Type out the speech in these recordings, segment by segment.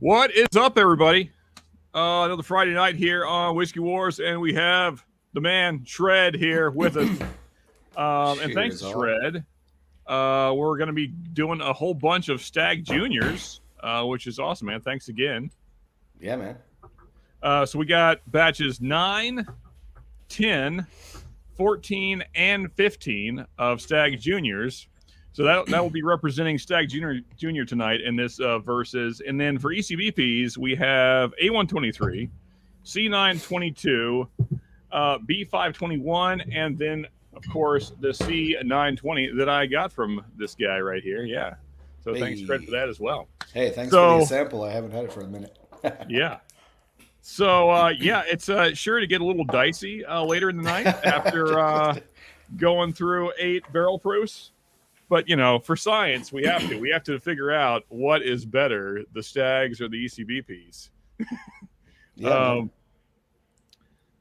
What is up, everybody? Another Friday night here on Whiskey Wars, and we have the man Shred here with us. And thanks, Cheers, all. Shred. We're going to be doing a whole bunch of Stagg Juniors, which is awesome, man. Thanks again. Yeah, man. So we got batches 9, 10, 14, and 15 of Stagg Juniors. So that will be representing Stagg Junior tonight in this versus. And then for ECBPs, we have A123, C922, B521, and then, of course, the C920 that I got from this guy right here. Yeah. So thanks, Fred, for that as well. Hey, thanks for the sample. I haven't had it for a minute. Yeah. So, it's sure to get a little dicey later in the night after going through 8 barrel proofs. But, for science, we have to figure out what is better, the Staggs or the ECBPs.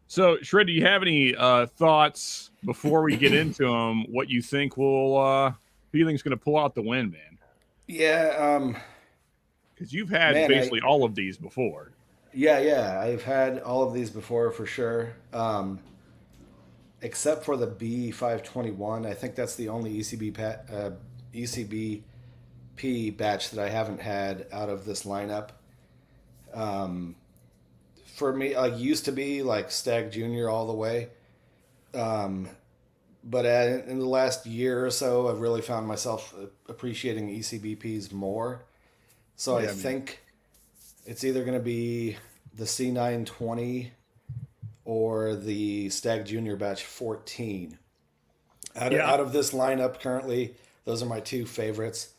So, Shred, do you have any thoughts before we get into them, what you think who you think is going to pull out the win, man? Yeah. Because you've had basically all of these before. Yeah. I've had all of these before for sure. Except for the B521. I think that's the only ECBP batch that I haven't had out of this lineup. For me, used to be like Stagg Junior all the way. But in the last year or so, I've really found myself appreciating ECBPs more. So I think it's either going to be the C920 or the Stagg Junior batch 14. Out of this lineup currently, those are my two favorites.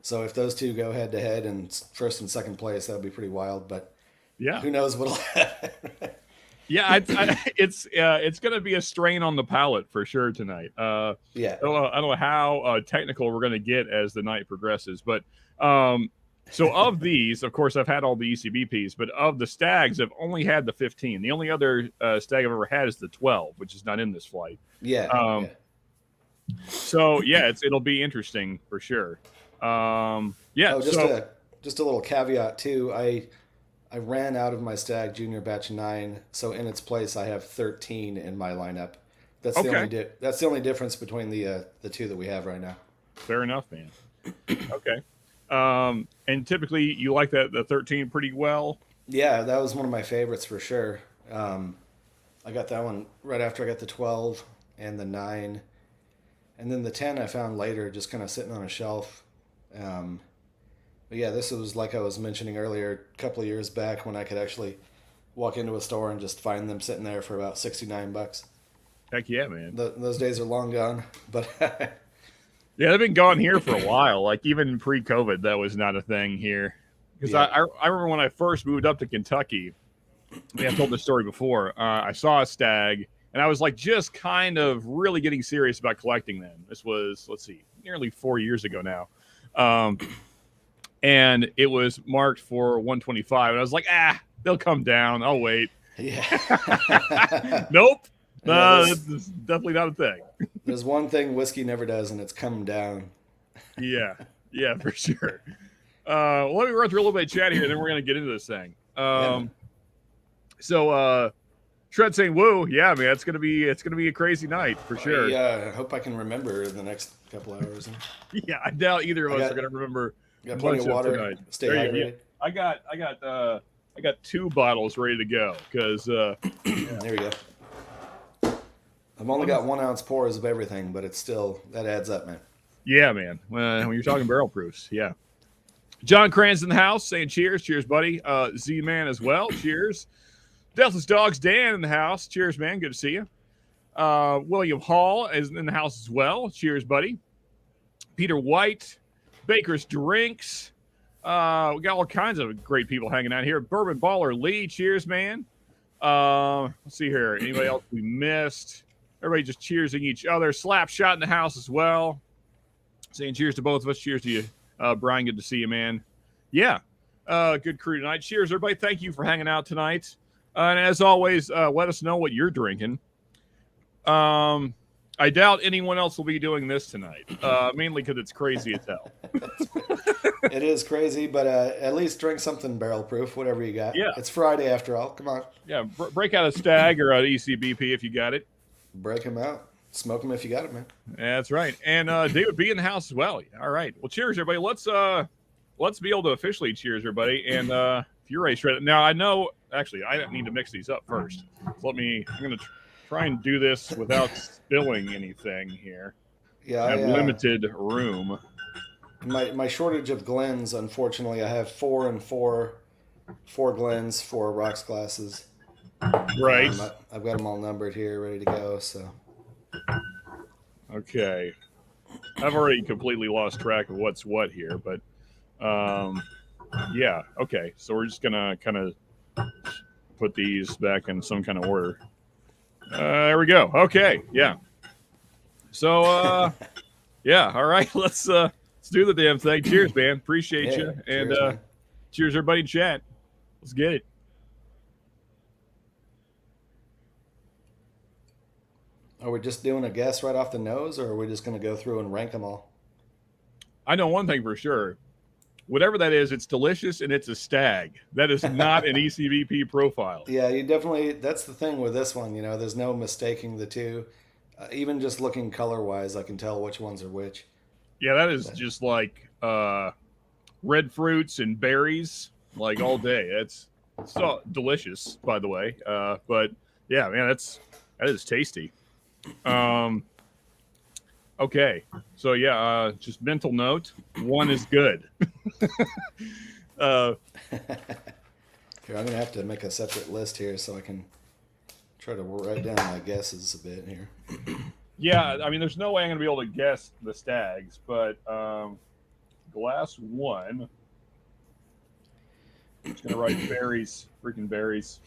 So if those two go head to head in first and second place, that would be pretty wild. But who knows what'll happen. It's going to be a strain on the palate for sure tonight. I don't know how technical we're going to get as the night progresses, but so of these, of course, I've had all the ECBPs, but of the Staggs, I've only had the 15. The only other Stagg I've ever had is the 12, which is not in this flight. So it'll be interesting for sure. Just a little caveat too. I ran out of my Stagg Junior batch 9, so in its place I have 13 in my lineup. That's the only difference between the two that we have right now. Fair enough, man. Okay. And typically you like the 13 pretty well? Yeah, that was one of my favorites for sure. I got that one right after I got the 12 and the 9. And then the 10 I found later, just kind of sitting on a shelf. But yeah, this was like I was mentioning earlier, a couple of years back when I could actually walk into a store and just find them sitting there for about $69. Heck yeah, man. Those days are long gone, but... Yeah, they've been gone here for a while. Like even pre-COVID, that was not a thing here. Because I remember when I first moved up to Kentucky, I've told this story before, I saw a Stagg, and I was like just kind of really getting serious about collecting them. This was, nearly 4 years ago now. And it was marked for 125, and I was like, they'll come down. I'll wait. Yeah. Nope. That's definitely not a thing. There's one thing whiskey never does, and it's come down. Yeah, for sure. Let me run through a little bit of chat here, and then we're going to get into this thing. So, Shred saying, "Whoa, yeah, man, it's gonna be a crazy night for sure." Yeah, I hope I can remember the next couple hours. Yeah, I doubt either of us are gonna remember. Got plenty of water. Tonight. Stay hydrated. I got 2 bottles ready to go because. There we go. I've only got 1 ounce pours of everything, but it's still, that adds up, man. Yeah, man. When you're talking barrel proofs, yeah. John Cran's in the house saying cheers. Cheers, buddy. Z-Man as well. Cheers. Deathless Dogs Dan in the house. Cheers, man. Good to see you. William Hall is in the house as well. Cheers, buddy. Peter White. Baker's Drinks. We got all kinds of great people hanging out here. Bourbon Baller Lee. Cheers, man. Let's see here. Anybody else we missed? Everybody just cheersing each other. Slap Shot in the house as well. Saying cheers to both of us. Cheers to you, Brian. Good to see you, man. Yeah. Good crew tonight. Cheers, everybody. Thank you for hanging out tonight. And as always, let us know what you're drinking. I doubt anyone else will be doing this tonight, mainly because it's crazy as hell. It is crazy, but at least drink something barrel proof, whatever you got. Yeah. It's Friday after all. Come on. Yeah, break out a Stagg or an ECBP if you got it. Break them out. Smoke them if you got it, man. That's right. And David be in the house as well. All right. Well, cheers, everybody. Let's be able to officially cheers, everybody. And if you're ready, shred it. Now, I know, actually, I need to mix these up first. So I'm going to try and do this without spilling anything here. Yeah, I have limited room. My shortage of Glens, unfortunately, I have 4 and 4 Glens, 4 rocks glasses. Right. I've got them all numbered here, ready to go. So. Okay. I've already completely lost track of what's what here, but yeah. Okay. So we're just gonna kind of put these back in some kind of order. There we go. Okay. Yeah. So yeah. All right. Let's do the damn thing. Cheers, man. Appreciate you. And cheers, everybody in chat. Let's get it. Are we just doing a guess right off the nose, or are we just going to go through and rank them all? I know one thing for sure. Whatever that is, it's delicious and it's a Stagg. That is not an ECBP profile. Yeah, you definitely. That's the thing with this one. There's no mistaking the two. Even just looking color-wise, I can tell which ones are which. Yeah, that is just like red fruits and berries, like all day. It's so delicious, by the way. But yeah, man, that is tasty. Okay, so yeah, just mental note: 1 is good. Here, I'm gonna have to make a separate list here so I can try to write down my guesses a bit here. Yeah, I mean, there's no way I'm gonna be able to guess the Staggs, but glass 1. I'm just gonna write berries, freaking berries.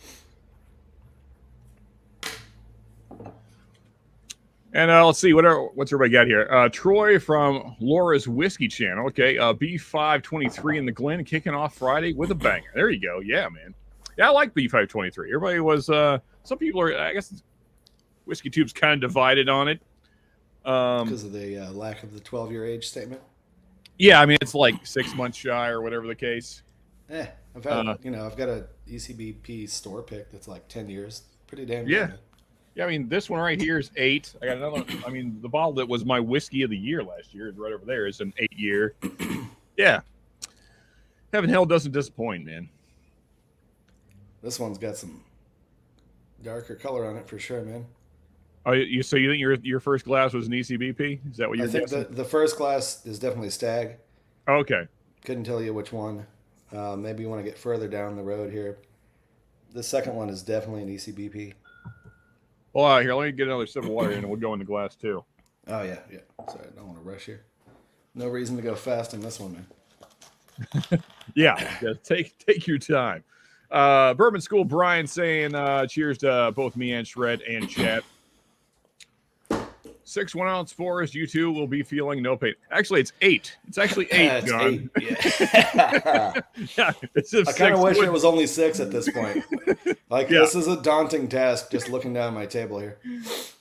And let's see, what's everybody got here? Troy from Laura's Whiskey Channel. Okay, B523 in the Glen, kicking off Friday with a banger. There you go. Yeah, man. Yeah, I like B523. Everybody was, some people are, I guess, Whiskey Tube's kind of divided on it. Because of the lack of the 12-year age statement? Yeah, I mean, it's like 6 months shy or whatever the case. I've got a ECBP store pick that's like 10 years. Pretty damn good. Yeah. Yeah, I mean, this one right here is 8. I got another. I mean, the bottle that was my whiskey of the year last year is right over there. It's an 8-year. Yeah. Heaven Hell doesn't disappoint, man. This one's got some darker color on it for sure, man. Oh, so you think your first glass was an ECBP? Is that what you're guessing? I think the first glass is definitely Stagg. Oh, okay. Couldn't tell you which one. Maybe you want to get further down the road here. The second one is definitely an ECBP. Well, here, let me get another sip of water and we'll go into glass 2. Oh, yeah. Sorry, I don't want to rush here. No reason to go fast on this one, man. Yeah, take your time. Bourbon School Brian saying cheers to both me and Shred and chat. 6 1-ounce Forest, you two will be feeling no pain. Actually, it's 8. It's actually 8, John. 8. Yeah. Yeah, it's just I kind of wish it was only 6 at this point. This is a daunting task just looking down my table here.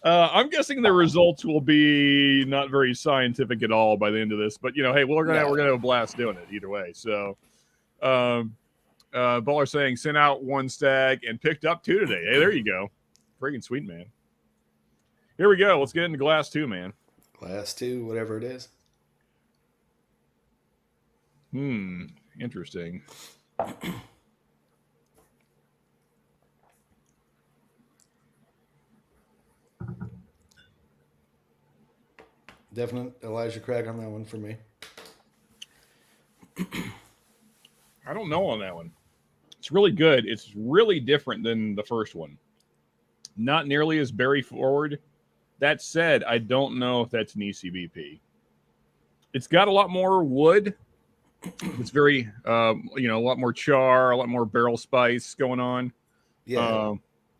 I'm guessing the results will be not very scientific at all by the end of this, but hey, we're gonna have a blast doing it either way. So, Baller saying sent out 1 Stagg and picked up 2 today. Hey, there you go, freaking sweet, man. Here we go. Let's get into glass 2, man. Glass 2, whatever it is. Interesting. Definite Elijah Craig on that one for me. I don't know on that one. It's really good. It's really different than the first one. Not nearly as berry forward. That said, I don't know if that's an ECBP. It's got a lot more wood. It's very, a lot more char, a lot more barrel spice going on. Yeah.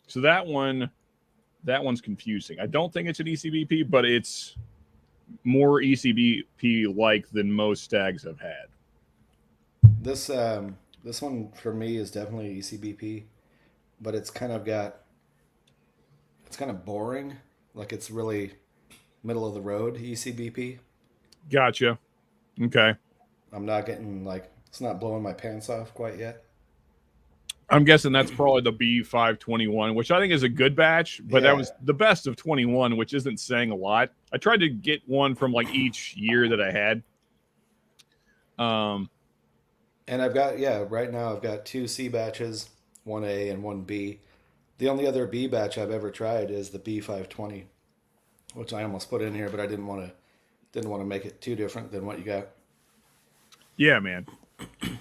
So that one's confusing. I don't think it's an ECBP, but it's more ECBP-like than most Staggs have had. This one for me is definitely ECBP, but it's kind of boring. Like it's really middle of the road ECBP. Gotcha. Okay. I'm not getting like it's not blowing my pants off quite yet. I'm guessing that's probably the B521, which I think is a good batch, but that was the best of 21, which isn't saying a lot. I tried to get one from like each year that I had. And I've got right now I've got 2 C batches, 1A and 1B. The only other B batch I've ever tried is the B520, which I almost put in here, but I didn't want to make it too different than what you got. Yeah, man.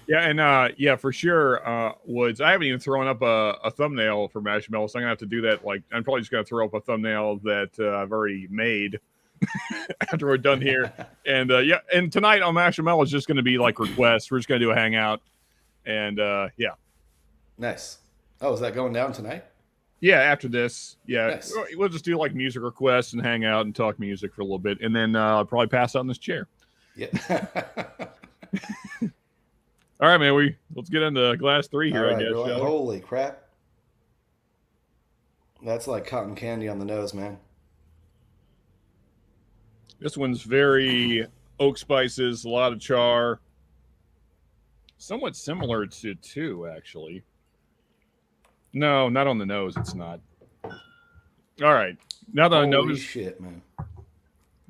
Yeah, and yeah, for sure. Woods, I haven't even thrown up a thumbnail for Marshmallow, so I'm gonna have to do that. Like, I'm probably just gonna throw up a thumbnail that I've already made after we're done here. And yeah, and tonight on Marshmallow is just gonna be like requests. We're just gonna do a hangout, and yeah. Nice. Oh, is that going down tonight? Yeah, after this, yeah, nice. We'll just do like music requests and hang out and talk music for a little bit, and then I'll probably pass out in this chair. Yeah. All right, man. Let's get into glass 3 here. Right, I guess. Holy crap! That's like cotton candy on the nose, man. This one's very oak spices, a lot of char. Somewhat similar to 2, actually. No, not on the nose. It's not. All right. Now that I know shit, man.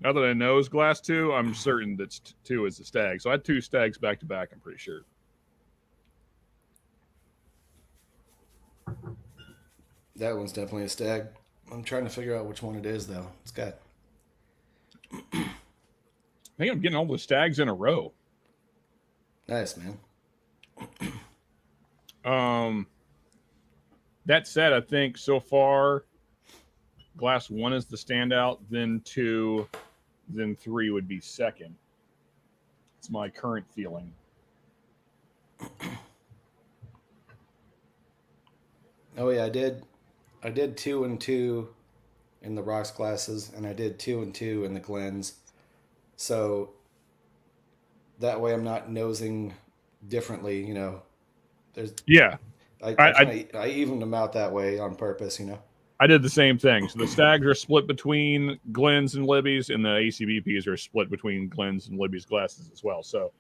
Now that I know glass 2, I'm certain that 2 is the Stagg. So I had 2 Staggs back to back. I'm pretty sure. That one's definitely a Stagg. I'm trying to figure out which one it is, though. It's got. I think I'm getting all the Staggs in a row. Nice, man. That said, I think so far, glass 1 is the standout. Then 2, then 3 would be second. It's my current feeling. Oh yeah, I did 2 and 2 in the rocks classes, and I did 2 and 2 in the Glens. So that way I'm not nosing differently, you know. There's I evened them out that way on purpose, you know. I did the same thing. So the Staggs are split between Glens and Libby's, and the ECBPs are split between Glens and Libby's glasses as well. So,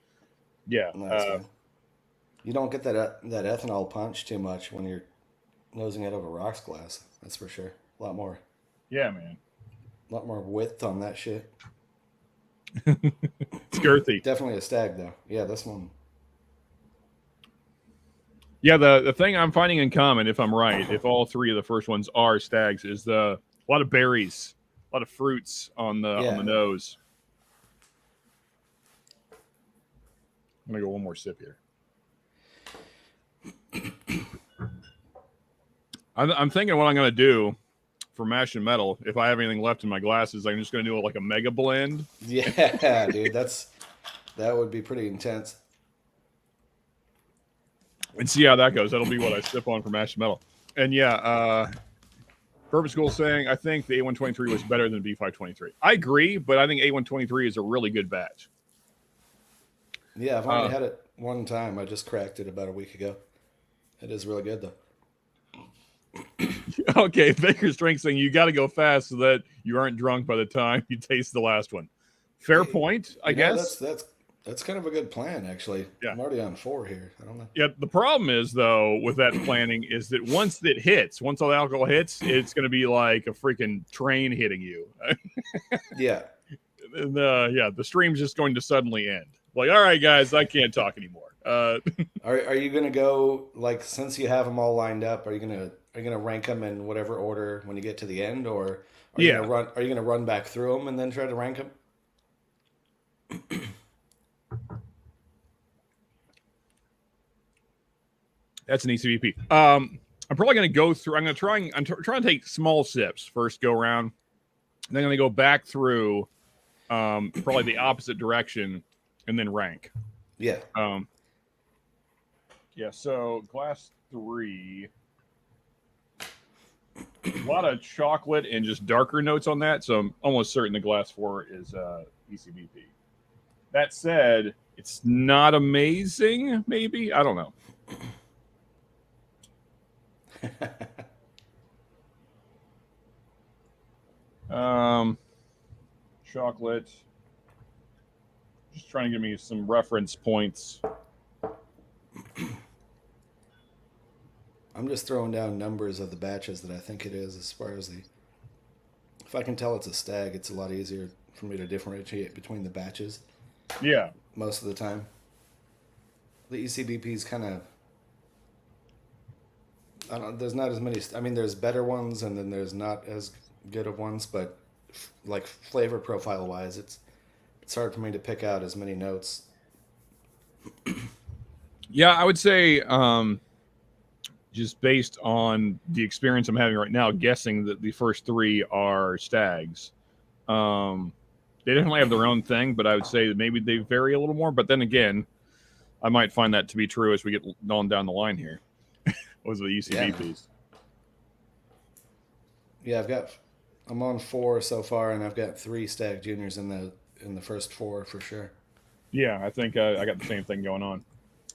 yeah. Nice, you don't get that ethanol punch too much when you're nosing out of a rocks glass. That's for sure. A lot more. Yeah, man. A lot more width on that shit. It's girthy. Definitely a Stagg, though. Yeah, this one. Yeah, the thing I'm finding in common, if I'm right, if all 3 of the first ones are Staggs, is a lot of berries, a lot of fruits on the nose. I'm gonna go one more sip here. I'm thinking what I'm gonna do for Mash and Metal. If I have anything left in my glasses, I'm just gonna do like a mega blend. Yeah, dude, that would be pretty intense. And see how that goes. That'll be what I sip on for Mash and Metal. And yeah, Purpose School saying, I think the A123 was better than the B523. I agree, but I think A123 is a really good batch. Yeah, I've only had it one time. I just cracked it about a week ago. It is really good, though. Okay, Baker's Drink saying you got to go fast so that you aren't drunk by the time you taste the last one. Fair point, I guess. That's kind of a good plan, actually. Yeah. I'm already on 4 here. I don't know. Yeah, the problem is, though, with that planning is that once all the alcohol hits, it's going to be like a freaking train hitting you. Yeah. And, yeah, the stream's just going to suddenly end. Like, all right, guys, I can't talk anymore. Are you going to go, like, since you have them all lined up, are you going to rank them in whatever order when you get to the end, or are you going to run back through them and then try to rank them? That's an ECBP. I'm probably going to go through. I'm trying to take small sips first go around. Then I'm going to go back through, probably the opposite direction, and then rank. Yeah. Yeah. So glass 3, a lot of chocolate and just darker notes on that. So I'm almost certain the glass 4 is ECBP. That said, it's not amazing. Maybe, I don't know. chocolate. Just trying to give me some reference points. I'm just throwing down numbers of the batches that I think it is as far as the. If I can tell it's a stag, it's a lot easier for me to differentiate between the batches. Yeah. Most of the time. The ECBPs kind of. I don't. There's not as many. I mean, there's better ones, and then there's not as good of ones. But like flavor profile wise, it's hard for me to pick out as many notes. Yeah, I would say just based on the experience I'm having right now, guessing that the first three are stags. They definitely have their own thing, but I would say that maybe they vary a little more. But then again, I might find that to be true as we get on down the line here. What was the ECBPs? Yeah, I'm on 4 so far, and I've got 3 Stag Juniors in the first 4 for sure. Yeah, I think I got the same thing going on.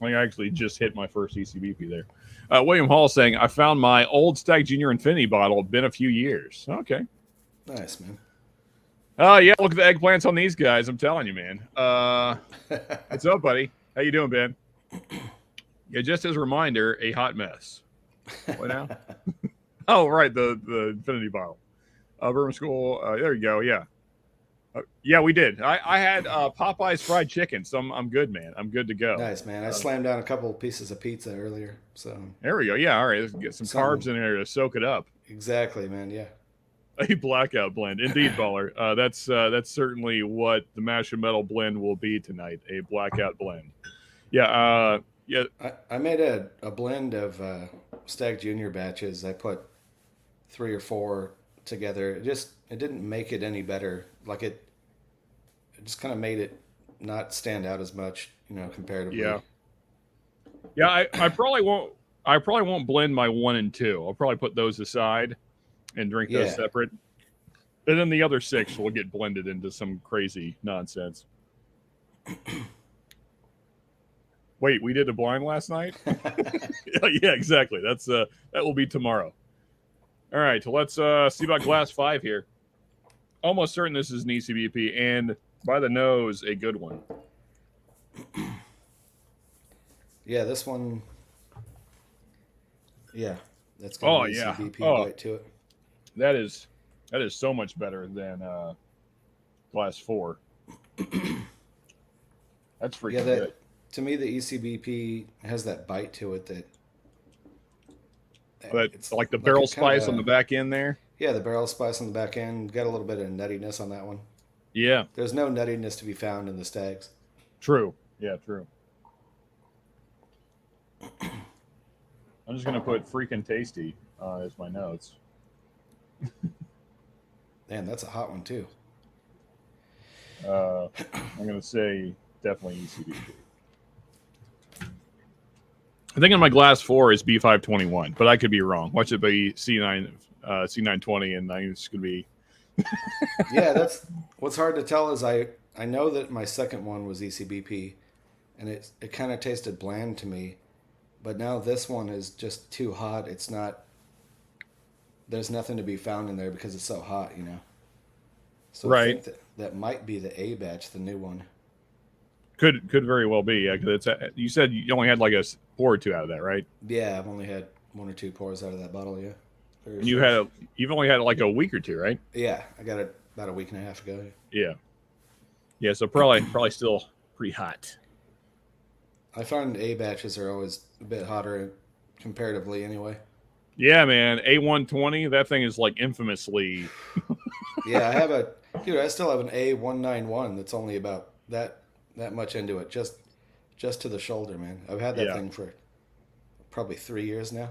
I think I actually just hit my first ECBP there. William Hall saying, I found my old Stagg Junior Infinity bottle. Been a few years. Okay. Nice, man. Yeah, look at the eggplants on these guys. I'm telling you, man. What's up, buddy? How you doing, Ben? Yeah, just as a reminder, a hot mess. What now? Oh, right, the Infinity bottle. Bourbon School. There you go. Yeah. Yeah, we did. I had Popeye's fried chicken, so I'm good, man. I'm good to go. Nice, man. I slammed down a couple pieces of pizza earlier, so there we go. Yeah, all right. Let's get some carbs in there to soak it up. Exactly, man. Yeah. A blackout blend, indeed, baller. That's certainly what the Mash and Metal blend will be tonight. A blackout blend. Yeah. Yeah. I made a blend of Stagg Junior batches. I put 3 or 4 together. It didn't make it any better. Like it just kind of made it not stand out as much, comparatively. Yeah. Yeah, I probably won't. I probably won't blend my 1 and 2. I'll probably put those aside and drink those separate. And then the other 6 will get blended into some crazy nonsense. Wait, we did a blind last night? Yeah, exactly. That will be tomorrow. All right, so let's see about Glass 5 here. Almost certain this is an ECBP, and by the nose, a good one. Yeah, this one. Yeah, that's got an ECBP bite to it. That is so much better than Glass 4. That's freaking good. To me, the ECBP has that bite to it but it's like the barrel spice on the back end there. Yeah, the barrel spice on the back end. Got a little bit of nuttiness on that one. Yeah. There's no nuttiness to be found in the Stags. True. Yeah, true. I'm just going to put freaking tasty as my notes. Man, that's a hot one, too. I'm going to say definitely ECBP. I think on my Glass 4 is B521, but I could be wrong. Watch it be C920, and I think it's going to be... Yeah, that's what's hard to tell is I know that my second one was ECBP, and it kind of tasted bland to me, but now this one is just too hot. It's not. There's nothing to be found in there because it's so hot, So right. I think that might be the A batch, the new one. Could very well be, yeah. Because you said you only had like a pour or two out of that, right? Yeah, I've only had 1 or 2 pours out of that bottle, yeah. And you've only had like a week or 2, right? Yeah, I got it about a week and a half ago. Yeah. Yeah, so probably still pretty hot. I find A batches are always a bit hotter comparatively anyway. Yeah, man. A120, that thing is like infamously. Yeah, I still have an A191 that's only about that much into it, just to the shoulder, man. I've had that thing for probably 3 years now.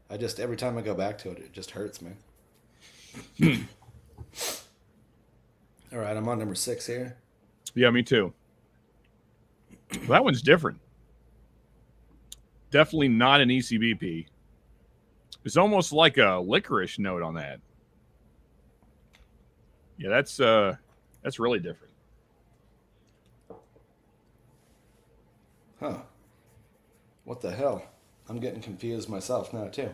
Every time I go back to it, it just hurts, man. All right, I'm on number 6 here. Yeah, me too. Well, that one's different. Definitely not an ECBP. It's almost like a licorice note on that. Yeah, that's really different. Huh. What the hell? I'm getting confused myself now, too.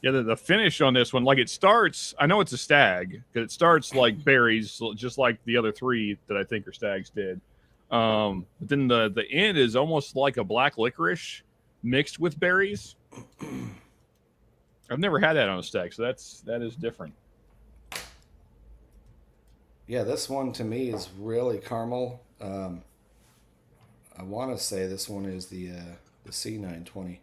Yeah, the finish on this one, like it starts, I know it's a stag because it starts like berries, just like the other three that I think are stags did. But then the end is almost like a black licorice mixed with berries. I've never had that on a stag, so that is different. Yeah, this one to me is really caramel. I want to say this one is the C920.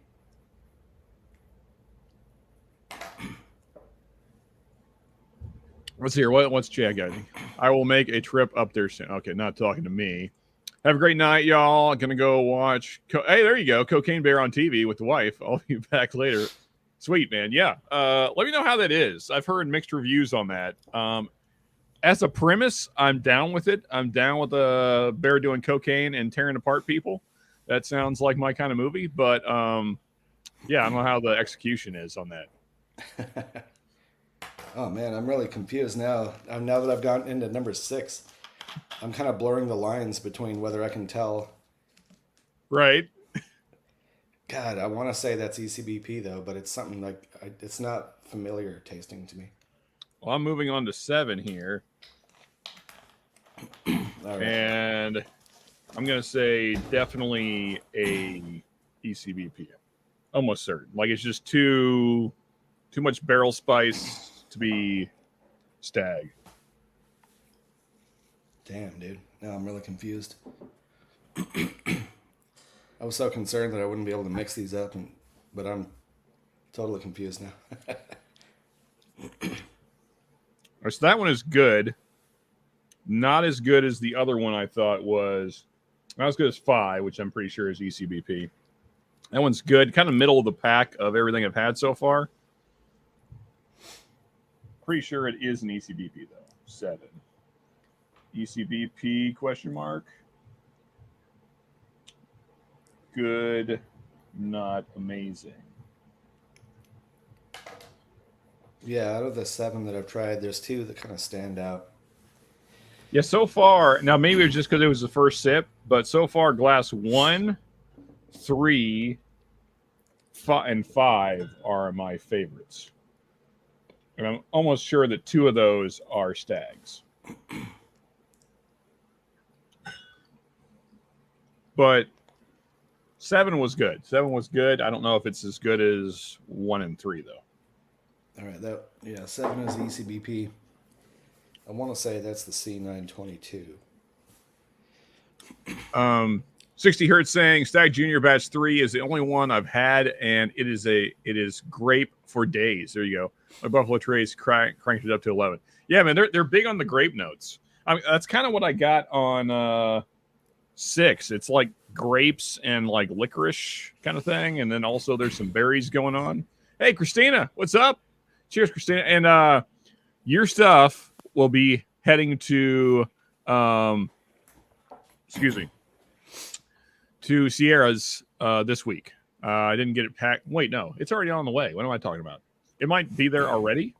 Let's hear what's Chad got. I will make a trip up there soon. Okay, not talking to me. Have a great night, y'all. Gonna go watch. Hey, there you go, Cocaine Bear on TV with the wife. I'll be back later. Sweet, man. Yeah. Let me know how that is. I've heard mixed reviews on that. As a premise, I'm down with it. I'm down with a bear doing cocaine and tearing apart people. That sounds like my kind of movie. But yeah, I don't know how the execution is on that. Oh man, I'm really confused now. Now that I've gotten into number 6, I'm kind of blurring the lines between whether I can tell. Right. God, I want to say that's ECBP though, but it's something like it's not familiar tasting to me. Well, I'm moving on to 7 here. All right. And I'm going to say definitely a ECBP. Almost certain. Like it's just too much barrel spice to be stag. Damn, dude. Now I'm really confused. I was so concerned that I wouldn't be able to mix these up, but I'm totally confused now. So that one is good. Not as good as the other one I thought was. Not as good as Phi, which I'm pretty sure is ECBP. That one's good. Kind of middle of the pack of everything I've had so far. Pretty sure it is an ECBP, though. 7. ECBP question mark. Good, not amazing. Yeah, out of the 7 that I've tried, there's 2 that kind of stand out. Yeah, so far, now maybe it's just because it was the first sip, but so far, glass 1, 3, 5, and 5 are my favorites. And I'm almost sure that 2 of those are stags. But 7 was good. 7 was good. I don't know if it's as good as 1 and 3, though. All right, 7 is ECBP. I want to say that's the C922. 60 Hertz saying Stag Junior Batch 3 is the only one I've had, and it is grape for days. There you go. My Buffalo Trace cranked it up to 11. Yeah, man, they're big on the grape notes. I mean, that's kind of what I got on 6. It's like grapes and like licorice kind of thing, and then also there's some berries going on. Hey, Christina, what's up? Cheers, Christina. And your stuff will be heading to to Sierra's this week. I didn't get it packed. Wait, no, it's already on the way. What am I talking about? It might be there already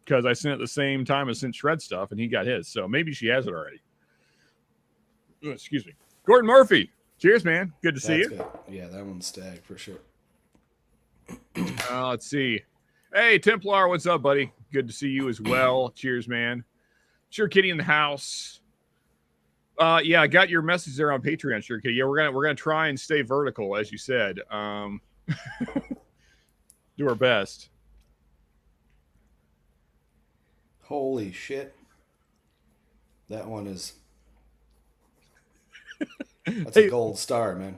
because I sent it at the same time as sent Shred stuff, and he got his. So maybe she has it already. Oh, excuse me. Gordon Murphy. Cheers, man. Good to see you. Good. Yeah, that one's stag for sure. Let's see. Hey, Templar, what's up, buddy? Good to see you as well. Cheers, man. Sure Kitty in the house. Yeah, I got your message there on Patreon, Sure Kitty. Yeah, we're gonna try and stay vertical, as you said. Do our best. Holy shit. That one is that's a gold star, man.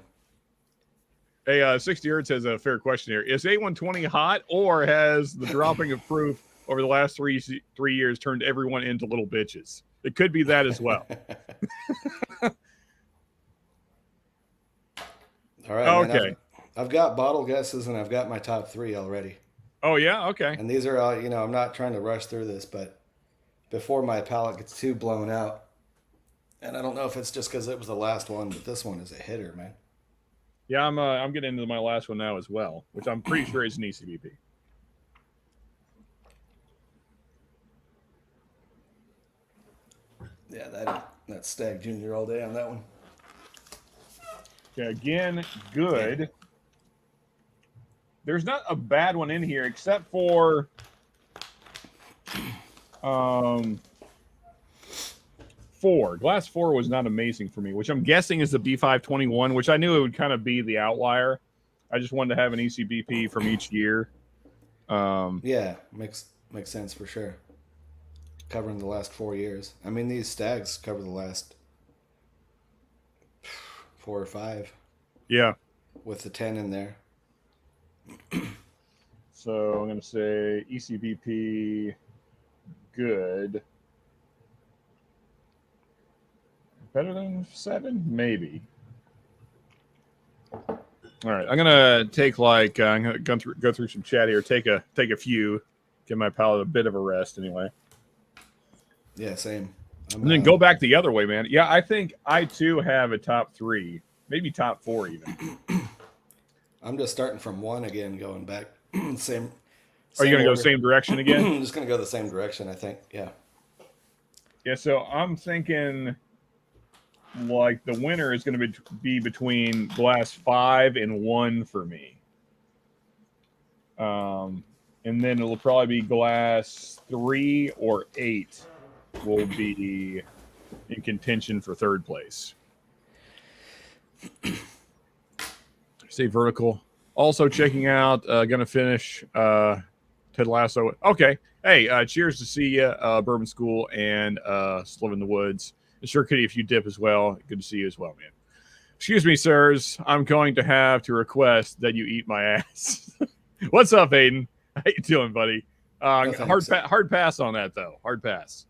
Hey, 60 Hertz has a fair question here. Is A120 hot, or has the dropping of proof over the last three years turned everyone into little bitches? It could be that as well. All right. Okay. Man, I've got bottle guesses and I've got my top 3 already. Oh, yeah? Okay. And these are all, I'm not trying to rush through this, but before my palate gets too blown out. And I don't know if it's just because it was the last one, but this one is a hitter, man. Yeah, I'm getting into my last one now as well, which I'm pretty sure is an ECBP. Yeah, that's Stag Junior all day on that one. Okay, again, good. there's not a bad one in here except for 4. Glass 4 was not amazing for me, which I'm guessing is the B521, which I knew it would kind of be the outlier. I just wanted to have an ECBP from each year. Yeah, makes sense for sure. Covering the last 4 years. I mean, these Staggs cover the last 4 or 5. Yeah. With the 10 in there. So I'm going to say ECBP good. Better than 7? Maybe. All right. I'm going to take I'm going to go through some chat here. Take a few. Give my palate a bit of a rest anyway. Yeah, same. And then go back the other way, man. Yeah, I think I too have a top 3. Maybe top 4 even. I'm just starting from 1 again, going back. Same. Are you going to go same direction again? I'm just going to go the same direction, I think. Yeah. Yeah, so I'm thinking like the winner is going to be between glass 5 and 1 for me. And then it'll probably be glass 3 or 8 will be in contention for 3rd place. Say vertical. Also checking out, gonna finish Ted Lasso. Okay. Hey, cheers to see you, Bourbon School and Live in the Woods. And sure, Kitty, if you dip as well, good to see you as well, man. Excuse me, sirs. I'm going to have to request that you eat my ass. What's up, Aiden? How you doing, buddy? Hard pass on that, though. Hard pass.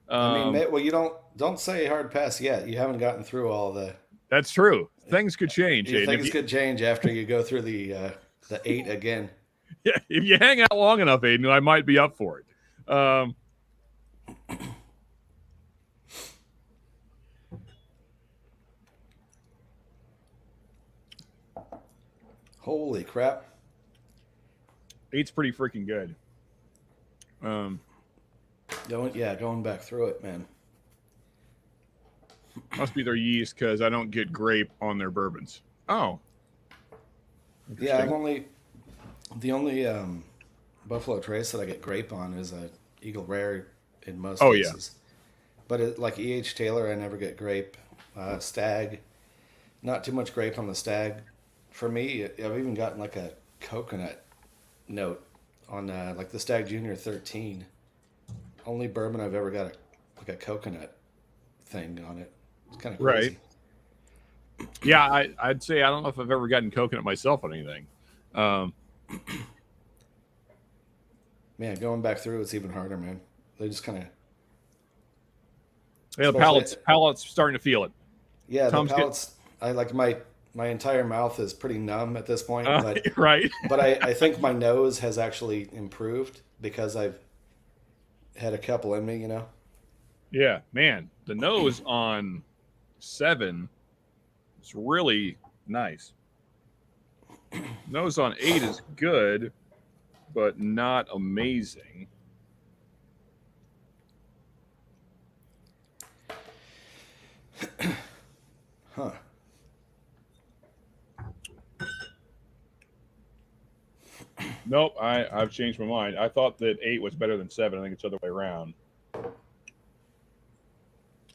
I mean, well, you don't say hard pass yet. You haven't gotten through all the. That's true. Things could change. Things could change after you go through the 8 again. Yeah, if you hang out long enough, Aiden, I might be up for it. Holy crap! 8's pretty freaking good. Going back through it, man. Must be their yeast because I don't get grape on their bourbons. Oh. Yeah, the only Buffalo Trace that I get grape on is a Eagle Rare in most cases. Yeah. But like E.H. Taylor, I never get grape. Stagg, not too much grape on the Stagg. For me, I've even gotten like a coconut note on like the Stagg Junior 13. Only bourbon I've ever got a coconut thing on it. It's kind of crazy. Right. Yeah, I'd say I don't know if I've ever gotten coconut myself on anything. Man, going back through it's even harder, man. They just kind of. Yeah, the palate's starting to feel it. Yeah, the palate's. I like my entire mouth is pretty numb at this point, but right. But I think my nose has actually improved because I've had a couple in me, you know. Yeah, man, the nose on 7 is really nice. Nose on 8 is good, but not amazing. Huh. Nope, I've changed my mind. I thought that 8 was better than 7. I think it's the other way around.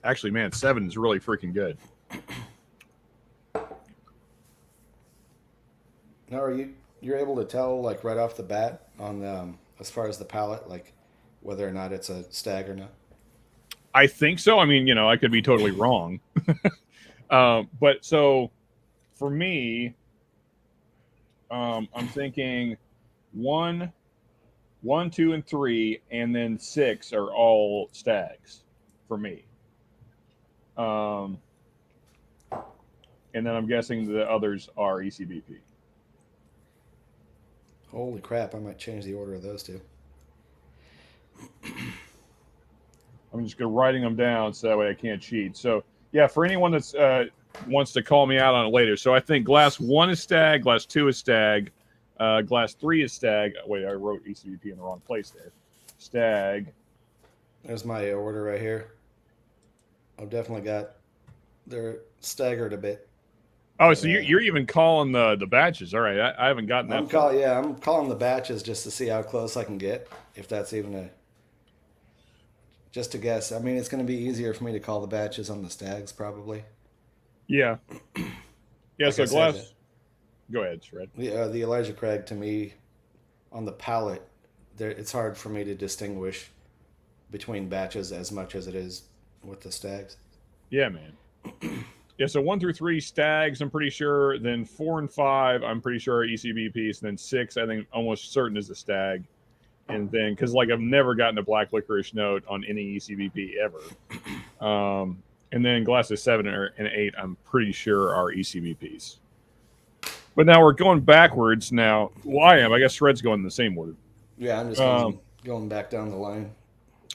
Actually, man, 7 is really freaking good. Now, you're able to tell like right off the bat on as far as the palate, like whether or not it's a Stagg or not? I think so. I mean, I could be totally wrong. But so for me, I'm thinking 1, 2, and 3, and then 6 are all Staggs for me. And then I'm guessing the others are ECBP. Holy crap, I might change the order of those two. I'm just writing them down so that way I can't cheat. So, yeah, for anyone that's wants to call me out on it later. So I think glass 1 is Stagg, glass 2 is Stagg, glass 3 is Stagg. Wait, I wrote ECBP in the wrong place there. Stagg. There's my order right here. I've definitely got... They're staggered a bit. Oh, so you're even calling the batches. All right. I haven't gotten that far. I'm calling the batches just to see how close I can get, if that's even just to guess. I mean, it's going to be easier for me to call the batches on the Stags, probably. Yeah. Yeah, Like so I said, glass. Go ahead, Shred. the Elijah Craig, to me, on the palate, it's hard for me to distinguish between batches as much as it is with the Stags. Yeah, man. Yeah, so 1 through 3 Stags, I'm pretty sure. Then 4 and 5, I'm pretty sure are ECBPs. And then 6, I think almost certain is a Stag. And then, because like I've never gotten a black licorice note on any ECBP ever. And then glasses 7 and 8, I'm pretty sure are ECBPs. But now we're going backwards now. Well, I am. I guess Shred's going the same order. Yeah, I'm just going back down the line.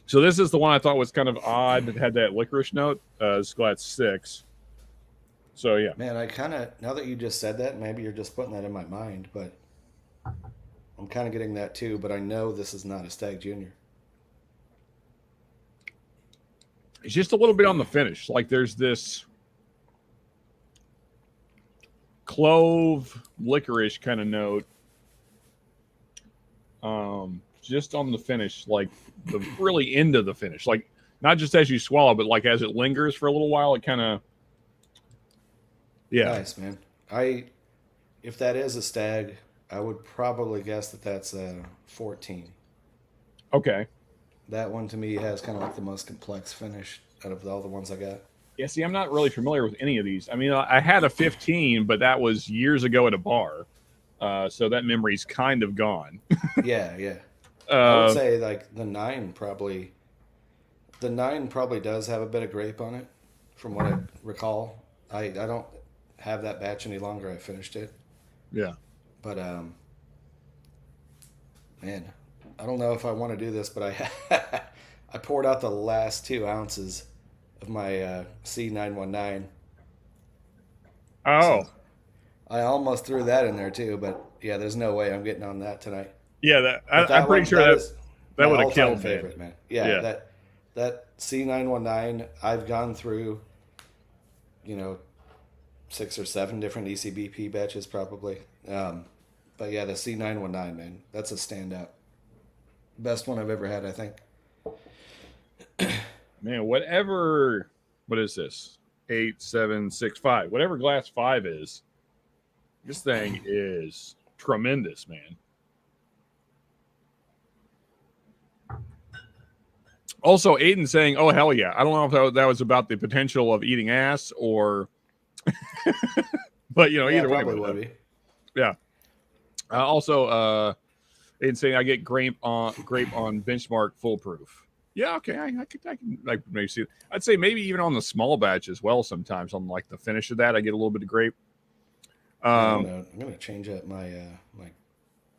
So this is the one I thought was kind of odd that had that licorice note. It's glass 6. So, yeah. Man, I kind of, now that you just said that, maybe you're just putting that in my mind, but I'm kind of getting that too, but I know this is not a Stagg Junior. It's just a little bit on the finish. Like there's this clove licorice kind of note. Just on the finish, like the really end of the finish. Like not just as you swallow, but like as it lingers for a little while, it kind of. Yeah. Nice, man. If that is a Stagg, I would probably guess that that's a 14. Okay. That one to me has kind of like the most complex finish out of all the ones I got. Yeah, see, I'm not really familiar with any of these. I mean, I had a 15, but that was years ago at a bar. So that memory's kind of gone. Yeah. I would say like the 9 probably does have a bit of grape on it, from what I recall. I don't have that batch any longer. I finished it. Yeah. But man, I don't know if I want to do this, but I poured out the last 2 ounces of my C919. Oh. So I almost threw that in there too, but yeah, there's no way I'm getting on that tonight. Yeah, I'm pretty sure that would have killed favorite, man. Yeah, that C919, I've gone through, 6 or 7 different ECBP batches probably. But yeah, the C919, man, that's a standout. Best one I've ever had, I think. Man, what is this? 8, 7, 6, 5. Whatever glass 5 is, this thing is tremendous, man. Also, Aiden saying, "Oh hell yeah!" I don't know if that was about the potential of eating ass or, but either way, would be. Yeah. Also, Aiden saying, "I get grape on benchmark foolproof." Yeah, okay, I can maybe see it. I'd say maybe even on the small batch as well. Sometimes on like the finish of that, I get a little bit of grape. I'm gonna change up my my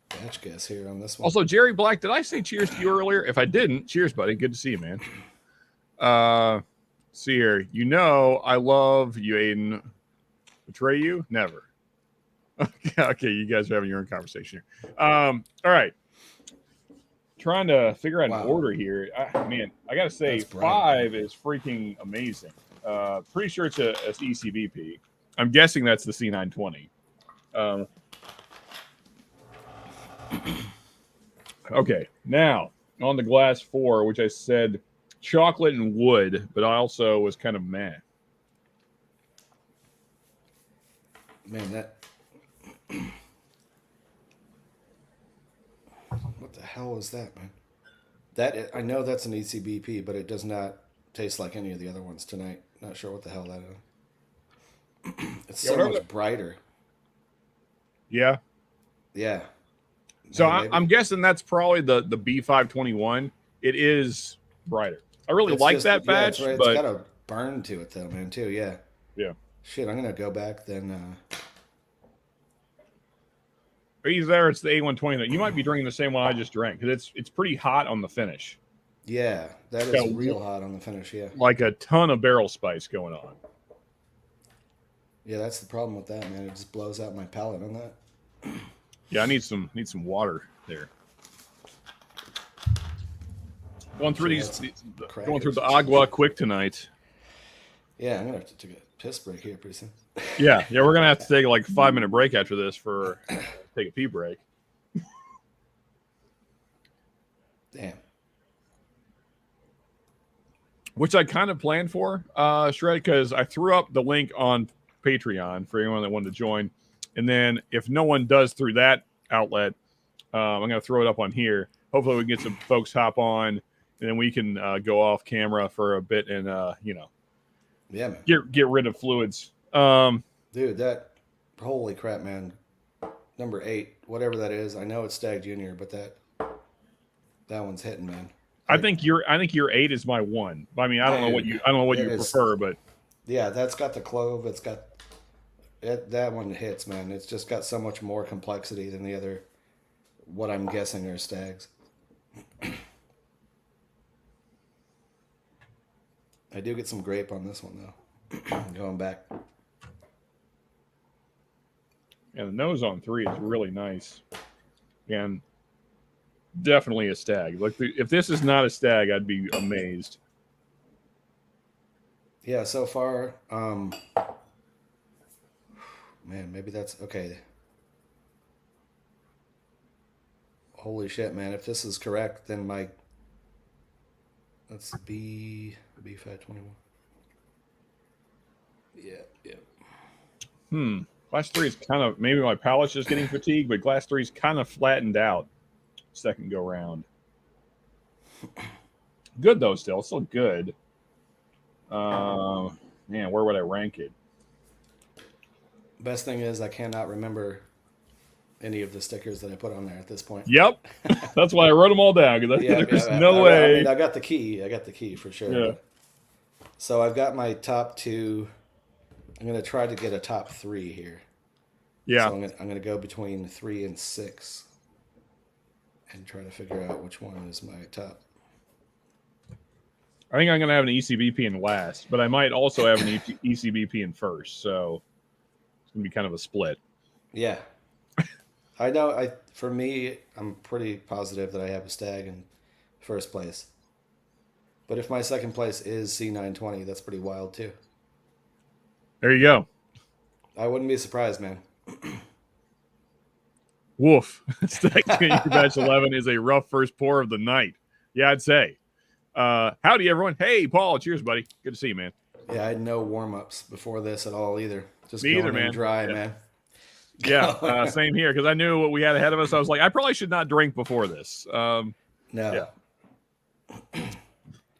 batch guess here on this one. Also, Jerry Black, did I say cheers to you earlier? If I didn't, cheers, buddy. Good to see you, man. See here. I love you, Aiden. Betray you? Never. Okay, you guys are having your own conversation here. All right. Trying to figure out an order here. Man, I gotta say, 5 is freaking amazing. Pretty sure it's a ECBP. I'm guessing that's the C920. Okay, now on the glass 4, which I said chocolate and wood, but I also was kind of meh. Man, that. What the hell is that, man? I know that's an ECBP, but it does not taste like any of the other ones tonight. Not sure what the hell that is. It's so much brighter. Yeah. Yeah. So I'm guessing that's probably the B521. It is brighter. I really like that batch. It's but... got a burn to it, though, man, too. Yeah. Yeah. Shit, I'm going to go back then. Either there, it's the A120. You might be drinking the same one I just drank because it's pretty hot on the finish. Yeah, that is real hot on the finish, yeah. Like a ton of barrel spice going on. Yeah, that's the problem with that, man. It just blows out my palate on that. Yeah, I need some water there. Going through going through the agua quick tonight. Yeah, I'm gonna have to take a piss break here pretty soon. Yeah, we're gonna have to take like a 5-minute break after this for take a pee break. Damn. Which I kind of planned for, Shred, because I threw up the link on Patreon for anyone that wanted to join, and then if no one does through that outlet, I'm gonna throw it up on here. Hopefully, we can get some folks hop on, and then we can go off camera for a bit and yeah, man. get rid of fluids. Dude, that holy crap, man. Number 8, whatever that is. I know it's Stagg Junior, but that one's hitting, man. I think your 8 is my 1. I mean, I don't know what you prefer, but yeah, that's got the clove. It's got that one hits, man. It's just got so much more complexity than the other. What I'm guessing are Staggs. I do get some grape on this one though. Going back. And the nose on 3 is really nice, and definitely a Stagg. Like if this is not a Stagg, I'd be amazed. Yeah, so far, man, maybe that's okay. Holy shit, man! If this is correct, then that's B521. Yeah. Glass 3 is kind of, maybe my palate's just getting fatigued, but Glass 3 is kind of flattened out second go round. Good though, still good. Man, where would I rank it? Best thing is I cannot remember any of the stickers that I put on there at this point. Yep, that's why I wrote them all down because there's no way. I mean, I got the key for sure. Yeah. So I've got my top 2. I'm gonna try to get a top 3 here. Yeah. So I'm gonna go between 3 and 6, and try to figure out which one is my top. I think I'm gonna have an ECBP in last, but I might also have an ECBP in first. So it's gonna be kind of a split. Yeah. I know. For me, I'm pretty positive that I have a Stagg in first place. But if my second place is C920, that's pretty wild too. There you go. I wouldn't be surprised, man. Woof. Stagg Junior Batch 11 is a rough first pour of the night. Yeah, I'd say. Howdy, everyone. Hey, Paul. Cheers, buddy. Good to see you, man. Yeah, I had no warm-ups before this at all either. Just Me either, going in man. dry, man. Yeah, same here, because I knew what we had ahead of us. I was like, I probably should not drink before this. No. Yeah.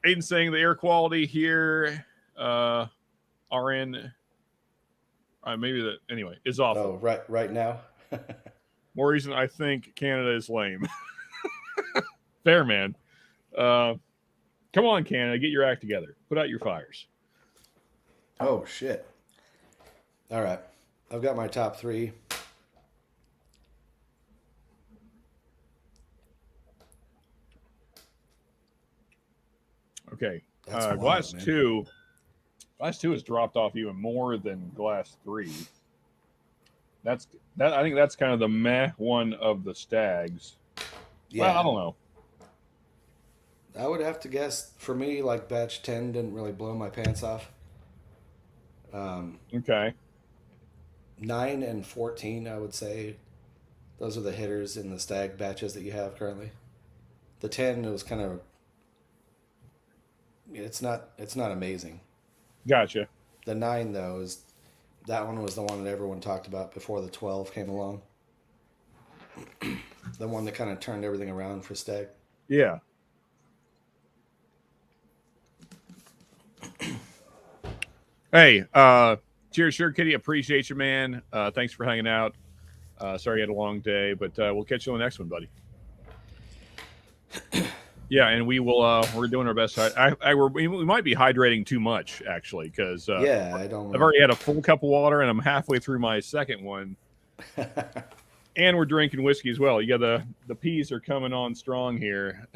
Aiden saying the air quality here are in maybe that anyway is awful. Oh, right now. More reason I think Canada is lame. Fair, man. Come on, Canada, get your act together. Put out your fires. Oh shit. All right, I've got my top 3. Okay. Wild, Glass man. 2. Glass 2 has dropped off even more than Glass 3. I think that's kind of the meh one of the Staggs. Yeah. Well, I don't know. I would have to guess, for me, like batch 10 didn't really blow my pants off. Okay. 9 and 14, I would say, those are the hitters in the Stagg batches that you have currently. The 10, it was kind of, it's not amazing. Gotcha. The 9 though that one was the one that everyone talked about before the 12 came along. The one that kind of turned everything around for Stagg. Yeah. Hey, cheers, Sure Kitty. Appreciate you, man. Thanks for hanging out. Sorry you had a long day, but we'll catch you on the next one, buddy. Yeah, and we will. We're doing our best. We might be hydrating too much, actually, because I don't. I've already had a full cup of water, and I'm halfway through my second one. And we're drinking whiskey as well. You got the peas are coming on strong here.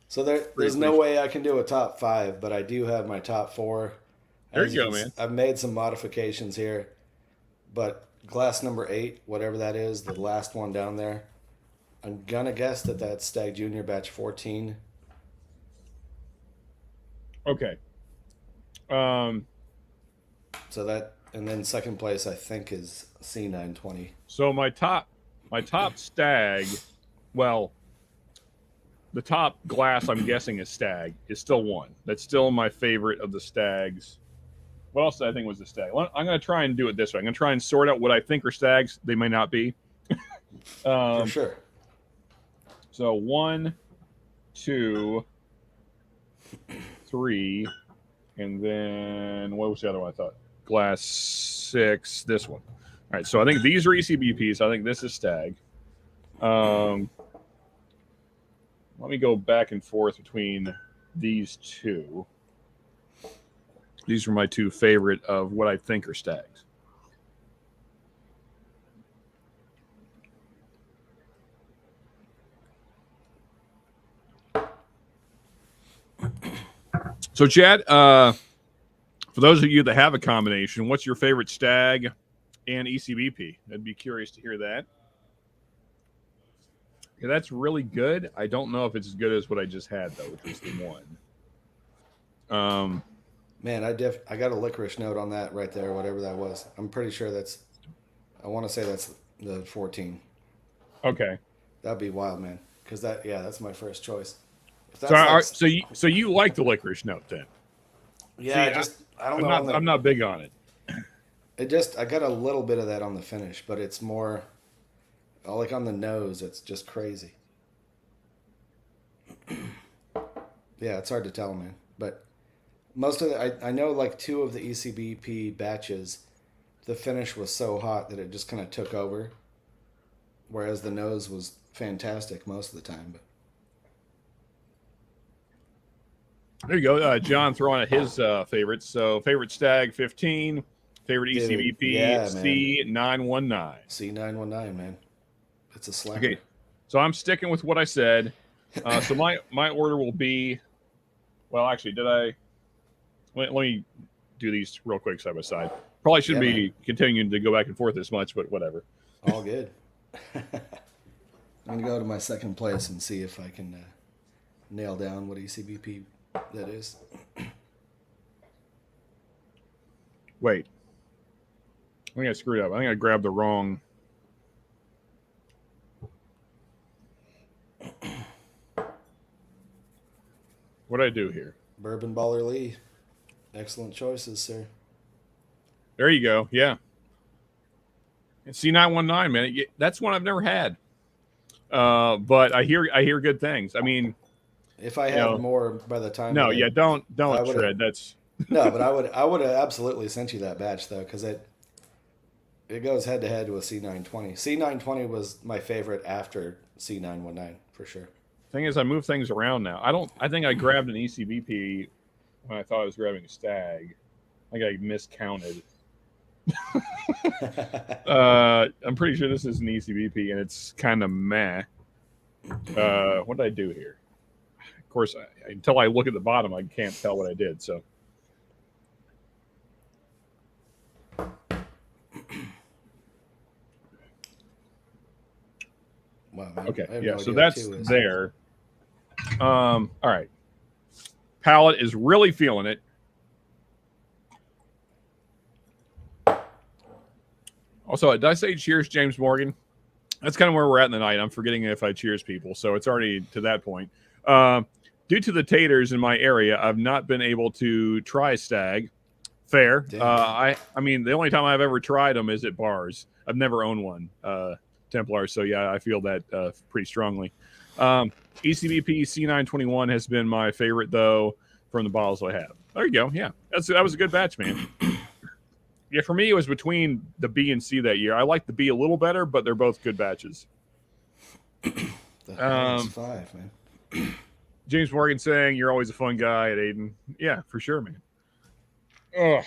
So there's no way I can do a top 5, but I do have my top 4. There you go, man. I've made some modifications here, but glass number 8, whatever that is, the last one down there, I'm gonna guess that that's Stagg Junior batch 14. Okay. So that And then second place, I think, is C920. So my top Stagg, well, the top glass I'm guessing is Stagg is still one. That's still my favorite of the Staggs. What else did I think was the Stagg? I'm going to try and do it this way. I'm going to try and sort out what I think are Staggs. They may not be. For sure. So 1, 2, 3, and then what was the other one I thought? Glass 6, this one. All right, so I think these are ECBPs. I think this is Stagg. Let me go back and forth between these two. These are my two favorite of what I think are Staggs. So, Chad, for those of you that have a combination, what's your favorite Stagg and ECBP? I'd be curious to hear that. Yeah, that's really good. I don't know if it's as good as what I just had, though, which was the one. Man, I got a licorice note on that right there, whatever that was. I'm pretty sure I want to say that's the 14. Okay. That'd be wild, man. Because that's my first choice. So you like the licorice note then? Yeah, See, I don't know. I'm not big on it. I got a little bit of that on the finish, but it's more like on the nose. It's just crazy. Yeah, it's hard to tell, man. But most of I know like 2 of the ECBP batches, the finish was so hot that it just kind of took over, whereas the nose was fantastic most of the time. But there you go. John throwing out his favorites. So favorite Stagg 15, favorite ECBP C919. C919, man. It's a slacker. Okay, so I'm sticking with what I said. So my order will be, well, actually, let me do these real quick side by side. Probably shouldn't be continuing to go back and forth this much, but whatever. All good. I'm going to go to my second place and see if I can nail down what ECBP that is. Wait. I think I screwed up. I think I grabbed the wrong. What did I do here? Bourbon Baller Lee. Excellent choices, sir. There you go. Yeah. And C919, man. That's one I've never had. But I hear good things. I mean, if I had more by the time. No, don't shred. That's no, but I would have absolutely sent you that batch though, because it goes head to head with C920. C920 was my favorite after C919 for sure. Thing is, I move things around now. I think I grabbed an ECBP when I thought I was grabbing a Stagg. I think I miscounted. I'm pretty sure this is an ECBP, and it's kind of meh. What did I do here? Of course, until I look at the bottom, I can't tell what I did. So, wow, man. Okay, yeah. So that's there. All right. Palate is really feeling it. Also, did I say cheers, James Morgan? That's kind of where we're at in the night. I'm forgetting if I cheers people, so it's already to that point. Due to the taters in my area, I've not been able to try Stagg. Fair. I mean, the only time I've ever tried them is at bars. I've never owned one, Templar. So yeah, I feel that pretty strongly. ECBP C921 has been my favorite though from the bottles I have. There you go. Yeah, that was a good batch, man. Yeah, for me, it was between the B and C that year. I like the B a little better, but they're both good batches. That's 5, man. James Morgan saying, you're always a fun guy at Aiden. Yeah, for sure, man. Oh,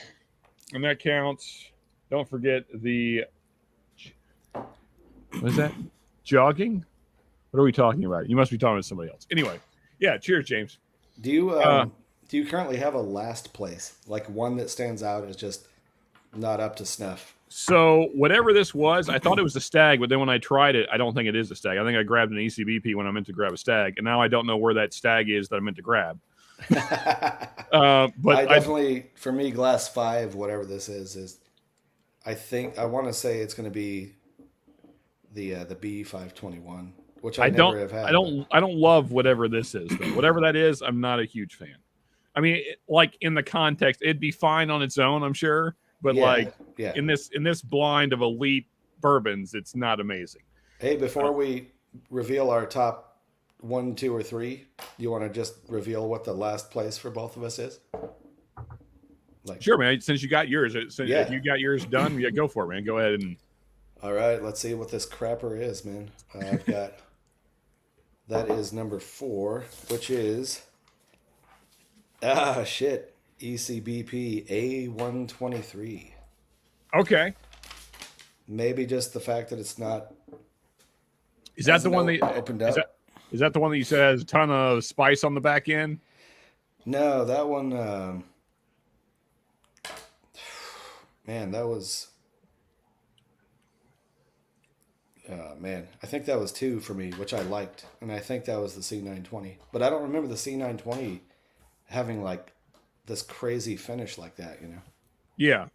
and that counts. Don't forget the... What is that? Jogging? What are we talking about? You must be talking to somebody else. Anyway, yeah, cheers, James. Do you currently have a last place? Like one that stands out as just... not up to snuff. So whatever this was, I thought it was a Stagg, but then when I tried it, I don't think it is a Stagg. I think I grabbed an ECBP when I meant to grab a Stagg, and now I don't know where that Stagg is that I meant to grab. But I definitely, for me, glass 5, whatever this is I want to say it's going to be the B521, which I I never don't have had. I don't love whatever this is though. Whatever that is, I'm not a huge fan. I mean, like in the context, it'd be fine on its own, I'm sure, but Yeah, like yeah. in this blind of elite bourbons, it's not amazing. Hey, before we reveal our top 1, 2, or 3, you want to just reveal what the last place for both of us is? Like, Sure, man. Since you got yours, Yeah. if you got yours done, yeah, go for it, man. Go ahead and. All right, let's see what this crapper is, man. I've got that is number 4, which is shit, ECBP A123. Okay. Maybe just the fact that it's not. Is that the one that opened up? Is that the one that you said has a ton of spice on the back end? No, that one. Man, that was. Man, I think that was 2 for me, which I liked, and I think that was the C920. But I don't remember the C920 having like this crazy finish like that, you know. Yeah.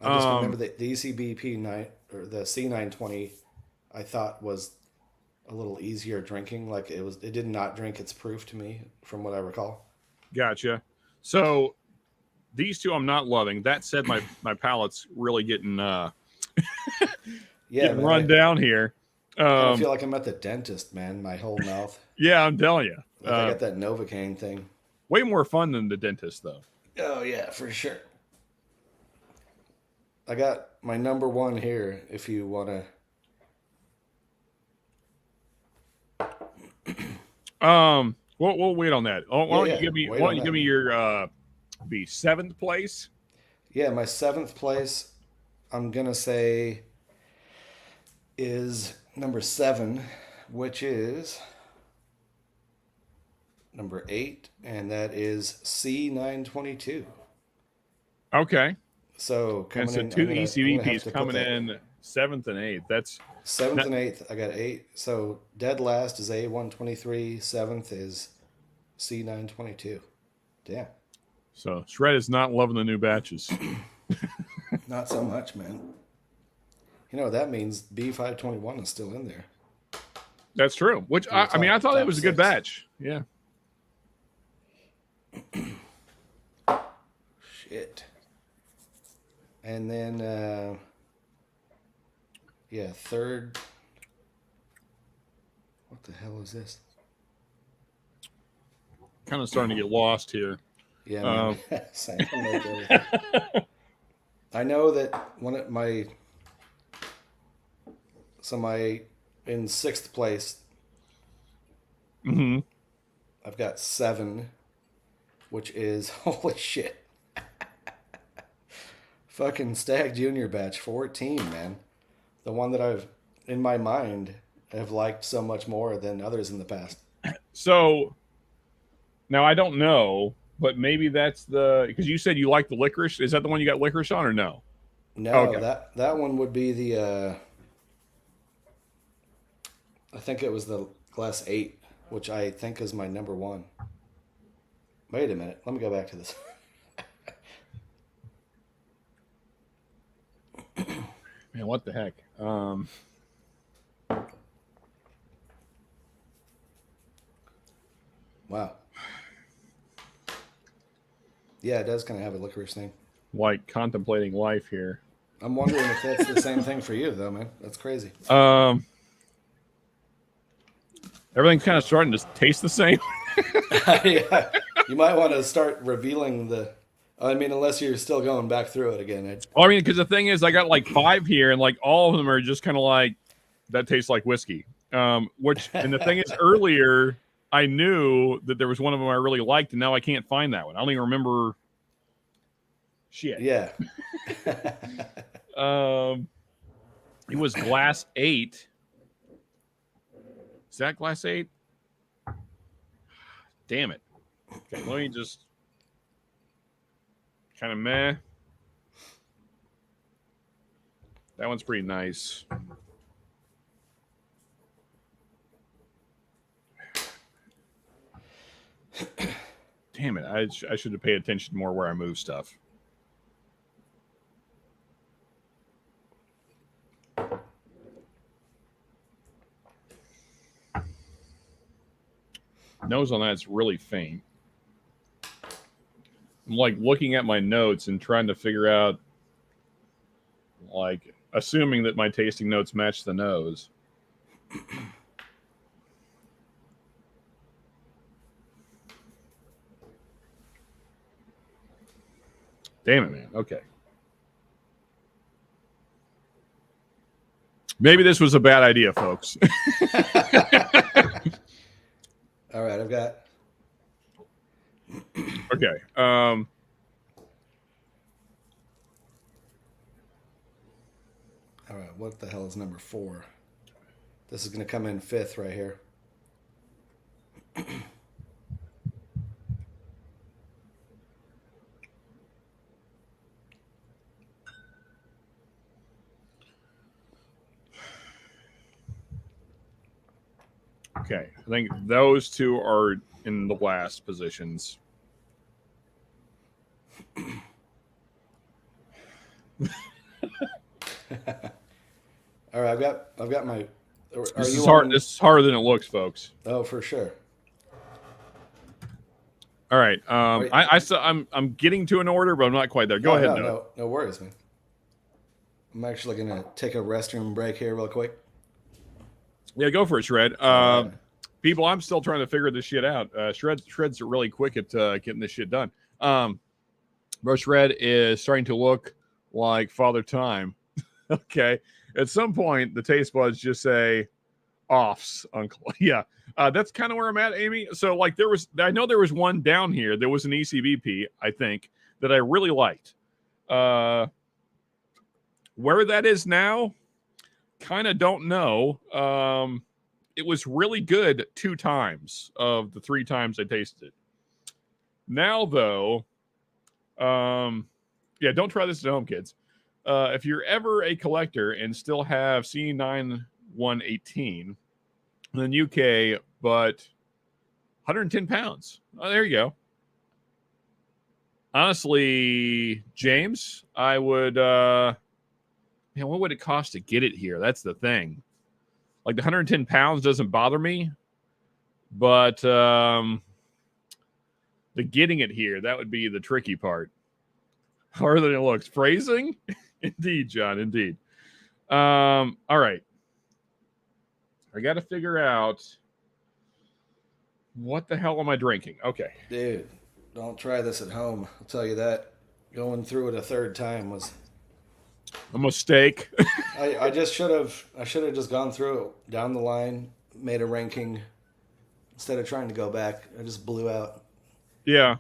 I just remember the ECBP 9 or the C920. I thought was a little easier drinking. Like it did not drink its proof to me, from what I recall. Gotcha. So these two I'm not loving. That said, my palate's really getting getting run down here. I feel like I'm at the dentist, man. My whole mouth. Yeah, I'm telling you. Like I got that Novocaine thing. Way more fun than the dentist, though. Oh yeah, for sure. I got my number 1 here. If you want to. We'll wait on that. Why don't you give me? Why don't you give me your be 7th place? Yeah, my 7th place, I'm gonna say, is number 7, which is number 8, and that is C922. Okay. So coming in, 2 ECBPs coming in 7th and 8th. That's 7th and 8th. I got 8. So dead last is A123. 7th is C922. Damn. So Shred is not loving the new batches. Not so much, man. You know, that means B521 is still in there. That's true. Which, I mean, I thought it was a good batch. Yeah. Shit. And then, yeah, 3rd. What the hell is this? Kind of starting to get lost here. Yeah, I know that one of my. So in 6th place. Mm-hmm. I've got 7, which is holy shit. Fucking Stagg Junior batch 14, man. The one that I've in my mind have liked so much more than others in the past. So now I don't know, but maybe that's because you said you like the licorice. Is that the one you got licorice on or no? No, okay. that one would be the I think it was the Glass 8, which I think is my number 1. Wait a minute. Let me go back to this. Man, what the heck? Wow. Yeah, it does kind of have a licorice thing. Like contemplating life here. I'm wondering if that's the same thing for you, though, man. That's crazy. Everything's kind of starting to taste the same. Yeah, you might want to start revealing the. I mean, unless you're still going back through it again. Well, I mean, because the thing is, I got like 5 here, and like all of them are just kind of like that tastes like whiskey. Which, and the thing is, earlier I knew that there was one of them I really liked, and now I can't find that one. I don't even remember. Shit. Yeah. It was Glass 8. Is that Glass 8? Damn it. Okay, let me just kind of meh. That one's pretty nice. Damn it. I should have paid attention more where I move stuff. Nose on that's really faint. I'm like looking at my notes and trying to figure out, like, assuming that my tasting notes match the nose. Damn it, man. Okay. Maybe this was a bad idea, folks. All right, I've got. Okay. All right, what the hell is number 4? This is going to come in 5th right here. Okay. I think those two are in the last positions. All right, I've got my. This is hard. This is harder than it looks, folks. Oh, for sure. All right. I'm getting to an order, but I'm not quite there. Go ahead. No worries, man. I'm actually gonna take a restroom break here real quick. Yeah, go for it, Shred. People, I'm still trying to figure this shit out. Shred's really quick at getting this shit done. Bro, Shred is starting to look like Father Time. Okay. At some point, the taste buds just say offs, uncle. Yeah. That's kind of where I'm at, Amy. So, like, I know there was one down here. There was an ECBP, I think, that I really liked. Where that is now, kind of don't know. It was really good 2 times of the 3 times I tasted it. Now, though, yeah, don't try this at home, kids. If you're ever a collector and still have C9 118 in the UK, but 110 pounds. Oh, there you go. Honestly, James, I would, man, what would it cost to get it here? That's the thing. Like, the 110 pounds doesn't bother me, but the getting it here, that would be the tricky part. Harder than it looks. Phrasing? Indeed, John, indeed. All right. I got to figure out what the hell am I drinking? Okay. Dude, don't try this at home. I'll tell you that. Going through it a 3rd time was a mistake. I should have just gone through it down the line, made a ranking instead of trying to go back. I just blew out. Yeah.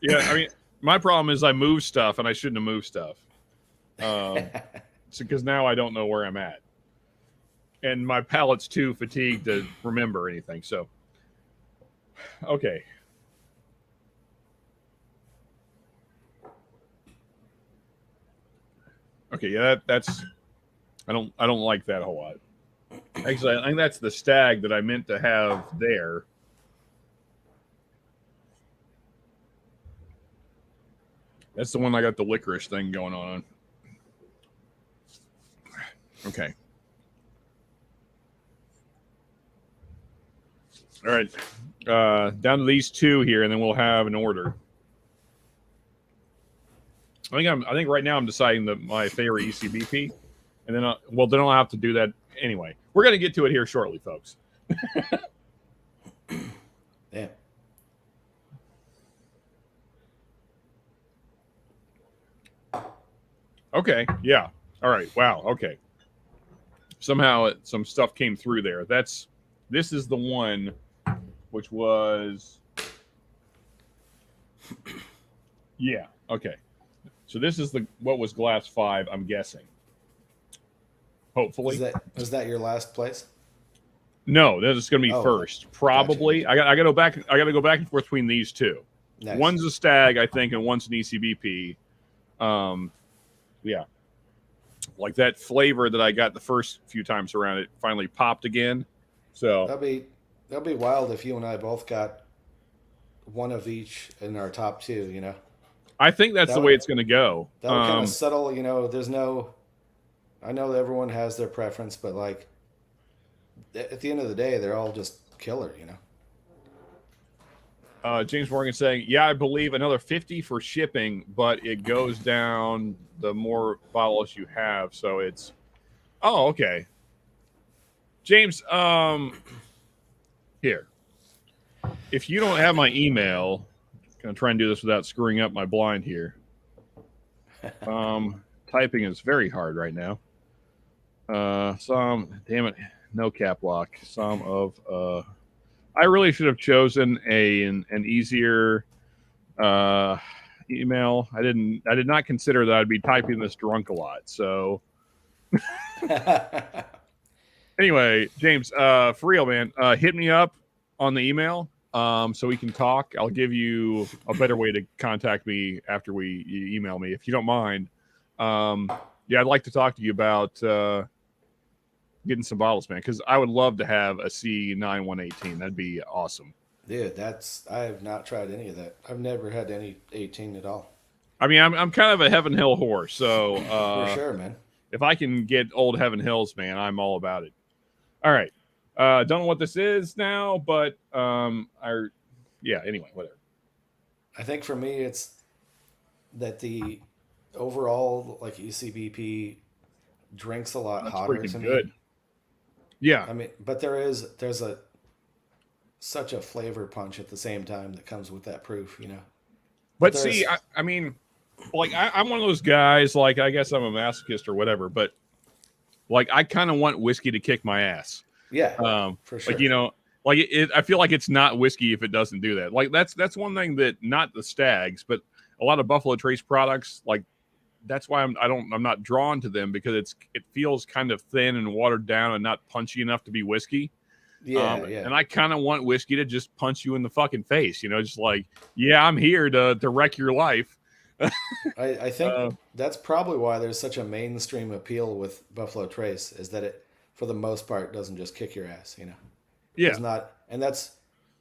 Yeah, I mean, my problem is I move stuff and I shouldn't have moved stuff. Because now I don't know where I'm at. And my palate's too fatigued to remember anything. So, okay. Okay, yeah, that's I don't like that a whole lot. Actually, I think that's the Stagg that I meant to have there. That's the one I got the licorice thing going on. Okay. All right. Down to these 2 here, and then we'll have an order. I think right now I'm deciding my favorite ECBP, and then then I'll have to do that anyway. We're gonna get to it here shortly, folks. Yeah. Okay. Yeah. All right. Wow. Okay. Somehow some stuff came through there. This is the one, which was. Yeah. Okay. So this is what was glass 5, I'm guessing. Hopefully. Is that your last place? No, that is going to be first. Probably. Gotcha. I got to go back and forth between these 2. Nice. One's a Stagg, I think, and one's an ECBP. Yeah. Like that flavor that I got the first few times around, it finally popped again. So that'll be wild if you and I both got one of each in our top 2, you know. I think that's the way it's going to go. That would kind of settle, you know. I know that everyone has their preference, but like at the end of the day, they're all just killer, you know. James Morgan saying, yeah, I believe another 50 for shipping, but it goes down the more bottles you have. So it's, oh, okay. James, here. If you don't have my email, I'm going to try and do this without screwing up my blind here. Typing is very hard right now. Damn it, no cap lock. I really should have chosen an easier email. I did not consider that I'd be typing this drunk a lot. So anyway, James, for real, man, hit me up on the email so we can talk. I'll give you a better way to contact me after you email me, if you don't mind. Yeah, I'd like to talk to you about getting some bottles, man, because I would love to have a C9118. That'd be awesome. Dude, I have not tried any of that. I've never had any 18 at all. I mean, I'm kind of a Heaven Hill whore, so for sure, man. If I can get old Heaven Hills, man, I'm all about it. All right. Don't know what this is now, but anyway, whatever. I think for me, it's that the overall like ECBP drinks a lot hotter to me. Yeah. I mean, but there's such a flavor punch at the same time that comes with that proof, you know. But see, I mean, like I'm one of those guys, like I guess I'm a masochist or whatever, but like I kind of want whiskey to kick my ass. Yeah, for sure. Like, you know, like I feel like it's not whiskey if it doesn't do that. Like that's one thing that not the Staggs, but a lot of Buffalo Trace products, like that's why I'm not drawn to them, because it feels kind of thin and watered down and not punchy enough to be whiskey. Yeah. And I kind of want whiskey to just punch you in the fucking face, you know, just like, yeah, I'm here to wreck your life. I think that's probably why there's such a mainstream appeal with Buffalo Trace, is that it, for the most part, doesn't just kick your ass, you know. Yeah. It's not, and that's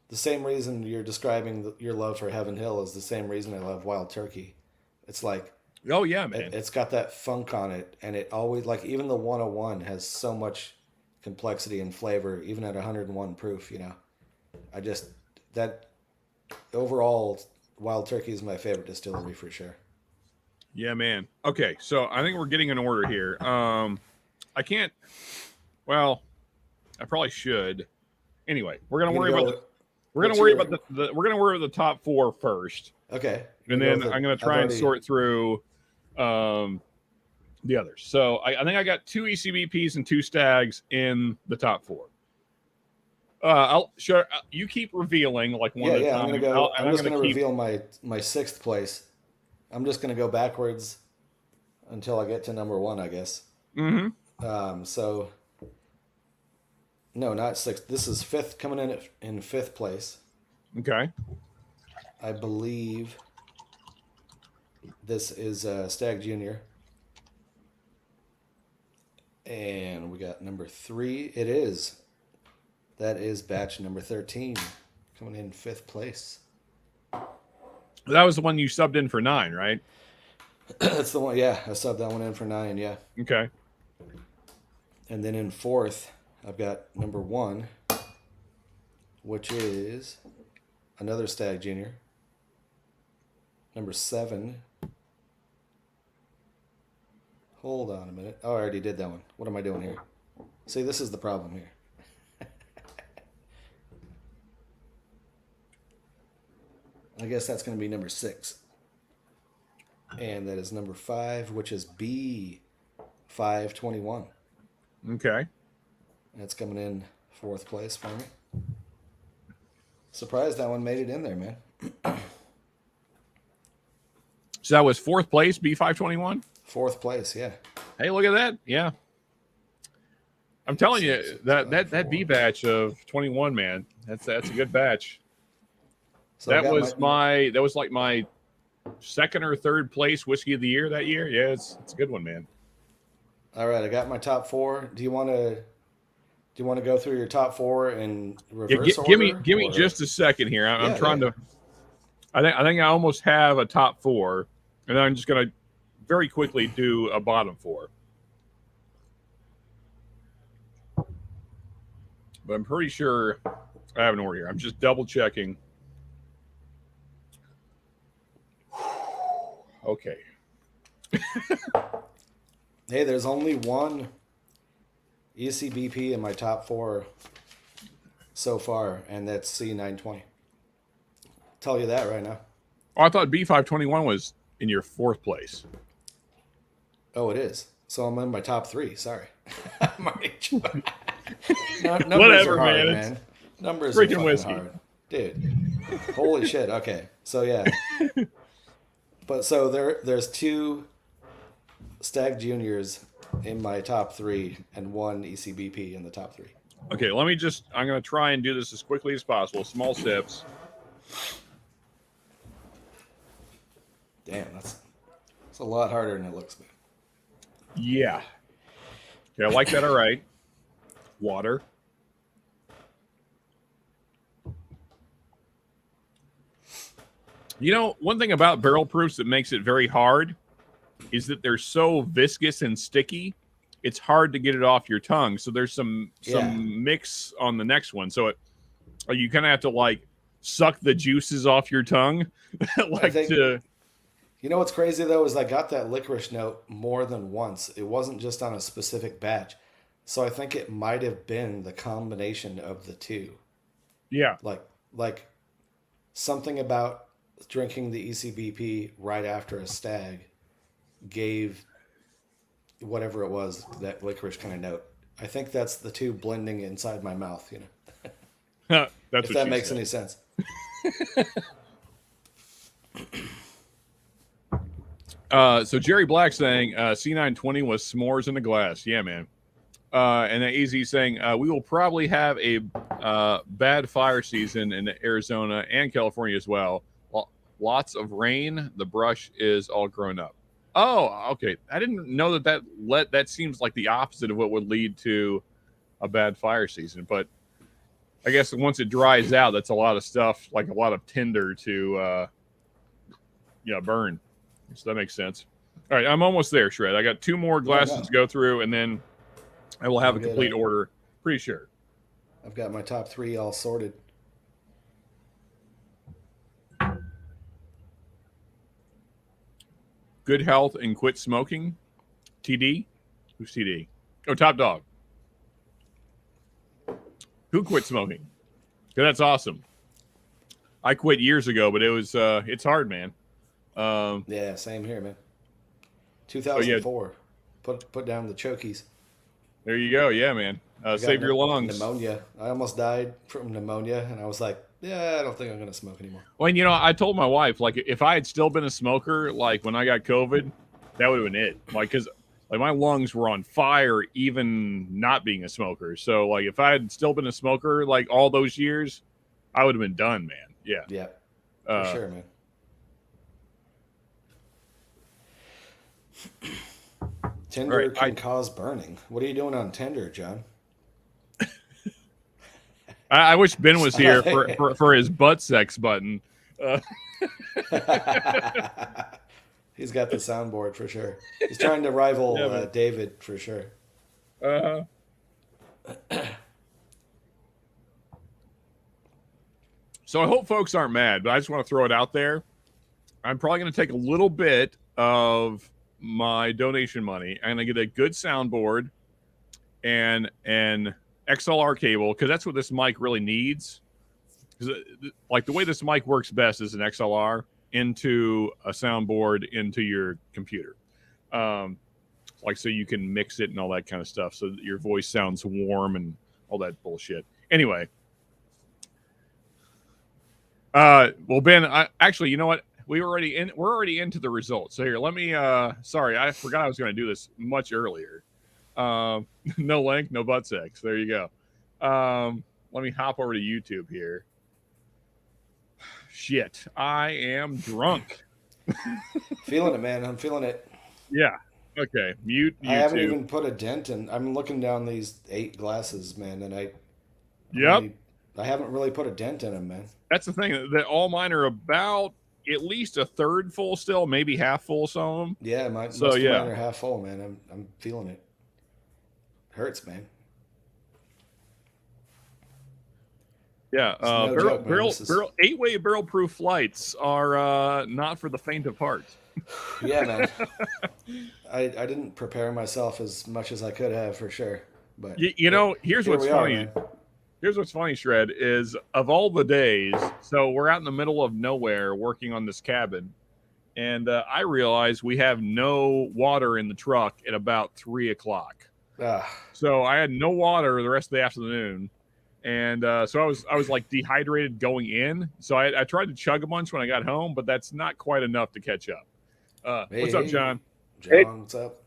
the same reason you're describing your love for Heaven Hill is the same reason I love Wild Turkey. It's like, oh yeah, man, it's got that funk on it, and it always, like, even the 101 has so much complexity and flavor, even at 101 proof, you know. That overall, Wild Turkey is my favorite distillery for sure. Yeah, man. Okay, so I think we're getting an order here. I can't. Well, I probably should. Anyway, we're gonna worry about the top four first. Okay. And then I'm gonna try and sort through the others. So I think I got 2 ECBPs and 2 Staggs in the top 4. You keep revealing like one at a time. I'm just gonna reveal my 6th place. I'm just gonna go backwards until I get to number 1, I guess. Mm-hmm. So no, not 6th. This is 5th, coming in 5th place. Okay. I believe this is Stagg Junior. And we got number 3. It is. That is batch number 13, coming in 5th place. That was the one you subbed in for 9, right? That's the one, yeah. I subbed that one in for 9, yeah. Okay. And then in 4th, I've got number 1, which is another Stagg Junior. Number 7. Hold on a minute. Oh, I already did that one. What am I doing here? See, this is the problem here. I guess that's going to be number 6. And that is number 5, which is B521. Okay. That's coming in 4th place for me. Surprised that one made it in there, man. So that was 4th place, B521? 4th place, yeah. Hey, look at that. Yeah. I'm telling you, that B batch of 21, man, that's a good batch. So that was like my 2nd or 3rd place whiskey of the year that year. Yeah, it's a good one, man. All right, I got my top 4. Do you want to go through your top 4 in reverse order? Give me just a second here. I'm trying to. I think I almost have a top 4, and then I'm just gonna very quickly do a bottom 4. But I'm pretty sure I have an order here. I'm just double checking. Okay. Hey, there's only one ECBP in my top 4 so far, and that's C920. Tell you that right now. Oh, I thought B521 was in your 4th place. Oh, it is. So I'm in my top 3. Sorry. Numbers Whatever, are hard, man. Numbers are fucking whiskey. hard. Dude. Holy shit. Okay. So, yeah. But so there's 2 Stagg Juniors in my top 3 and 1 ECBP in the top 3. Okay, I'm going to try and do this as quickly as possible. Small sips. Damn, that's a lot harder than it looks, man. Yeah. Okay, I like that. All right. Water. You know, one thing about barrel proofs that makes it very hard is that they're so viscous and sticky. It's hard to get it off your tongue. So there's some mix on the next one. So you kind of have to like suck the juices off your tongue, You know what's crazy though is I got that licorice note more than once. It wasn't just on a specific batch. So I think it might have been the combination of the 2. Yeah. Like something about drinking the ECBP right after a Stagg gave whatever it was, that licorice kind of note. I think that's the 2 blending inside my mouth, you know. That's if that makes any sense. So Jerry Black saying C920 was s'mores in a glass. Yeah, man. And then AZ saying we will probably have a bad fire season in Arizona and California as well. Lots of rain. The brush is all grown up. Oh, okay. I didn't know that seems like the opposite of what would lead to a bad fire season. But I guess once it dries out, that's a lot of stuff, like a lot of tinder to burn. So that makes sense. All right, I'm almost there, Shred. I got 2 more glasses to go through, and then I will have a complete order. Pretty sure. I've got my top 3 all sorted. Good health and quit smoking. TD? Who's TD? Oh, Top Dog. Who quit smoking? That's awesome. I quit years ago, but it's hard, man. Yeah, same here, man. 2004. Put down the chokies. There you go. Yeah, man. Save your lungs. Pneumonia. I almost died from pneumonia, and I was like, yeah, I don't think I'm going to smoke anymore. Well, I told my wife, like, if I had still been a smoker, like, when I got COVID, that would have been it. Like, because, like, my lungs were on fire even not being a smoker. So, like, if I had still been a smoker, like, all those years, I would have been done, man. Yeah. Yeah, for sure, man. Tinder can cause burning. What are you doing on Tinder, John? I wish Ben was here for his butt sex button. He's got the soundboard for sure. He's trying to rival David for sure. So I hope folks aren't mad, but I just want to throw it out there. I'm probably going to take a little bit of my donation money. I'm going to get a good soundboard and an XLR cable, because that's what this mic really needs. Because like the way this mic works best is an XLR into a soundboard into your computer. Like so you can mix it and all that kind of stuff so that your voice sounds warm and all that bullshit. Anyway. Well, Ben, actually, you know what? We're already into the results. So here, let me sorry, I forgot I was going to do this much earlier. No link, no butt sex. There you go. Let me hop over to YouTube here. Shit, I am drunk. Feeling it, man. I'm feeling it. Yeah. Okay. Mute YouTube. I haven't even put a dent in. I'm looking down these 8 glasses, man, and I haven't really put a dent in them, man. That's the thing. That all mine are about at least a third full still, maybe half full. Some of them. Yeah, most of mine are half full, man. I'm feeling it. Hurts, man. Yeah, barrel 8-way barrel proof flights are not for the faint of heart. Yeah, man. I didn't prepare myself as much as I could have for sure. But You know, here's here what's we are, funny. man. Here's what's funny, Shred, is of all the days, so we're out in the middle of nowhere working on this cabin, and I realize we have no water in the truck at about 3:00. Ah, So I had no water the rest of the afternoon, and so I was like dehydrated going in. So I tried to chug a bunch when I got home, but that's not quite enough to catch up. What's up, John? John, what's up?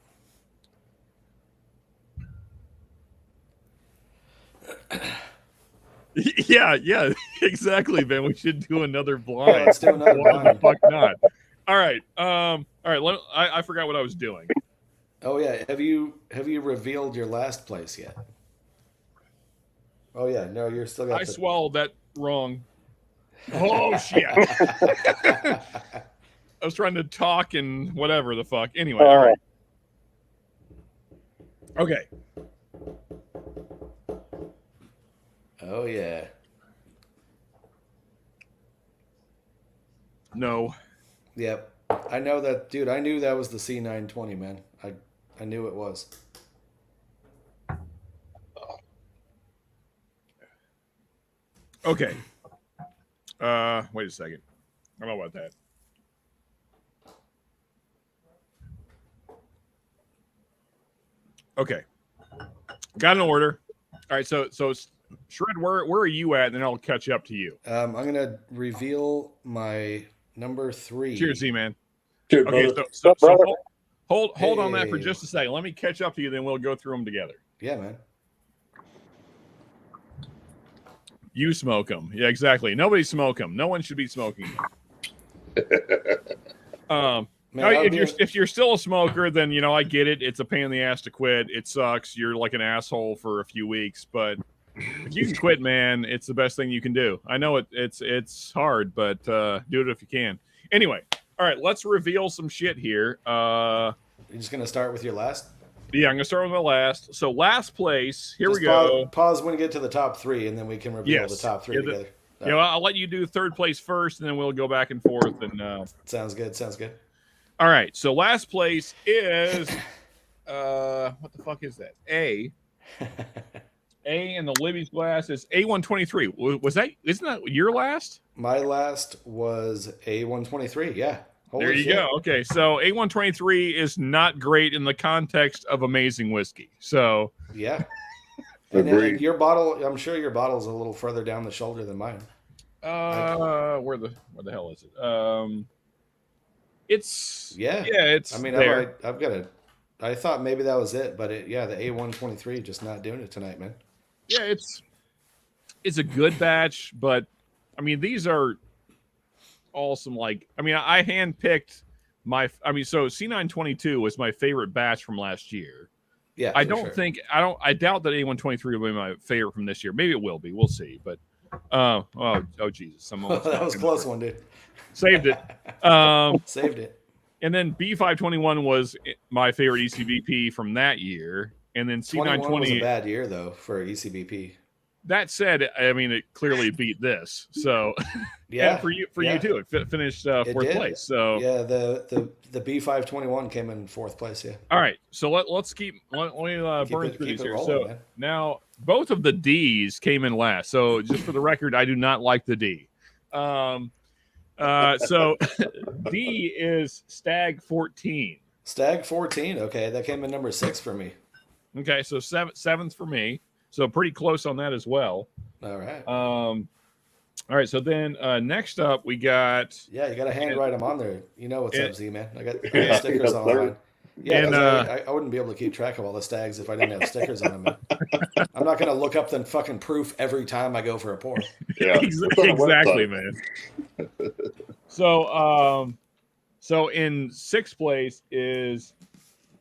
Yeah, exactly, man. We should do another blind. Let's do another Why the blind. fuck not? All right. I forgot what I was doing. Oh yeah, have you revealed your last place yet? Oh yeah, no, you're still got. I swallowed that wrong. Oh shit! I was trying to talk and whatever the fuck. Anyway, all right. Okay. Oh yeah. No. Yep. I know that, dude. I knew that was the C920, man. I knew it was. Okay. Wait a second. I don't know about that. Okay. Got an order. All right, so Shred, where are you at? And then I'll catch up to you. I'm gonna reveal my number 3. Cheers, Z-Man. Cheers, Okay, brother. so brother? hold on that for just a second. Let me catch up to you, then we'll go through them together. Yeah, man. You smoke them. Yeah, exactly. Nobody smoke them. No one should be smoking them. Man, if you're still a smoker, then you know I get it. It's a pain in the ass to quit. It sucks. You're like an asshole for a few weeks, but if you can quit, man, it's the best thing you can do. I know it's hard, but do it if you can. Anyway, all right, let's reveal some shit here. You're just gonna start with your last. Yeah, I'm gonna start with my last. So last place. Here just we go. Pause when you get to the top 3, and then we can reveal the top 3 together. I'll let you do third place first, and then we'll go back and forth. And sounds good. Sounds good. All right. So last place is what the fuck is that? A in the Libby's glass is A123. Isn't that your last? My last was A123. Yeah. Holy there you shit. Go. Okay, so A123 is not great in the context of amazing whiskey. So yeah. And your bottle, I'm sure your bottle's a little further down the shoulder than mine. Where the hell is it? It's it's. I mean, there. I've got a. I thought maybe that was it, but the A123 just not doing it tonight, man. Yeah, it's a good batch, but I mean these are awesome. Like, I mean, I handpicked so C922 was my favorite batch from last year. Yeah, I doubt that A123 will be my favorite from this year. Maybe it will be. We'll see. But oh Jesus, that was a close one, dude. Saved it. Saved it. And then B521 was my favorite ECBP from that year. And then C920 was a bad year though for ECBP. That said, I mean, it clearly beat this. So yeah, for you too, it finished fourth place. So yeah, the B521 came in fourth place. Yeah. All right, so let me burn through these here. So man. Now both of the D's came in last. So just for the record, I do not like the D. So D is Stagg 14. Stagg 14. Okay, that came in number 6 for me. Okay, so seventh for me. So pretty close on that as well. All right. All right. So then next up we got. Yeah, you got to handwrite them on there. You know what's up, Z man. I got stickers on mine. Yeah, and, I wouldn't be able to keep track of all the Stags if I didn't have stickers on them. I'm not gonna look up the fucking proof every time I go for a pour. Yeah, exactly, man. So in sixth place is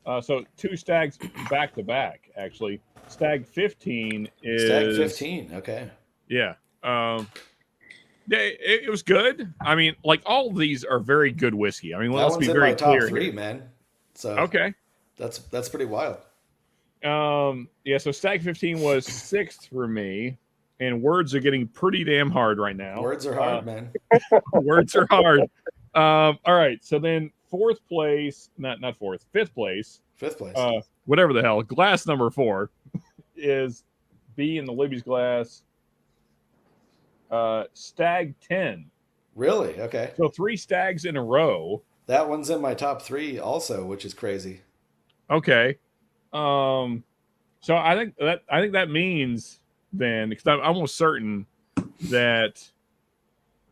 so two Stags back to back actually. Stagg 15 is Stagg 15. Okay. Yeah. It was good. I mean, like all of these are very good whiskey. I mean, let's be very clear. Top 3, man. So okay, that's pretty wild. Yeah. So Stagg 15 was 6th for me, and words are getting pretty damn hard right now. Words are hard, man. Words are hard. All right. So then fourth place, not fourth, fifth place. Fifth place. Whatever the hell. Glass number 4 is B in the Libby's glass. Stagg 10. Really? Okay. So 3 Staggs in a row. That one's in my top 3 also, which is crazy. Okay. So I think that means then, because I'm almost certain that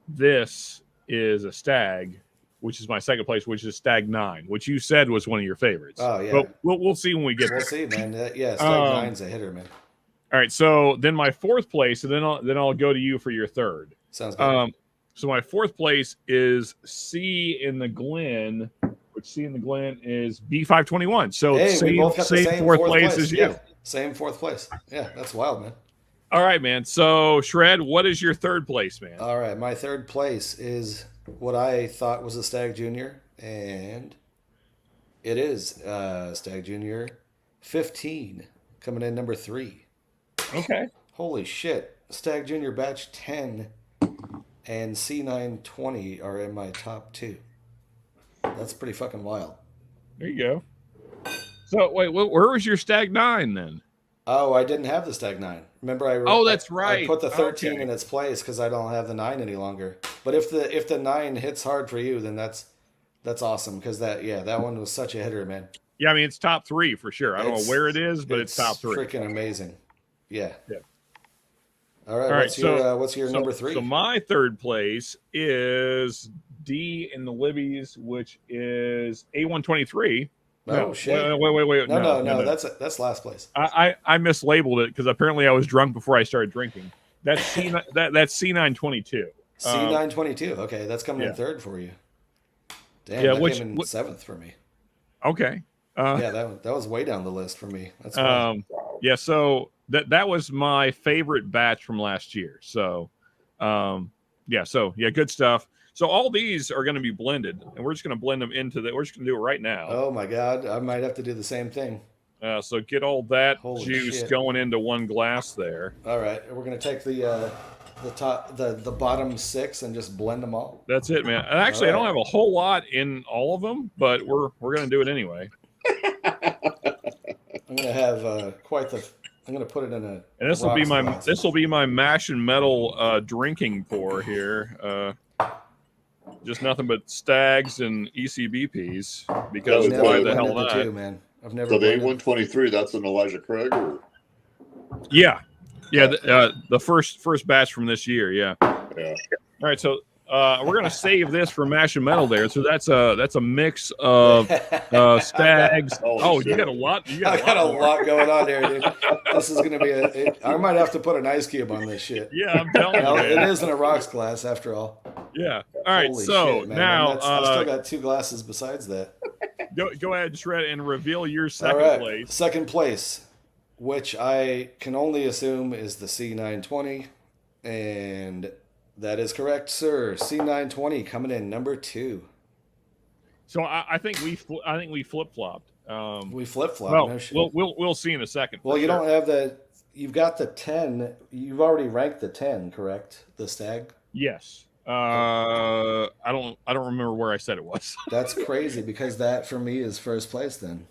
this is a Stagg, which is my second place, which is Stagg 9, which you said was one of your favorites. Oh yeah. But we'll see when we get there. We'll see, man. Yeah, Stagg 9's a hitter, man. All right. So then my fourth place, and then I'll go to you for your third. Sounds good. So my fourth place is C in the Glen, which C in the Glen is B521. So hey, same, we both got the same fourth place as you. Yeah, same fourth place. Yeah, that's wild, man. All right, man. So Shred, what is your third place, man? All right, my third place is what I thought was a Stagg Junior, and it is Stagg Junior 15 coming in number 3. Okay. Holy shit! Stagg Junior batch 10 and C920 are in my top 2. That's pretty fucking wild. There you go. So wait, where was your Stagg 9 then? Oh, I didn't have the Stagg 9. Remember, that's right. I put the 13 in its place because I don't have the 9 any longer. But if the 9 hits hard for you, then that's awesome because that one was such a hitter, man. Yeah, I mean it's top 3 for sure. I don't know where it is, but it's top 3. Freaking amazing. Yeah. Yeah. All right. What's your number 3? So my third place is D in the Libby's, which is A123. Oh shit! Wait. No. That's last place. I mislabeled it because apparently I was drunk before I started drinking. That's that's C922. C922. Okay, that's coming in third for you. Damn, that came in 7th for me. Okay. Yeah, that was way down the list for me. That's wild. Yeah. So that was my favorite batch from last year. So, good stuff. So all these are going to be blended, and we're just going to blend them into the. We're just going to do it right now. Oh my god, I might have to do the same thing. So get all that Holy juice shit. going into one glass there. All right, we're going to take the bottom 6 and just blend them all. That's it, man. And actually, I don't have a whole lot in all of them, but we're going to do it anyway. I'm going to have quite the. I'm going to put it in a. And this will be my mash and metal drinking pour here. Just nothing but Staggs and ECBPs because why the hell not? Man. I've never. So the A123, that's an Elijah Craig, or? Yeah. The first batch from this year. Yeah. All right, so we're gonna save this for mash and metal there. So that's a mix of Staggs. You got a lot. I got a lot going on there, dude. This is gonna be I might have to put an ice cube on this shit. Yeah, I'm telling you. It is in a rocks glass after all. Yeah. All right. Holy so shit, now I still got 2 glasses besides that. Go ahead, Shred, and reveal your second place. Second place, which I can only assume is the C920, and that is correct, sir. C920 coming in number 2. So I think we flip flopped. We flip flopped. Well, we'll see in a second. Well, you don't have the. You've got the 10. You've already ranked the 10, correct? The Stagg. Yes. I don't remember where I said it was. That's crazy because that for me is first place then.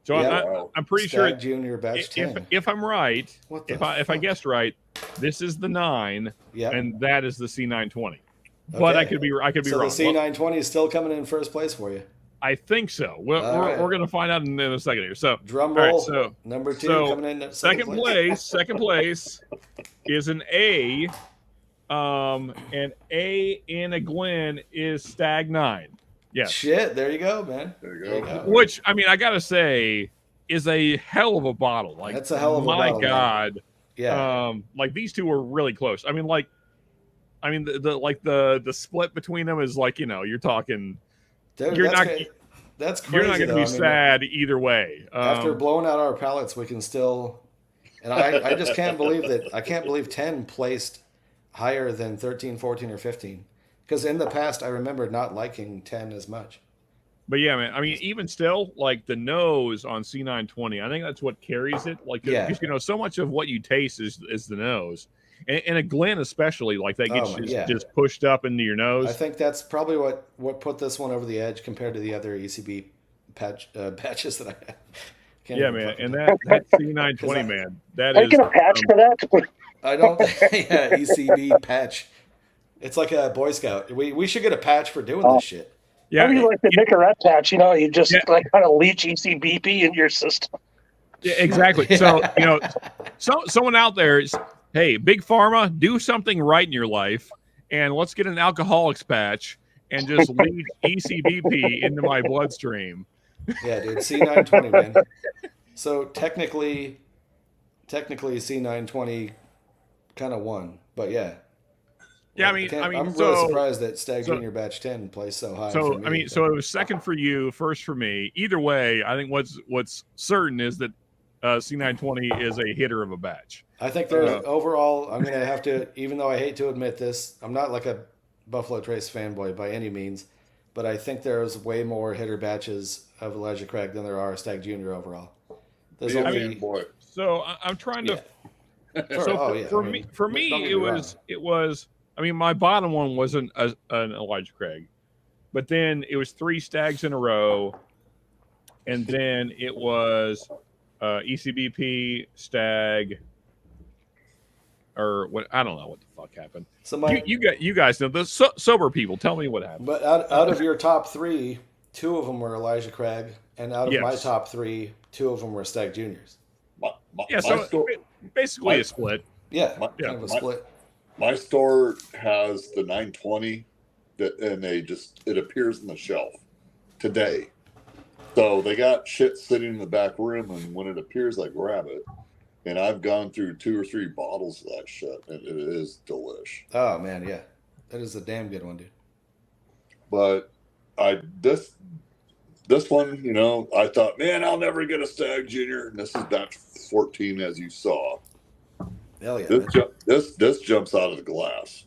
So I'm pretty Stagg sure Junior batch 10. If I'm right, if I guessed right, this is the 9, and that is the C920. Okay. But I could be wrong. So the C920 is still coming in first place for you. I think so. We're going to find out in a second here. So drum roll. Right, so number 2 coming in second place. Second place is an A. And A in a Glen is Stagg 9. Yeah. Shit, there you go, man. There you go. Which, I mean, I gotta say, is a hell of a bottle. Like, that's a hell of a bottle. My God. Man. Yeah. Like these two were really close. I mean, the split between them is like, you're talking. Dude, that's crazy. You're not gonna be sad either way. After blowing out our pallets, we can still. And I just can't believe that. I can't believe 10 placed higher than 13, 14, or 15. Because in the past, I remember not liking 10 as much. But yeah, man. I mean, even still, like the nose on C920, I think that's what carries it. Like, because so much of what you taste is the nose. and a Glen especially, like that gets just pushed up into your nose. I think that's probably what put this one over the edge compared to the other ECB patches that I have. Yeah, man, and that C920, man, that I is. get a patch for that. I don't. Yeah, ECB patch. It's like a Boy Scout. We should get a patch for doing this shit. Yeah, how do you like the Nicorette patch? You just like kind of leech ECBP into your system. Yeah, exactly. So someone out there is, hey, Big Pharma, do something right in your life, and let's get an alcoholics patch and just leech ECBP into my bloodstream. Yeah, dude, C920, man. So technically C920 kind of won, but yeah. Yeah, I'm really surprised that Stagg Junior Batch 10 plays so high. So for me, so it was second for you, first for me. Either way, I think what's certain is that C920 is a hitter of a batch. I think there's overall. I'm gonna have to, even though I hate to admit this, I'm not like a Buffalo Trace fanboy by any means, but I think there's way more hitter batches of Elijah Craig than there are Stagg Junior overall. There's So I'm trying to. Yeah. For me, it was. I mean, my bottom one wasn't an Elijah Craig, but then it was 3 Staggs in a row, and then it was ECBP, Stagg, or what? I don't know what the fuck happened. So you guys know the sober people. Tell me what happened. But out of your top 3, 2 of them were Elijah Craig, and out of my top 3, 2 of them were Stagg Juniors. Basically a split. Yeah, kind of a split. My store has the 920 and it appears on the shelf today. So they got shit sitting in the back room, and when it appears, I grab it. And I've gone through 2 or 3 bottles of that shit, and it is delish. Oh man, yeah, that is a damn good one, dude. But this one, I thought, man, I'll never get a Stagg Junior, and this is batch 14, as you saw. Hell yeah! This jumps out of the glass.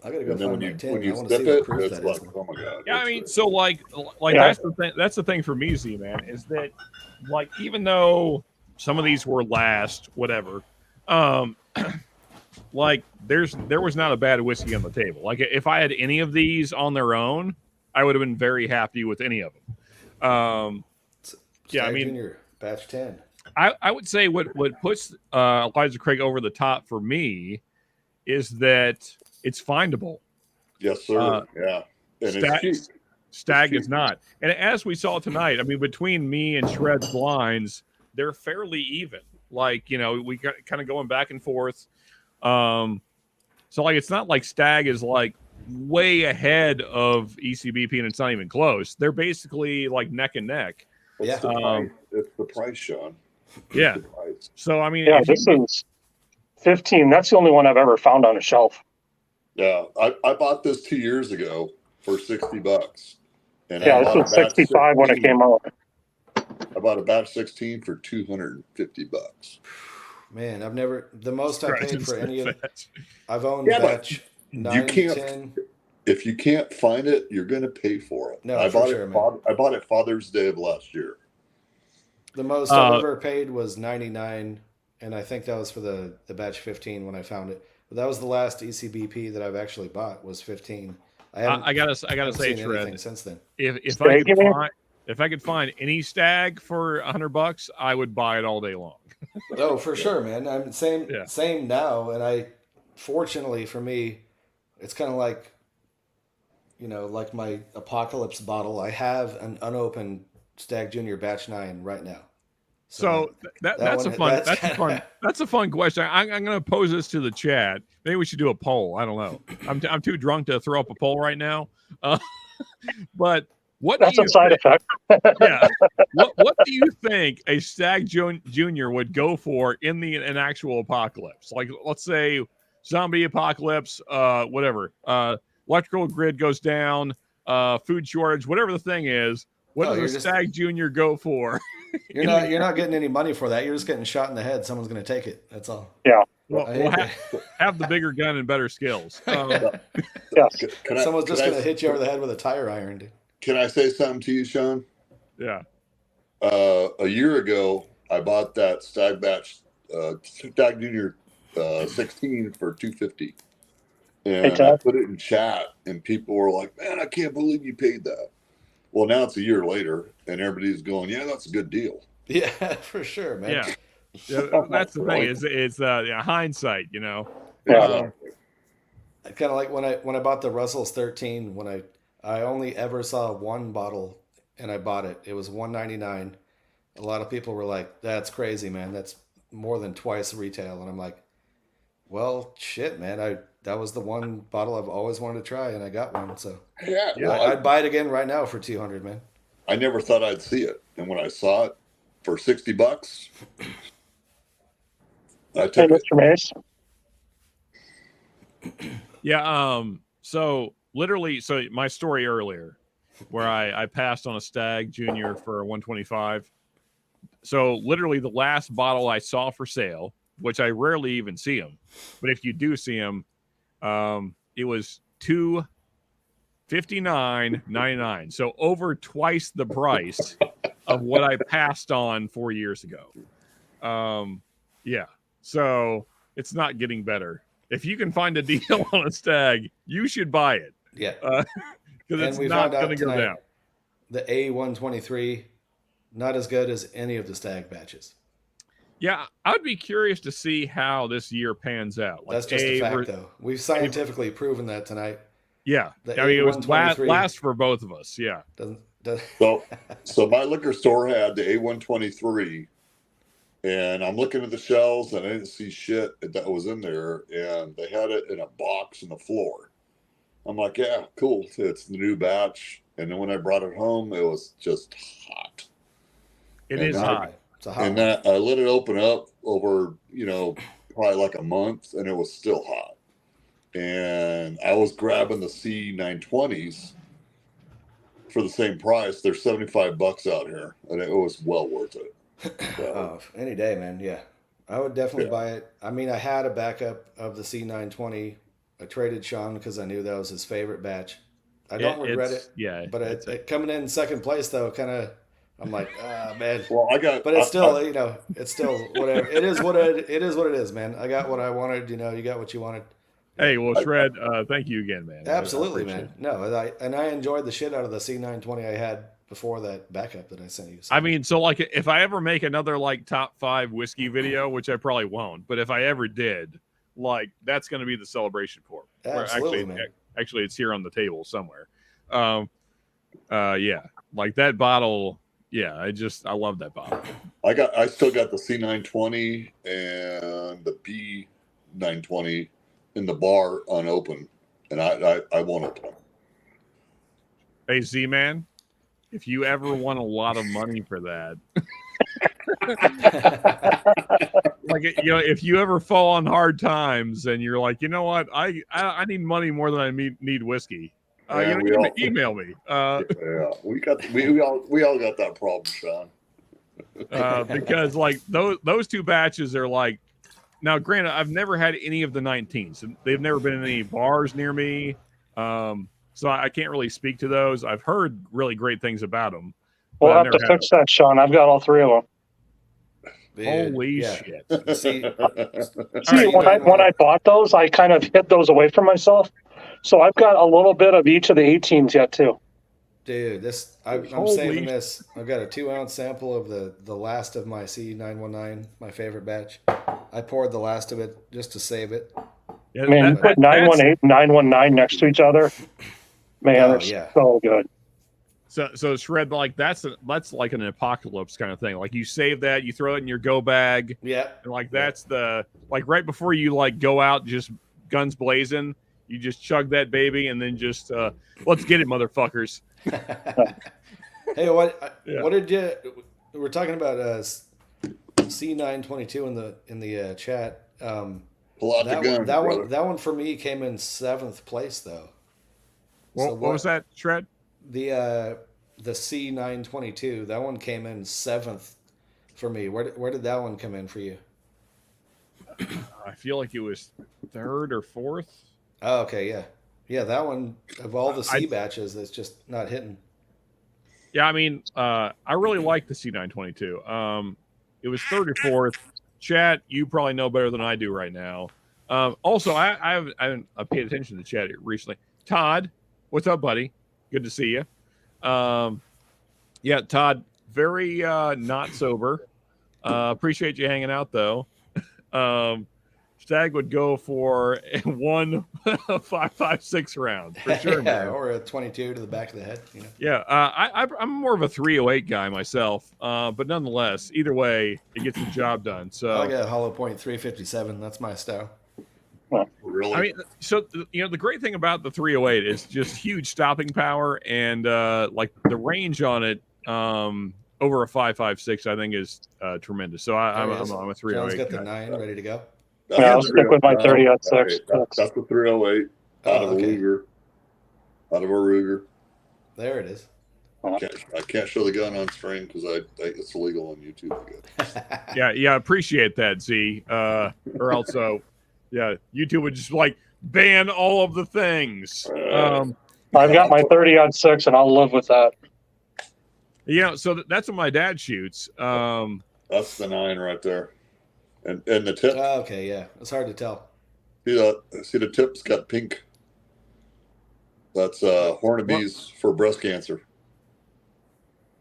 I gotta go find my 10. When you sip it, it's like, oh my god. Yeah, I mean, so like that's the thing. That's the thing for me, Z man, is that like even though some of these were last, whatever, like there was not a bad whiskey on the table. Like if I had any of these on their own, I would have been very happy with any of them. Yeah, I mean, Junior, batch 10. I would say what puts Elijah Craig over the top for me is that it's findable. Yes, sir. Yeah. And Stagg is not. And as we saw tonight, I mean, between me and Shred's blinds, they're fairly even. Like, we got kind of going back and forth. So like, it's not like Stagg is like way ahead of ECBP and it's not even close. They're basically like neck and neck. It's the price, Sean. Yeah. So, I mean, this is 15. That's the only one I've ever found on a shelf. Yeah. I bought this 2 years ago for $60. And this was 65 when it came out. I bought a batch 16 for $250. Man, the most I paid for any of I've owned batch 9, 10. If you can't find it, you're going to pay for it. No, I bought it Father's Day of last year. The most I've ever paid was $99, and I think that was for the batch 15 when I found it. But that was the last ECBP that I've actually bought was 15. I gotta say, Shred, since then. If I could find any Stagg for $100, I would buy it all day long. Oh, for sure, man. I'm same now, and fortunately for me, it's kind of like, like my Apocalypse bottle. I have an unopened Stagg Junior Batch 9 right now. So that's a fun question. I'm going to pose this to the chat. Maybe we should do a poll. I don't know. I'm too drunk to throw up a poll right now. But that's a side effect. Yeah. What do you think a Stagg Junior would go for in an actual apocalypse? Like, let's say zombie apocalypse, whatever. Electrical grid goes down, food shortage, whatever the thing is. What does a Stagg Junior go for? You're not getting any money for that. You're just getting shot in the head. Someone's going to take it. That's all. Yeah. Well, have the bigger gun and better skills. Yeah. Someone's just going to hit you over the head with a tire iron, dude. Can I say something to you, Sean? Yeah. A year ago, I bought that Stagg Batch, Stagg Junior 16 for 250, Hey, and I Todd. put it in chat, and people were like, "Man, I can't believe you paid that." Well, now it's a year later, and everybody's going, "Yeah, that's a good deal." Yeah, for sure, man. Yeah, that's the thing. Really? It's hindsight, you know. Yeah. Exactly. Kind of like when I bought the Russell's 13, when I only ever saw one bottle and I bought it. It was $1.99. A lot of people were like, "That's crazy, man. That's more than twice retail." And I'm like, "Well, shit, man. That was the one bottle I've always wanted to try, and I got one. So Yeah. Yeah. Well, I'd buy it again right now for 200, man." I never thought I'd see it, and when I saw it for $60, I Hey, took it. Mr. Mace. Yeah. So literally, so my story earlier, where I passed on a Stagg Junior for 125. So literally, the last bottle I saw for sale, which I rarely even see them, but if you do see them, it was $259.99. So over twice the price of what I passed on 4 years ago. Yeah. So it's not getting better. If you can find a deal on a Stagg, you should buy it. Yeah. Because it's we not found out going to go tonight down. the A123, not as good as any of the Stagg batches. Yeah, I'd be curious to see how this year pans out. That's just a fact, though. We've scientifically proven that tonight. Yeah, The I mean, it was A123 last for both of us. Yeah, doesn't So my liquor store had the A123, and I'm looking at the shelves, and I didn't see shit that was in there, and they had it in a box on the floor. I'm like, yeah, cool. It's the new batch. And then when I brought it home, it was just hot. it And is I- hot. It's a hot And one. that I let it open up over, probably like a month, and it was still hot. And I was grabbing the C920s for the same price. They're $75 out here, and it was well worth it. So, Oh, any day, man. Yeah. I would definitely Yeah. buy it. I mean, I had a backup of the C920. I traded Sean because I knew that was his favorite batch. I don't regret it. Yeah, But it coming in second place, though, kind of, I'm like, man. well, I got, But it's still, it's still whatever. It is what it is, man. I got what I wanted. You got what you wanted. Hey, well, Shred, thank you again, man. Absolutely, I appreciate man. No, I enjoyed the shit out of the C920 I had before that backup that I sent you. So. I mean, so like, if I ever make another like top 5 whiskey video, which I probably won't, but if I ever did, like, that's going to be the celebration pour. Absolutely, man. Actually, it's here on the table somewhere. Yeah, like that bottle. Yeah, I love that bottle. I still got the C920 and the B920 in the bar unopened, and I won't open them. Hey, Z-Man, if you ever want a lot of money for that, like, if you ever fall on hard times and you're like, you know what, I need money more than I need whiskey. Email me. Yeah, we all got that problem, Sean. Because like those two batches are like, now granted, I've never had any of the 19s. They've never been in any bars near me. So I can't really speak to those. I've heard really great things about them. We'll have to fix that, Sean. I've got all 3 of them. Dude, Holy yeah. shit. See, When I bought those, I kind of hid those away from myself. So I've got a little bit of each of the 18s yet, too. dude, I'm saving this. I've got a 2-ounce sample of the last of my C919, my favorite batch. I poured the last of it just to save it. Yeah, Man, you put 918 and 919 next to each other. Man, it's so good. So Shred, like that's like an apocalypse kind of thing. Like you save that, you throw it in your go bag. Yeah. And like that's the like right before you like go out just guns blazing, you just chug that baby and then just let's get it, motherfuckers. Hey, what did you? We're talking about C922 in the chat. Pull out the gun, brother. That one for me came in 7th place though. What was that, Shred? The C922, that one came in 7th for me. Where did that one come in for you? I feel like it was 3rd or 4th. Oh, okay, yeah. That one of all the C batches, that's just not hitting. Yeah, I mean, I really like the C922. It was 3rd or 4th. chat, you probably know better than I do right now. Also, I haven't paid attention to the chat recently. Todd, what's up, buddy? Good to see you. Yeah, Todd, very not sober. Appreciate you hanging out, though. Stagg would go for a 1.556 round for sure, man. Or a 22 to the back of the head. Yeah, I'm more of a 308 guy myself, but nonetheless, either way, it gets the job done. So I got a hollow point 357. That's my style. Really? I mean, so the great thing about the 308 is just huge stopping power, and like the range on it over a 5.56, I think is tremendous. So I'm a 308. John's got the guy. 9 ready to go. I'll stick with my 30 at 6. That's the 308 out of a Ruger. Out of a Ruger. There it is. I can't show the gun on stream because it's illegal on YouTube. Yeah, appreciate that, Z. Or else, YouTube would just like ban all of the things. I've got my 30 on 6, and I'll live with that. So that's what my dad shoots. That's the 9 right there, and the tip. Okay, yeah, it's hard to tell. See the tip's got pink. That's Hornabees for breast cancer.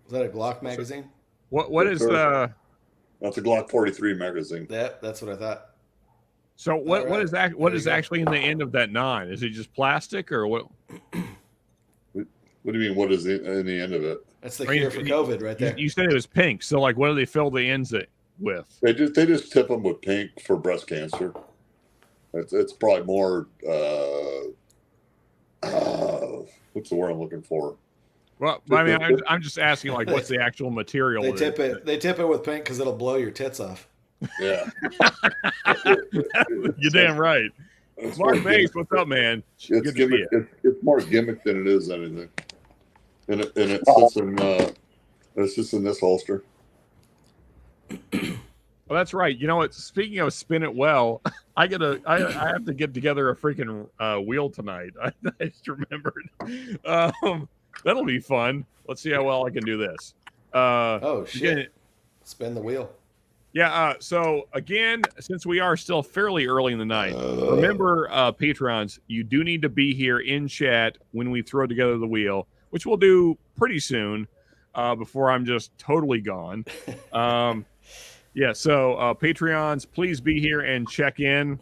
Is that a Glock magazine? What is the? That's a Glock 43 magazine. Yeah, that's what I thought. So what is that? What is actually in the end of that 9? Is it just plastic or what? What do you mean? What is in the end of it? That's the cure for COVID right there. You said it was pink. So like, what do they fill the ends with? They just tip them with pink for breast cancer. It's probably more. What's the word I'm looking for? Well, I mean, I'm just asking, like, what's the actual material? They tip it with pink because it'll blow your tits off. Yeah. You're damn right. Mark Bass, what's up, man? It's gimmick. It's more gimmick than it is anything. And it it's just in this holster. Well, that's right. You know what? Speaking of spin it well, I have to get together a freaking wheel tonight. I just remembered. That'll be fun. Let's see how well I can do this. Oh shit! Again, spin the wheel. Yeah. So again, since we are still fairly early in the night, remember, Patrons, you do need to be here in chat when we throw together the wheel, which we'll do pretty soon, before I'm just totally gone. Yeah, so Patreons, please be here and check in.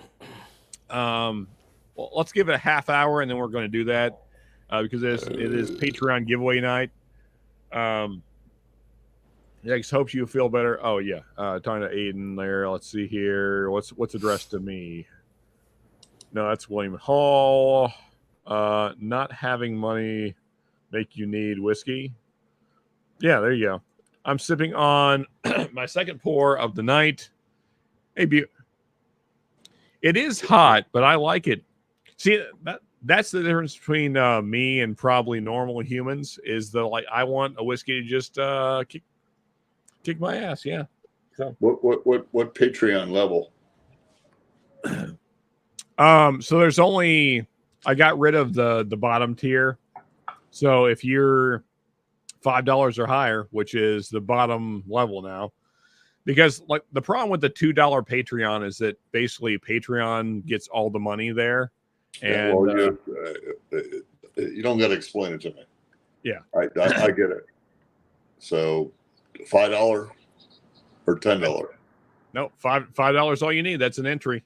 Well, let's give it a half hour, and then we're going to do that because it is Patreon giveaway night. Just hopes you feel better. Oh yeah, talking to Aiden there. Let's see here. What's addressed to me? No, that's William Hall. Not having money make you need whiskey. Yeah, there you go. I'm sipping on my second pour of the night. Maybe it is hot, but I like it. See, that's the difference between me and probably normal humans. Is I want a whiskey to just kick my ass. Yeah. So what Patreon level? So there's only I got rid of the bottom tier. So if you're $5 or higher, which is the bottom level now, because like the problem with the $2 Patreon is that basically Patreon gets all the money there, and you don't got to explain it to me. Yeah, I get it. So $5 or $10? No, $5 all you need. That's an entry.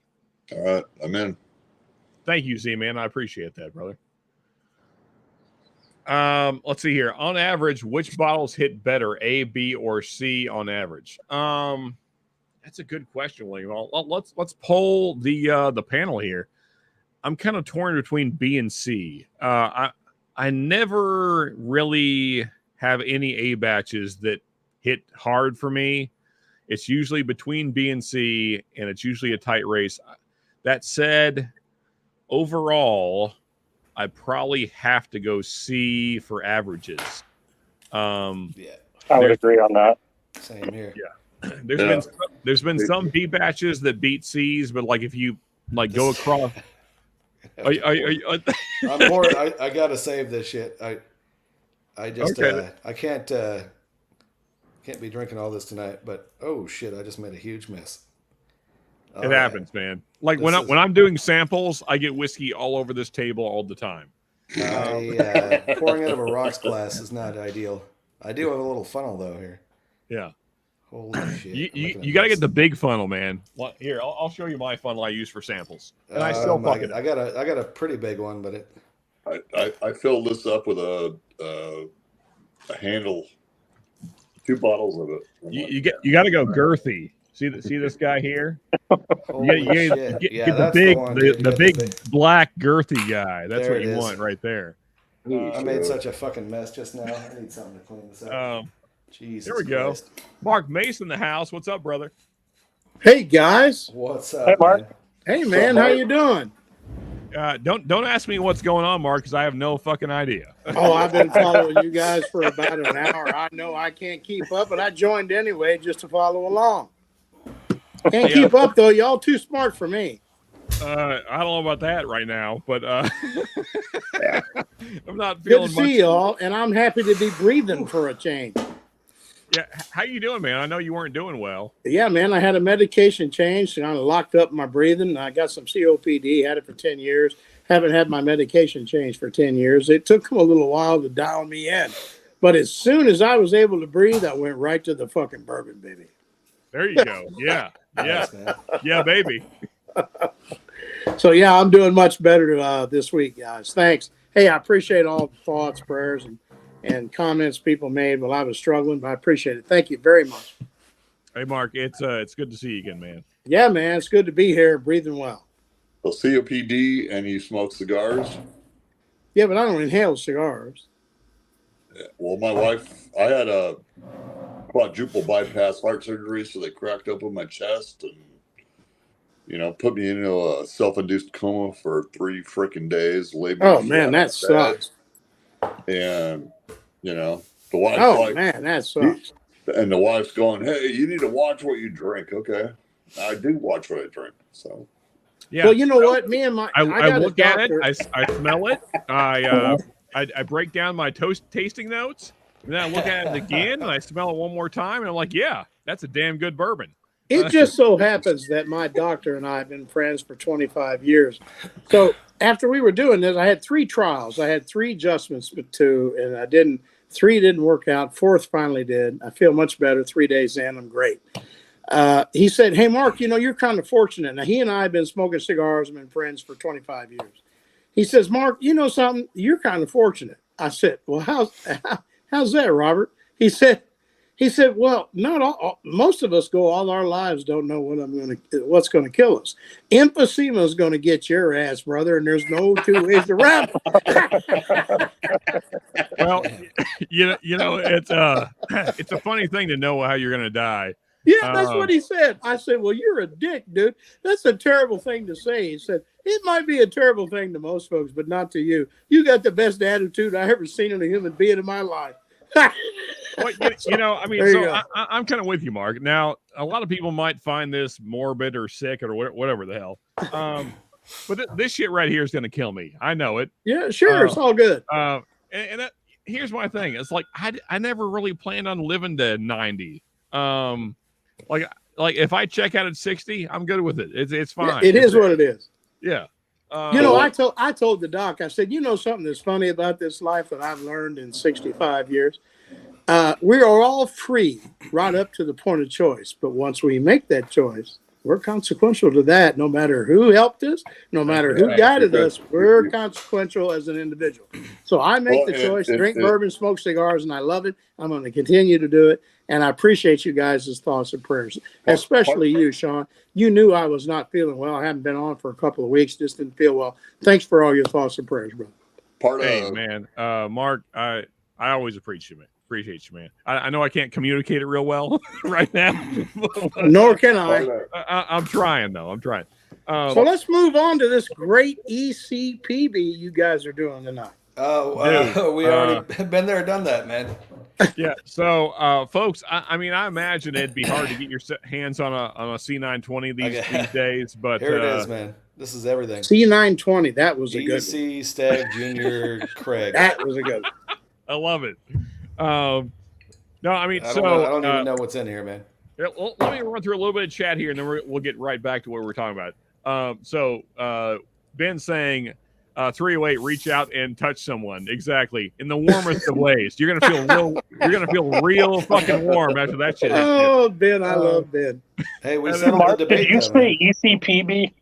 All right, I'm in. Thank you, Z man. I appreciate that, brother. Let's see here. On average, which bottles hit better, A, B, or C on average? That's a good question, William. Let's poll the panel here. I'm kind of torn between B and C. I never really have any A batches that hit hard for me. It's usually between B and C, and it's usually a tight race. That said, overall, I probably have to go C for averages. Yeah, I would agree on that. Same here. Yeah, there's been some B batches that beat C's, but like if you like go across, I'm bored. I gotta save this shit. I just okay. I can't be drinking all this tonight. But oh shit, I just made a huge mess. All It right. happens, man. Like This when I'm doing samples, I get whiskey all over this table all the time. Pouring out of a rocks glass is not ideal. I do have a little funnel though here. Yeah. Holy shit! You got to get the big funnel, man. Here, I'll show you my funnel I use for samples, and I still fuck it. I got a pretty big one, but I filled this up with a handle, 2 bottles of it. You got to go girthy. See this guy here? holy shit! The big black girthy guy. That's There what it you is. want right there. I made such a fucking mess just now. I need something to clean this up. Jesus There we go. Christ. Mark Mason in the house. What's up, brother? Hey guys. What's up, Hey, Mark. man? Hey man, how you doing? Don't ask me what's going on, Mark, because I have no fucking idea. Oh, I've been following you guys for about an hour. I know I can't keep up, but I joined anyway just to follow along. Can't keep up though. Y'all too smart for me. I don't know about that right now, but I'm not Good feeling to much. see y'all, and I'm happy to be breathing for a change. Yeah, how you doing, man? I know you weren't doing well. Yeah, man, I had a medication change, and I locked up my breathing. I got some COPD, had it for 10 years. Haven't had my medication changed for 10 years. It took them a little while to dial me in. But as soon as I was able to breathe, I went right to the fucking bourbon, baby. There you go. Yeah. Nice, man. Yeah, baby. So, yeah, I'm doing much better this week, guys. Thanks. Hey, I appreciate all the thoughts, prayers, and comments people made while I was struggling, but I appreciate it. Thank you very much. Hey, Mark, it's good to see you again, man. Yeah, man, it's good to be here, breathing well. So COPD, and you smoke cigars? Yeah, but I don't inhale cigars. Yeah. Well, my wife, I had a quadruple bypass heart surgery, so they cracked open my chest and, put me into a self-induced coma for 3 freaking days. Oh, man, that sucks. And, the wife. Oh, man, that sucks. And the wife's going, "Hey, you need to watch what you drink." Okay, I do watch what I drink. So, Yeah. Well, you know what? Me and I got look a at it. doctor. I smell it. I break down my tasting notes, and then I look at it again, and I smell it one more time, and I'm like, yeah, that's a damn good bourbon. It just so happens that my doctor and I have been friends for 25 years. So after we were doing this, I had 3 trials. I had 3 adjustments, but 2, and 3 didn't work out. 4th finally did. I feel much better. 3 days in, I'm great. He said, "Hey, Mark, you're kind of fortunate." Now, he and I have been smoking cigars and been friends for 25 years. He says, "Mark, you know something? You're kind of fortunate." I said, "Well, how's that, Robert?" He said, "Well, not all. Most of us go all our lives don't know what's going to kill us. Emphysema is going to get your ass, brother, and there's no 2 ways around it." Well, it's a funny thing to know how you're going to die. Yeah, that's what he said. I said, "Well, you're a dick, dude. That's a terrible thing to say." He said, "It might be a terrible thing to most folks, but not to you. You got the best attitude I ever seen in a human being in my life." Well, I'm kind of with you, Mark. Now, a lot of people might find this morbid or sick or whatever the hell. But this shit right here is going to kill me. I know it. Yeah, sure. It's all good. Here's my thing. It's like I never really planned on living to 90. Like if I check out at 60, I'm good with it. It's fine. It is what it is. Yeah. I told the doc, I said, something that's funny about this life that I've learned in 65 years. We are all free right up to the point of choice. But once we make that choice, we're consequential to that. No matter who helped us, no matter who guided us, we're consequential as an individual. So I make the choice, drink bourbon, smoke cigars, and I love it. I'm going to continue to do it. And I appreciate you guys' thoughts and prayers, especially you, Sean. You knew I was not feeling well. I haven't been on for a couple of weeks, just didn't feel well. Thanks for all your thoughts and prayers, brother. Hey, man. Mark, I always appreciate you, man. I know I can't communicate it real well right now. Nor can I. I'm trying, though. I'm trying. So let's move on to this great ECPB you guys are doing tonight. Oh, we already been there, done that, man. Yeah. So, folks, I mean, I imagine it'd be hard to get your hands on a C920 these days, but here it is, man. This is everything. C920. That was a good one. EC Stagg Junior Craig. That was a good one. I love it. No, I mean, I don't even know what's in here, man. Let me run through a little bit of chat here, and then we'll get right back to what we're talking about. So Ben saying 308, reach out and touch someone. Exactly. In the warmest of ways. You're gonna feel real fucking warm after that shit. Oh, Ben, I love Ben. Hey, we And settled Mark, the debate. did you though, say man. ECPB?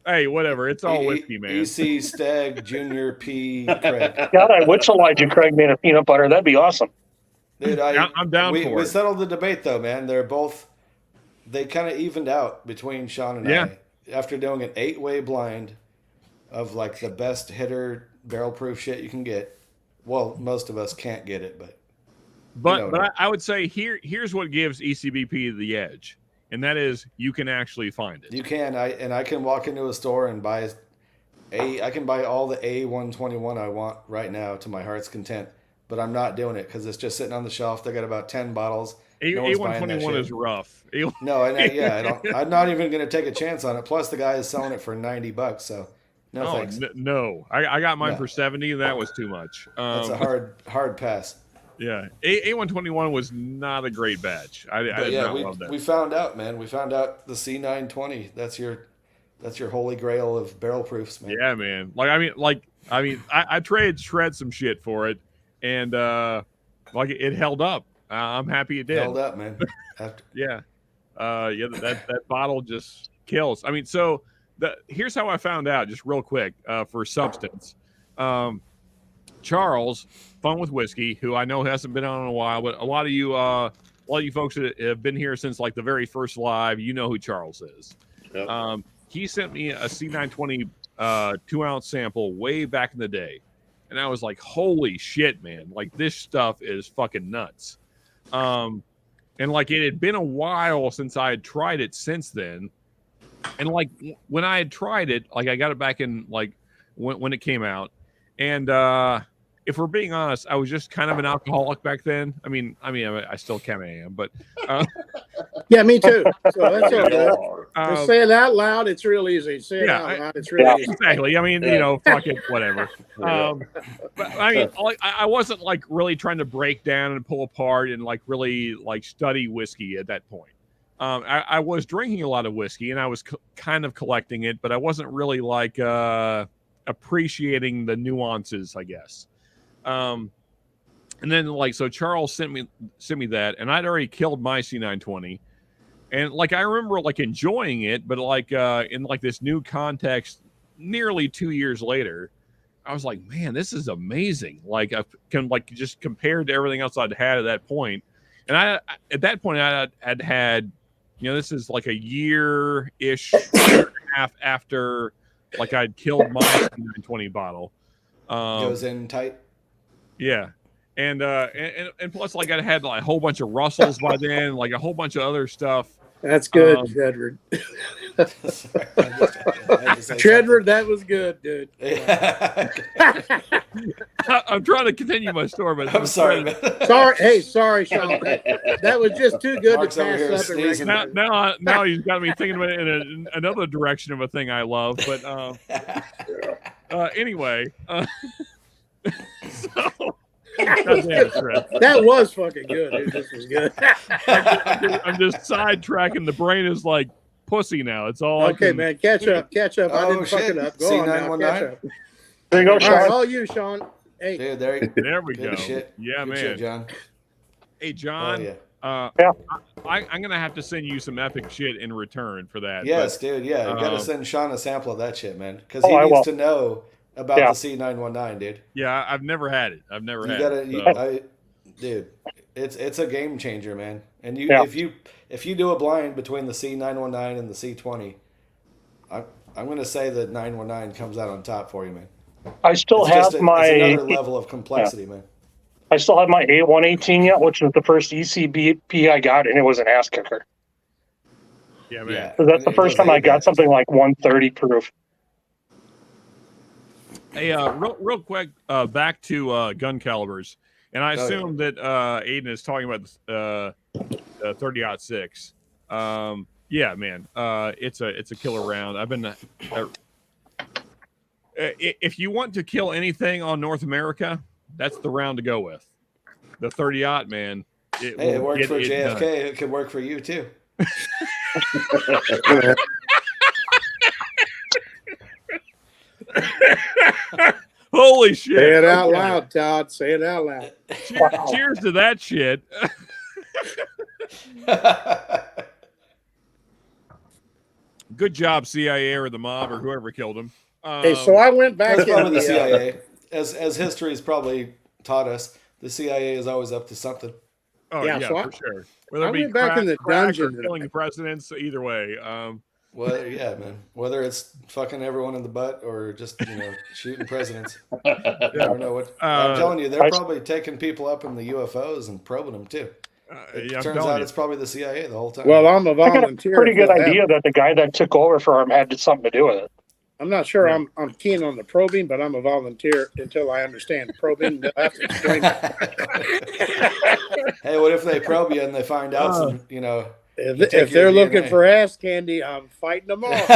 Hey, whatever. It's all whiskey, man. EC Stagg Junior P Craig. God, I wish Elijah Craig made a peanut butter. That'd be awesome. Dude, I'm down for we it. settled the debate though, man. They kind of evened out between Sean and I after doing an 8-way blind of like the best hitter barrel proof shit you can get. Well, most of us can't get it, but I would say here's what gives ECBP the edge, and that is you can actually find it. you can. I can walk into a store and buy I can buy all the A121 I want right now to my heart's content, but I'm not doing it because it's just sitting on the shelf. They got about 10 bottles. No one's buying that A121 shit. is rough. No, I'm not even going to take a chance on it. Plus, the guy is selling it for $90, so no thanks. No. I got mine No. for 70, and that was too much. That's a hard pass. Yeah, A121 was not a great batch. I did not love that. We found out, man. We found out the C920. That's your holy grail of barrel proofs, man. Yeah, man. I traded shred some shit for it, and it held up. I'm happy it did. Held up, man. Yeah. That bottle just kills. I mean, so here's how I found out, just real quick, for substance. Charles, Fun with Whiskey, who I know hasn't been on in a while, but a lot of you folks that have been here since like the very first live, you know who Charles is. Yep. He sent me a C920 2-ounce sample way back in the day, and I was like, holy shit, man, like this stuff is fucking nuts. And like it had been a while since I had tried it since then, and like when I had tried it, like I got it back in like when it came out, and if we're being honest, I was just kind of an alcoholic back then. I mean, I still kind of am, but yeah, me too. So that's okay. Just say it out loud. It's real easy. Say it out loud. It's real easy. Exactly. I mean, fuck it, whatever. But I mean, I wasn't like really trying to break down and pull apart and like really like study whiskey at that point. I was drinking a lot of whiskey and I was kind of collecting it, but I wasn't really like appreciating the nuances, I guess. And then so Charles sent me that, and I'd already killed my C920, and like I remember like enjoying it, but like in like this new context, nearly 2 years later, I was like, man, this is amazing. Like I can like just compared to everything else I'd had at that point, and I at that point I had this is like a year-ish, year and a half after like I'd killed my C920 bottle. Goes in tight. Yeah, and plus, like I had like a whole bunch of Russells by then, like a whole bunch of other stuff. That's good, Tredward. Tredward, that was good, dude. I'm trying to continue my story, but I'm sorry, man. Sorry, Sean. That was just too good Mark's to pass up. Now he's got me thinking about it in another direction of a thing I love. But anyway. That was fucking good, dude. This was good. I'm just sidetracking. The brain is like pussy now. It's all okay, man. Catch up. I didn't fuck it up. Go on now. Catch up. There you go, Sean. All right, all you, Sean. Hey, dude, there we go. Shit. Yeah, good man. Shit, John. Hey, John. Oh, yeah. I'm gonna have to send you some epic shit in return for that. Yes, dude. Yeah, you gotta send Sean a sample of that shit, man, because he needs to know about the C919, dude. Yeah, I've never had it. Dude, it's a game changer, man. And if you do a blind between the C919 and the C20, I'm gonna say that 919 comes out on top for you, man. I still have it's another level of complexity, man. I still have my A118 yet, which was the first ECBP I got, and it was an ass kicker. Yeah, man. Yeah, So that's the first time I got something like 130 proof. Hey, real quick, back to gun calibers, and I assume that Aiden is talking about the 30-06. Yeah, man, it's a killer round. I've been. If you want to kill anything on North America, that's the round to go with. The 30-aught, man. It worked for JFK. It could work for you too. Holy shit! Say it out loud, Todd. Say it out loud. Cheers to that shit. Good job, CIA or the mob or whoever killed him. Hey, so I went back That's in probably the CIA. As history's probably taught us, the CIA is always up to something. Oh Yeah, yeah, so for sure. Whether I it be went back in the crack or dungeon. killing presidents, either way. Well, yeah, man. Whether it's fucking everyone in the butt or just shooting presidents, you never know what. I'm telling you, they're probably taking people up in the UFOs and probing them too. It turns out it's probably the CIA the whole time. Well, I'm a I got volunteer. a pretty good idea that the guy that took over for him had something to do with it. I'm not sure I'm keen on the probing, but I'm a volunteer until I understand probing. They'll have to explain it. Hey, what if they probe you and they find out some, If they're looking for ass candy, I'm fighting them off.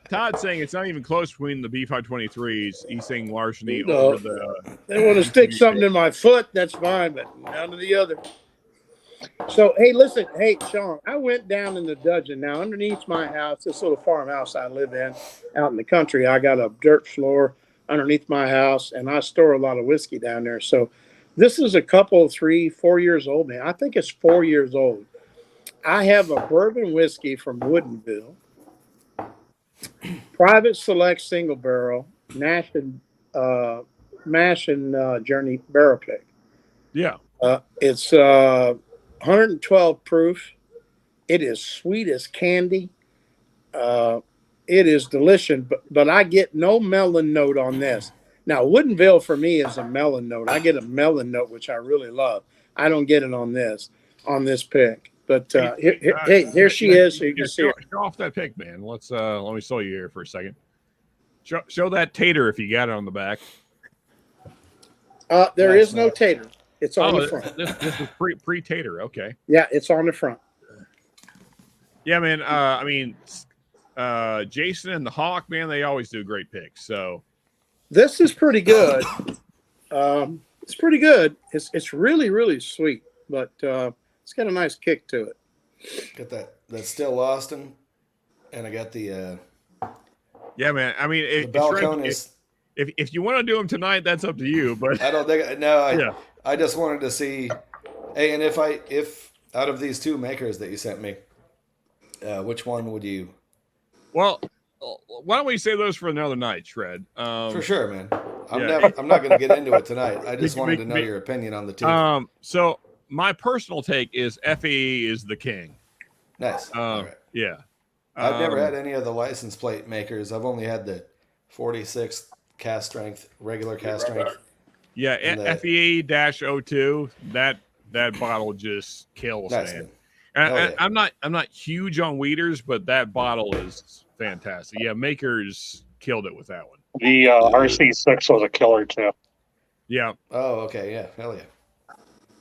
Todd's saying it's not even close between the B-523s. He's saying largely No. over the. They want to stick something in my foot, that's fine, but none of the other. So, hey, listen. Hey, Sean, I went down in the dungeon. Now, underneath my house, this little farmhouse I live in out in the country, I got a dirt floor underneath my house, and I store a lot of whiskey down there. So this is a couple, 3, 4 years old, man. I think it's 4 years old. I have a bourbon whiskey from Woodinville, private select single barrel, mash and Journey barrel pick. Yeah. It's 112 proof. It is sweet as candy. It is delicious, but I get no melon note on this. Now, Woodinville for me is a melon note. I get a melon note, which I really love. I don't get it on this pick. But here she is. So you can see show off that pick, man. Let me show you here for a second. Show that tater if you got it on the back. There is no tater. It's on the front. This is pre tater. Okay. Yeah, it's on the front. Yeah, man. Jason and the Hawk, man, they always do great picks. So this is pretty good. It's pretty good. It's really, really sweet, but it's got a nice kick to it. Got that Still Austin, and I got the. Yeah, man. I mean, the balcony is. If you want to do them tonight, that's up to you. But I don't think. No, I just wanted to see. Hey, and if out of these two makers that you sent me, which one would you? Well, why don't we save those for another night, Shred? For sure, man. I'm not going to get into it tonight. I just wanted to know your opinion on the two. So my personal take is FAE is the king. Nice. All right. Yeah. I've never had any of the license plate makers. I've only had the 46 cast strength, regular cast strength. Yeah, FEA-02. That bottle just kills, nice, man. Yeah. I'm not huge on weeders, but that bottle is fantastic. Yeah, makers killed it with that one. The RC6 was a killer too. Yeah. Oh, okay. Yeah. Hell yeah.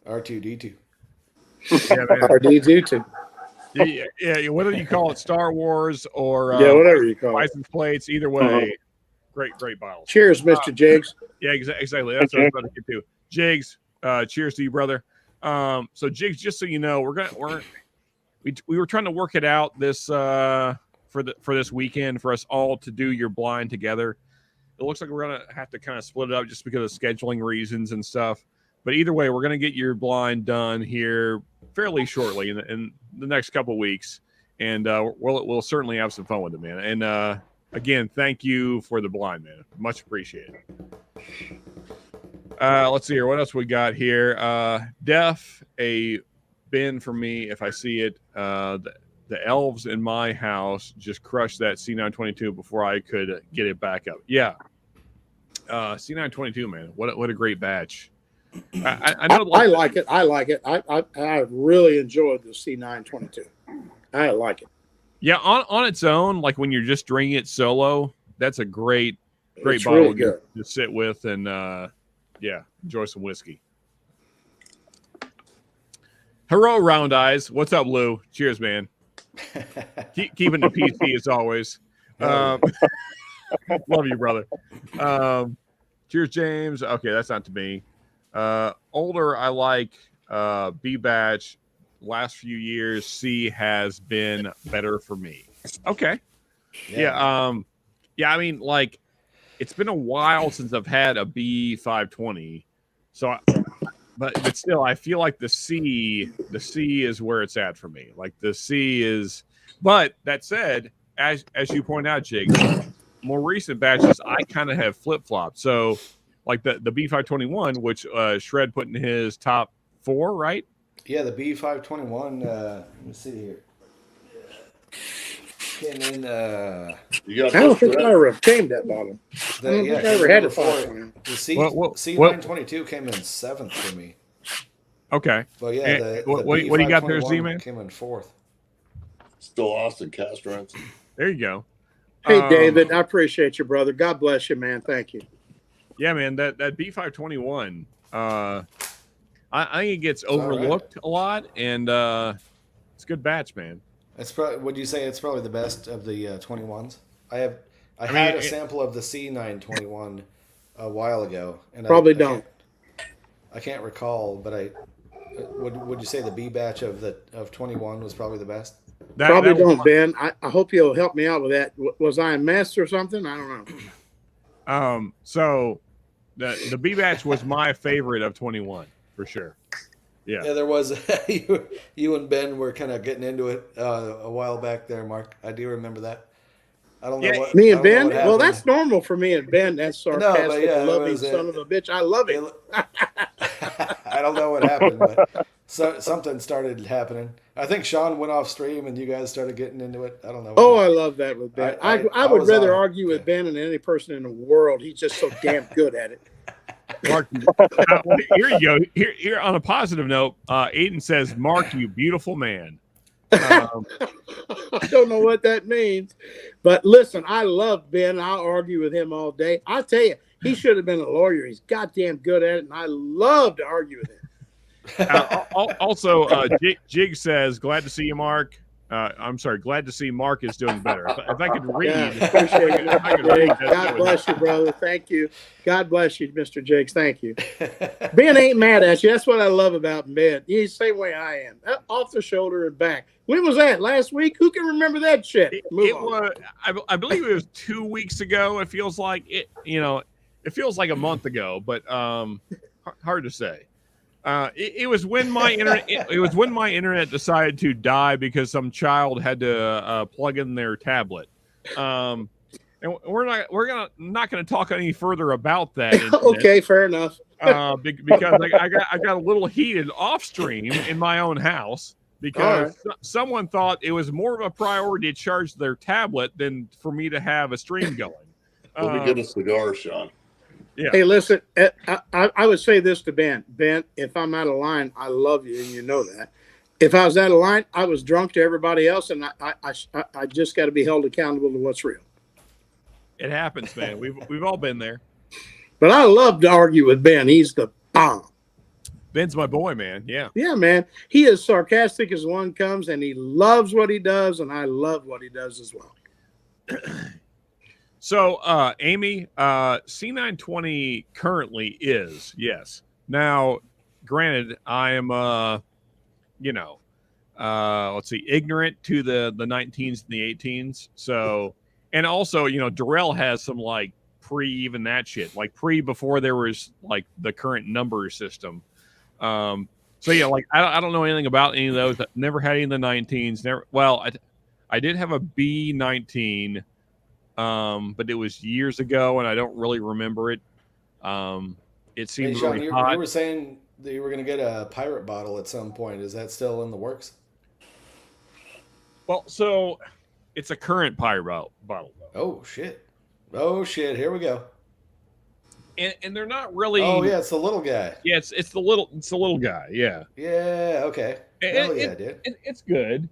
R2D2. Yeah, man. R2D2. Yeah. Whether you call it Star Wars or whatever you call it, license plates, either way, great bottles. Cheers, Mr. Jigs. Yeah, exactly. That's what I was about to get to. Jigs, cheers to you, brother. So Jigs, just so you know, we were trying to work it out this for this weekend for us all to do your blind together. It looks like we're gonna have to kind of split it up just because of scheduling reasons and stuff. But either way, we're gonna get your blind done here fairly shortly in the next couple of weeks, and we'll certainly have some fun with it, man. And again, thank you for the blind, man. Much appreciated. Let's see here. What else we got here? Def, a bin for me if I see it. The elves in my house just crushed that C922 before I could get it back up. Yeah. C922, man. What a great batch. I know. I like it. I really enjoyed the C922. I like it. Yeah, on its own, like when you're just drinking it solo, that's a great It's bottle really good. to sit with and enjoy some whiskey. Hello, Round Eyes. What's up, Lou? Cheers, man. Keeping the PC as always. Love you, brother. Cheers, James. Okay, that's not to me. Older, I like B batch. Last few years, C has been better for me. Okay. Yeah. I mean, like, it's been a while since I've had a B520. So, but still, I feel like the C is where it's at for me. Like the C is. But that said, as you point out, Jake, more recent batches, I kind of have flip flopped. So, like the B521, which Shred put in his top 4, right? Yeah, the B521. Let me see here. Came in. I don't think I ever obtained that bottle. I don't think I ever had a 521. The C922 came in 7th for me. Okay. But yeah, the what do you got there, Z-Man? Came in 4th. Still Austin Castrants. There you go. Hey, David, I appreciate you, brother. God bless you, man. Thank you. Yeah, man, that B521, I think it gets overlooked a lot, and it's a good batch, man. It's probably. Would you say it's probably the best of the 21s? I had a sample of the C921 a while ago, and I can't recall, but would you say the B batch of 21 was probably the best? Probably don't, Ben. I hope you'll help me out with that. Was I a mess or something? I don't know. So the B batch was my favorite of 21 for sure. Yeah, there was you and Ben were kind of getting into it a while back there, Mark. I do remember that. I don't know what me and Ben. Well, that's normal for me and Ben. That's sarcastic, loving son of a bitch. I love it. I don't know what happened, but something started happening. I think Sean went off stream and you guys started getting into it. I don't know. I love that with Ben. I would rather argue with Ben than any person in the world. He's just so damn good at it. Mark, here you go. Here on a positive note, Aiden says, "Mark, you beautiful man." I don't know what that means, but listen, I love Ben. I'll argue with him all day. I'll tell you, he should have been a lawyer. He's goddamn good at it, and I love to argue with him. Also, Jig says, "Glad to see you, Mark." I'm sorry, glad to see Mark is doing better. If I could read, appreciate it. God bless you, brother. Thank you. God bless you, Mr. Jakes. Thank you. Ben ain't mad at you. That's what I love about Ben. He's the same way I am. Off the shoulder and back. When was that? Last week? Who can remember that shit? It was. I believe it was 2 weeks ago. It feels like it. It feels like a month ago, but hard to say. It was when my internet. It was when my internet decided to die because some child had to plug in their tablet. And we're not gonna talk any further about that. Okay, fair enough. Because I got a little heated off stream in my own house because someone thought it was more of a priority to charge their tablet than for me to have a stream going. Let me get a cigar, Sean. Yeah. Hey, listen, I would say this to Ben. Ben, if I'm out of line, I love you, and you know that. If I was out of line, I was drunk to everybody else, and I just got to be held accountable to what's real. It happens, man. We've all been there. But I love to argue with Ben. He's the bomb. Ben's my boy, man. Yeah. Yeah, man. He is sarcastic as one comes, and he loves what he does, and I love what he does as well. So, Amy, C920 currently is, yes. Now, granted, I am, ignorant to the 19s and the 18s. So, and also, Darrell has some like even that shit, like before there was like the current number system. So yeah, like I don't know anything about any of those. I've never had any in the 19s. Never. Well, I did have a B19. But it was years ago, and I don't really remember it. It seemed Sean, really hot. You were saying that you were going to get a pirate bottle at some point. Is that still in the works? Well, so it's a current pirate bottle. Oh shit! Here we go. And they're not really. Oh yeah, it's the little guy. Yeah, it's the little guy. Yeah. Yeah. Okay. Dude. It's good.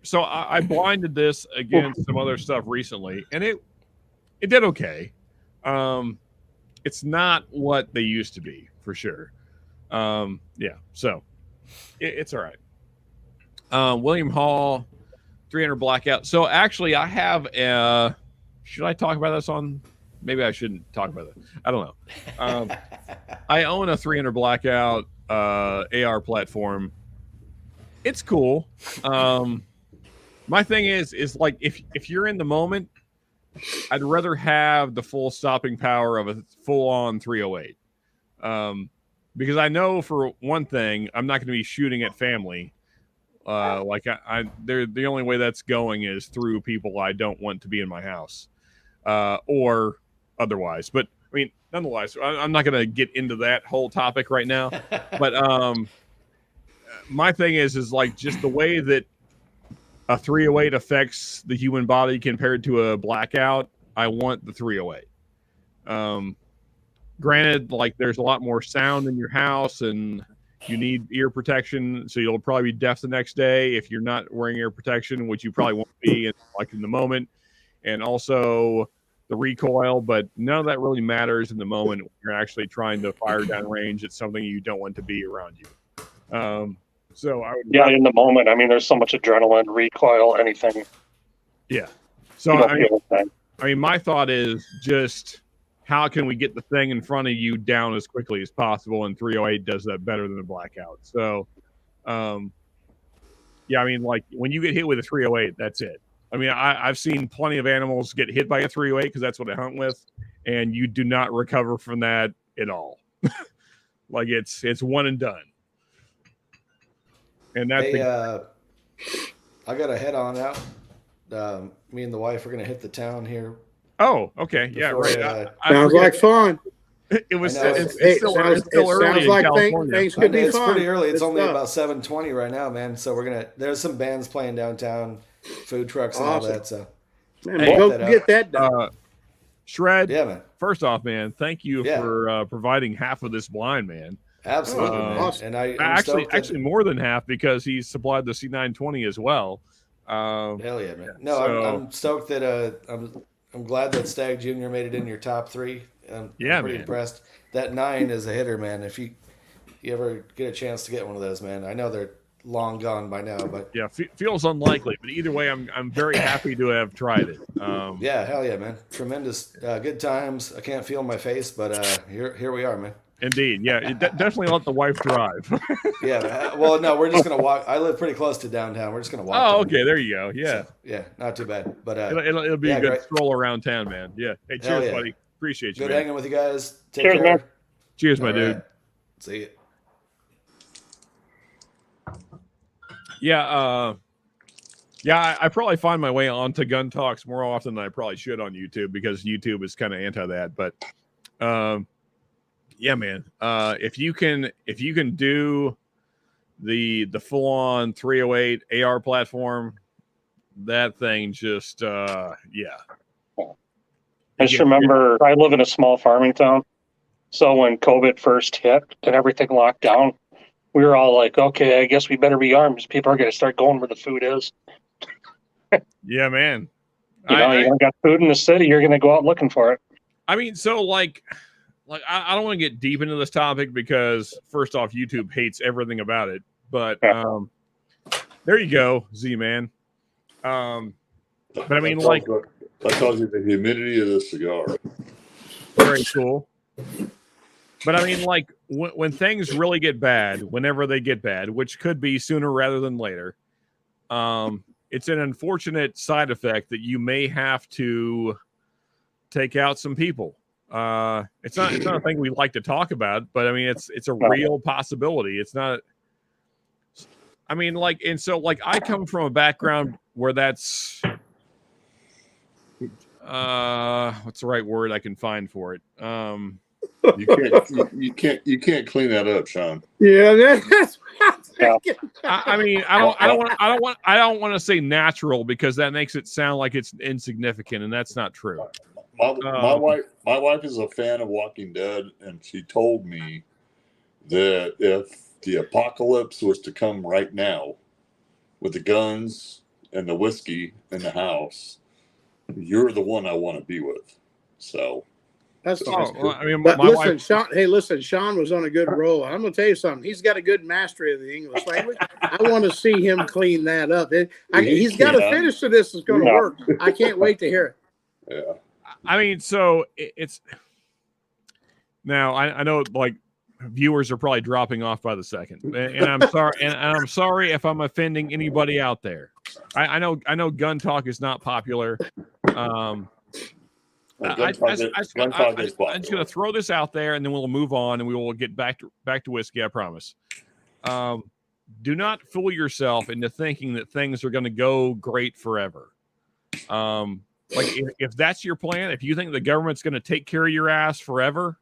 So I blinded this against some other stuff recently, and it did okay. It's not what they used to be, for sure. Yeah, so it's all right. William Hall, 300 blackout. So actually, I have should I talk about this on maybe I shouldn't talk about that. I don't know. I own a 300 blackout AR platform. It's cool. My thing is like if you're in the moment, I'd rather have the full stopping power of a full-on 308. Because I know for one thing, I'm not going to be shooting at family. They're the only way that's going is through people I don't want to be in my house, or otherwise. But I mean, nonetheless, I'm not going to get into that whole topic right now. But my thing is like just the way that a 308 affects the human body compared to a blackout. I want the 308. Granted, like there's a lot more sound in your house and you need ear protection, so you'll probably be deaf the next day if you're not wearing ear protection, which you probably won't be in the moment. And also the recoil, but none of that really matters in the moment when you're actually trying to fire down range at something you don't want to be around you. So I would in the moment. I mean, there's so much adrenaline, recoil, anything. Yeah. So I mean, my thought is just how can we get the thing in front of you down as quickly as possible? And 308 does that better than a blackout. So, I mean, like when you get hit with a 308, that's it. I mean, I've seen plenty of animals get hit by a 308 because that's what I hunt with, and you do not recover from that at all. Like it's one and done. And that's I got to head on out. Me and the wife are going to hit the town here. Oh, okay. Yeah, right. Sounds like fun. It was. It's still early in like California. things could be it's fun. pretty early. It's only about 7:20 right now, man. So there's some bands playing downtown, food trucks and all that. So man, go get that done. Shred. Yeah, man. First off, man, thank you for providing half of this blind, man. Absolutely, man. Awesome. And actually more than half because he supplied the C920 as well. Hell yeah, man. No, I'm stoked that I'm glad that Stagg Jr. made it in your top 3. I'm pretty impressed. That 9 is a hitter, man. If you ever get a chance to get one of those, man, I know they're long gone by now, but yeah, feels unlikely. But either way, I'm very happy to have tried it. Yeah, hell yeah, man. Tremendous, good times. I can't feel my face, but here we are, man. Indeed, yeah. Definitely let the wife drive. Yeah, well, no, we're just gonna walk. I live pretty close to downtown. We're just gonna walk. Oh, okay, there you go. Yeah, so, yeah, not too bad. But it'll be a good stroll around town, man. Yeah. Hey, cheers, buddy. Appreciate you. Good hanging with you guys. Take cheers, care. man. Cheers, my dude. Right. See you. Yeah, I probably find my way onto Gun Talks more often than I probably should on YouTube because YouTube is kind of anti that. But yeah, man, if you can do the full on 308 AR platform, that thing just yeah. I just remember I live in a small farming town, so when COVID first hit and everything locked down, we were all like, okay, I guess we better be armed. People are going to start going where the food is. Yeah, man. You don't got food in the city. You're going to go out looking for it. I mean, so like I don't want to get deep into this topic because first off, YouTube hates everything about it. But there you go, Z-Man. But I mean, that tells you the humidity of the cigar. Very cool. But I mean, like when things really get bad, whenever they get bad, which could be sooner rather than later, it's an unfortunate side effect that you may have to take out some people. It's not a thing we like to talk about, but I mean, it's a real possibility. It's not. I mean, like, and so like I come from a background where that's what's the right word I can find for it? You can't clean that up, Sean. Yeah, that's I mean, I don't want to say natural because that makes it sound like it's insignificant, and that's not true. My wife is a fan of Walking Dead, and she told me that if the apocalypse was to come right now with the guns and the whiskey in the house, you're the one I want to be with. So that's well, I mean, but listen, wife... Sean. Hey, listen, Sean was on a good roll. I'm going to tell you something. He's got a good mastery of the English language. I want to see him clean that up. He's got a finish to this. Is going to work. I can't wait to hear it. Yeah. I mean, so it's now I know like viewers are probably dropping off by the second, and I'm sorry, and I'm sorry if I'm offending anybody out there. I know gun talk is not popular. Gun talk is I'm popular. just gonna throw this out there, and then we'll move on, and we will get back to whiskey. I promise. Do not fool yourself into thinking that things are going to go great forever. Like if that's your plan, if you think the government's going to take care of your ass forever,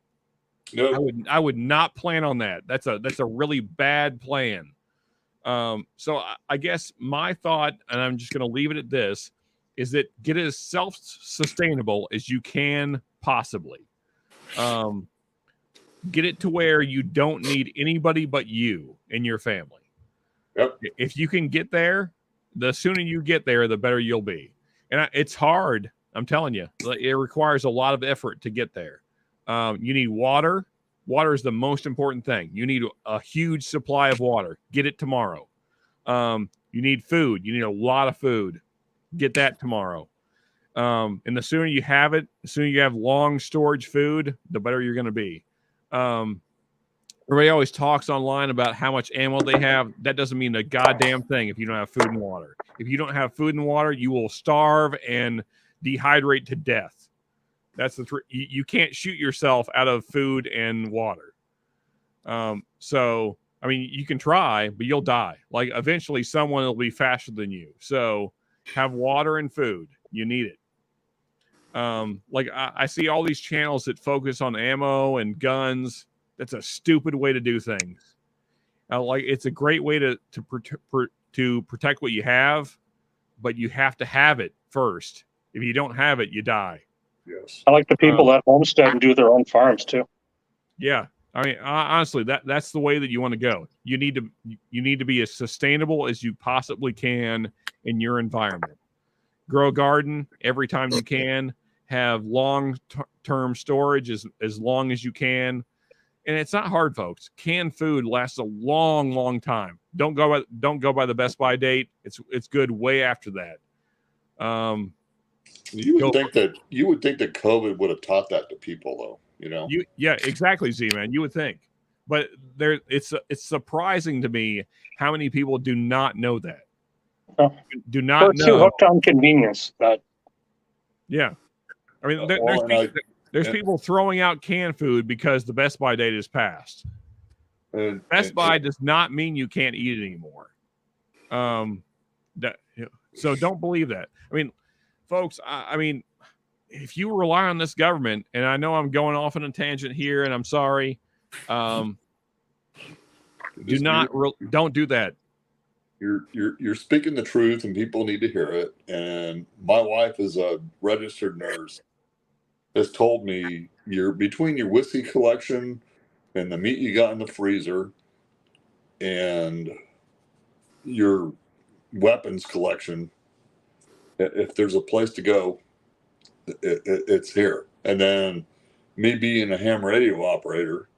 no, I would not plan on that. That's a really bad plan. So I guess my thought, and I'm just going to leave it at this, is that get as self-sustainable as you can possibly. Get it to where you don't need anybody but you and your family. Yep. If you can get there, the sooner you get there, the better you'll be. And it's hard. I'm telling you, it requires a lot of effort to get there. You need water. Water is the most important thing. You need a huge supply of water. Get it tomorrow. You need food. You need a lot of food. Get that tomorrow. And the sooner you have it, the sooner you have long storage food, the better you're going to be. Everybody always talks online about how much ammo they have. That doesn't mean a goddamn thing if you don't have food and water. If you don't have food and water, you will starve and dehydrate to death. That's you can't shoot yourself out of food and water. So, I mean, you can try, but you'll die. Like, eventually someone will be faster than you. So have water and food. You need it. Like I see all these channels that focus on ammo and guns. That's a stupid way to do things. Like, it's a great way to protect what you have, but you have to have it first. If you don't have it, you die. yes. I like the people that homestead and do their own farms too. Yeah, I mean, honestly, that's the way that you want to go. You need to be as sustainable as you possibly can in your environment. Grow a garden every time you can. Have long-term storage as long as you can. And it's not hard, folks. Canned food lasts a long, long time. Don't go by the Best By date. It's good way after that. You would think that COVID would have taught that to people, though. You know. Yeah, exactly, Z-Man. You would think, but it's surprising to me how many people do not know that. Do not We're know. too hooked on convenience. Yeah, I mean, there's people throwing out canned food because the Best By date is passed. Best By does not mean you can't eat it anymore. So don't believe that. I mean, folks, I mean, if you rely on this government, and I know I'm going off on a tangent here, and I'm sorry, don't do that. You're speaking the truth, and people need to hear it. And my wife is a registered nurse. Has told me between your whiskey collection and the meat you got in the freezer and your weapons collection, if there's a place to go, it's here. And then me being a ham radio operator,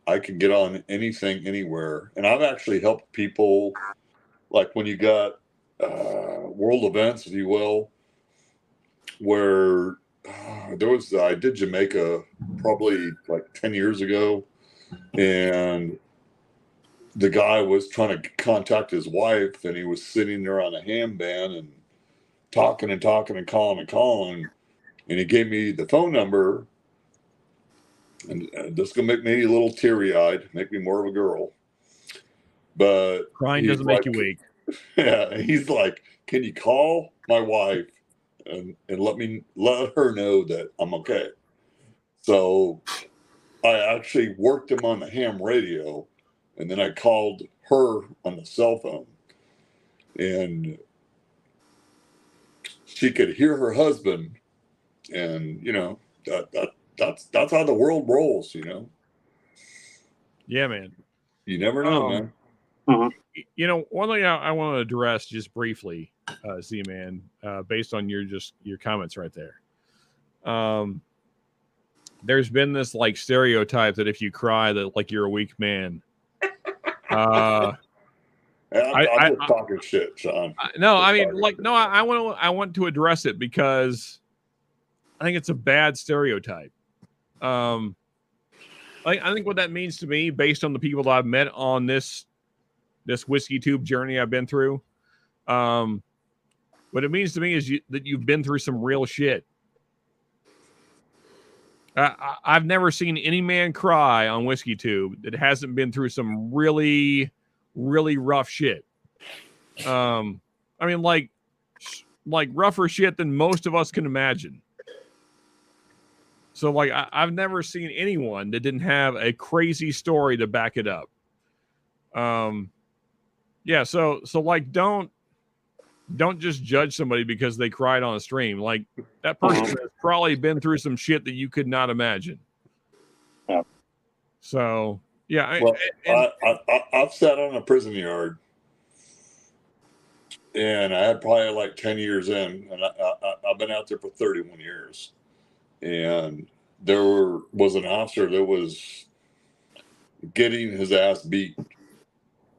I can get on anything, anywhere. And I've actually helped people, like when you got world events, if you will, where I did Jamaica probably like 10 years ago, and the guy was trying to contact his wife, and he was sitting there on a ham van and talking and calling, and he gave me the phone number, and this is gonna make me a little teary-eyed, make me more of a girl, but crying doesn't make you weak. Yeah, he's like, can you call my wife and let her know that I'm okay? So I actually worked him on the ham radio, and then I called her on the cell phone, and she could hear her husband, and you know that's how the world rolls, you know. Yeah, man. You never know, man. Mm-hmm. You know, one thing I want to address just briefly, Z-Man, based on your comments right there. There's been this like stereotype that if you cry, that like you're a weak man. I'm just talking shit, Sean. I want to address it because think it's a bad stereotype. I think what that means to me, based on the people that I've met on this whiskey tube journey I've been through, what it means to me is that you've been through some real shit. I've never seen any man cry on Whiskey Tube that hasn't been through some really, really rough shit. I mean, like rougher shit than most of us can imagine. So, like, I've never seen anyone that didn't have a crazy story to back it up. Yeah. So like, don't just judge somebody because they cried on a stream. Like, that person has probably been through some shit that you could not imagine. Yeah. So, yeah. Well, I've sat on a prison yard, and I had probably like 10 years in, and I've been out there for 31 years. And there was an officer that was getting his ass beat.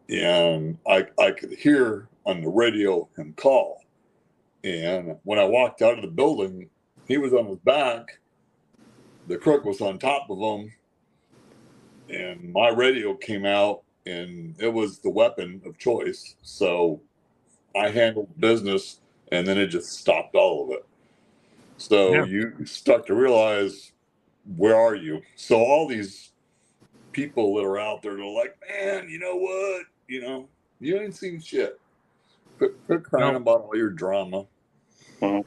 And I could hear on the radio him call. And when I walked out of the building, he was on his back. The crook was on top of him. And my radio came out, and it was the weapon of choice. So I handled business, and then it just stopped all of it. So you start to realize, where are you? So all these people that are out there, they're like, man, you know what? You know, you ain't seen shit. Quit crying about all your drama. The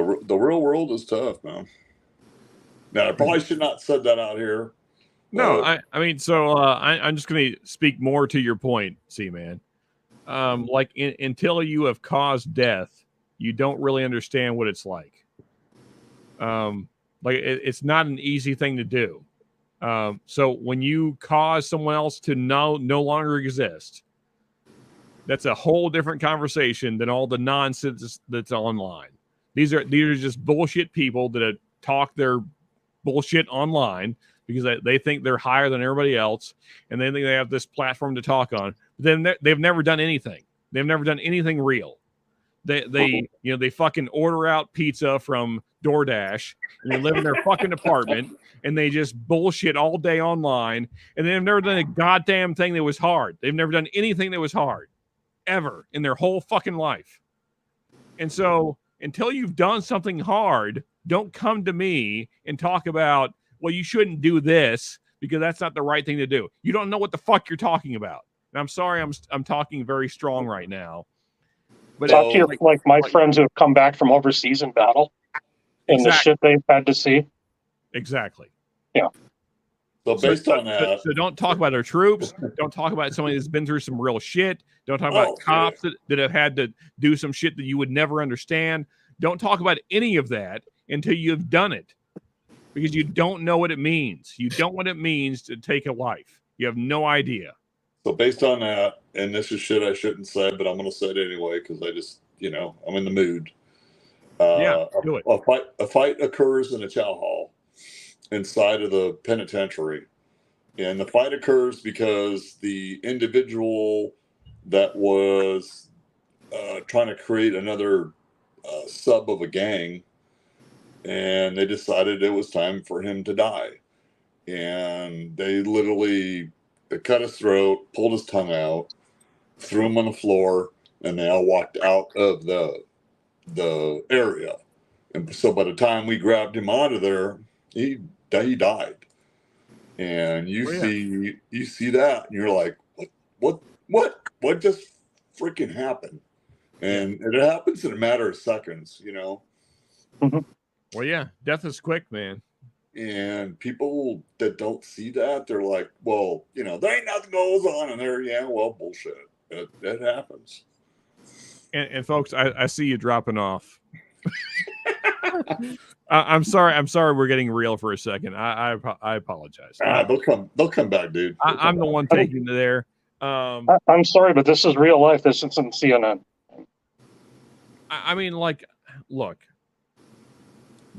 real world is tough, man. Now, I probably should not have said that out here. No, I mean, so I'm just going to speak more to your point, C-Man. Like, until you have caused death, you don't really understand what it's like. Like, it's not an easy thing to do. So when you cause someone else to no longer exist, that's a whole different conversation than all the nonsense that's online. These are just bullshit people that talk their bullshit online because they think they're higher than everybody else, and they think they have this platform to talk on. But then they've never done anything. They've never done anything real. They fucking order out pizza from DoorDash, and they live in their fucking apartment, and they just bullshit all day online, and they've never done a goddamn thing that was hard. They've never done anything that was hard ever in their whole fucking life. And so until you've done something hard, don't come to me and talk about, well, you shouldn't do this because that's not the right thing to do. You don't know what the fuck you're talking about. And I'm sorry, I'm talking very strong right now. But talk to your, like my friends who have come back from overseas in battle and the shit they've had to see. Exactly. Yeah. So based on that, so don't talk about our troops. Don't talk about somebody that's been through some real shit. Don't talk about cops that have had to do some shit that you would never understand. Don't talk about any of that until you've done it, because you don't know what it means. You don't know what it means to take a life. You have no idea. So based on that, and this is shit I shouldn't say, but I'm going to say it anyway because I just, I'm in the mood. Do it. A fight occurs in a chow hall inside of the penitentiary. And the fight occurs because the individual that was trying to create another sub of a gang, and they decided it was time for him to die. And they literally cut his throat, pulled his tongue out, threw him on the floor, and they all walked out of the area. And so by the time we grabbed him out of there, he died. And you see that, and you're like, what just freaking happened? And it happens in a matter of seconds, Mm-hmm. Well, yeah, death is quick, man. And people that don't see that, they're like, well, there ain't nothing goes on in there. Yeah, well, bullshit. It happens. And folks, I see you dropping off. I'm sorry. We're getting real for a second. I apologize. They'll come back, dude. I'm the one taking you there. I'm sorry, but this is real life. This isn't CNN. I mean, like, look,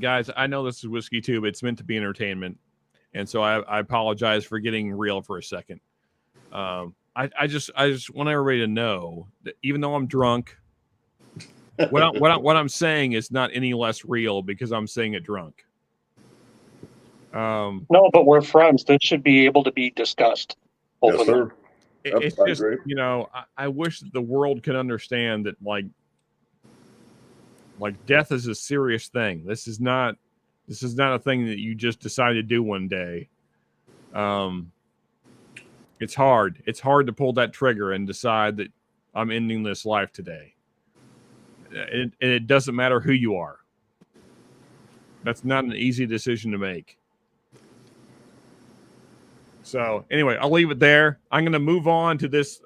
guys, I know this is Whiskey Tube. It's meant to be entertainment. And so I apologize for getting real for a second. I just want everybody to know that even though I'm drunk, What I'm saying is not any less real because I'm saying it drunk. No, but we're friends. This should be able to be discussed openly. Yes, sir. It's I just, agree. you know, I wish the world could understand that like death is a serious thing. This is not a thing that you just decide to do one day. It's hard. It's hard to pull that trigger and decide that I'm ending this life today. And it doesn't matter who you are. That's not an easy decision to make. So anyway, I'll leave it there. I'm going to move on to this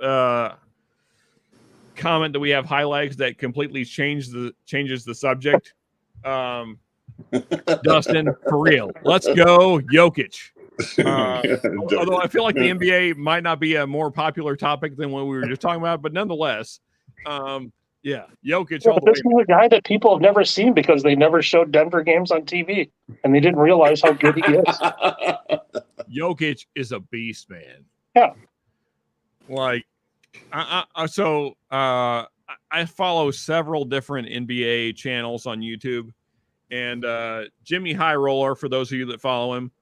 comment that we have highlights that completely changes the subject. Dustin, for real, let's go Jokic. Although I feel like the NBA might not be a more popular topic than what we were just talking about, but nonetheless, yeah, Jokic. Yeah, all but the this way. is a guy that people have never seen because they never showed Denver games on TV, and they didn't realize how good he is. Jokic is a beast, man. Yeah. Like, I follow several different NBA channels on YouTube, and Jimmy High Roller, for those of you that follow him,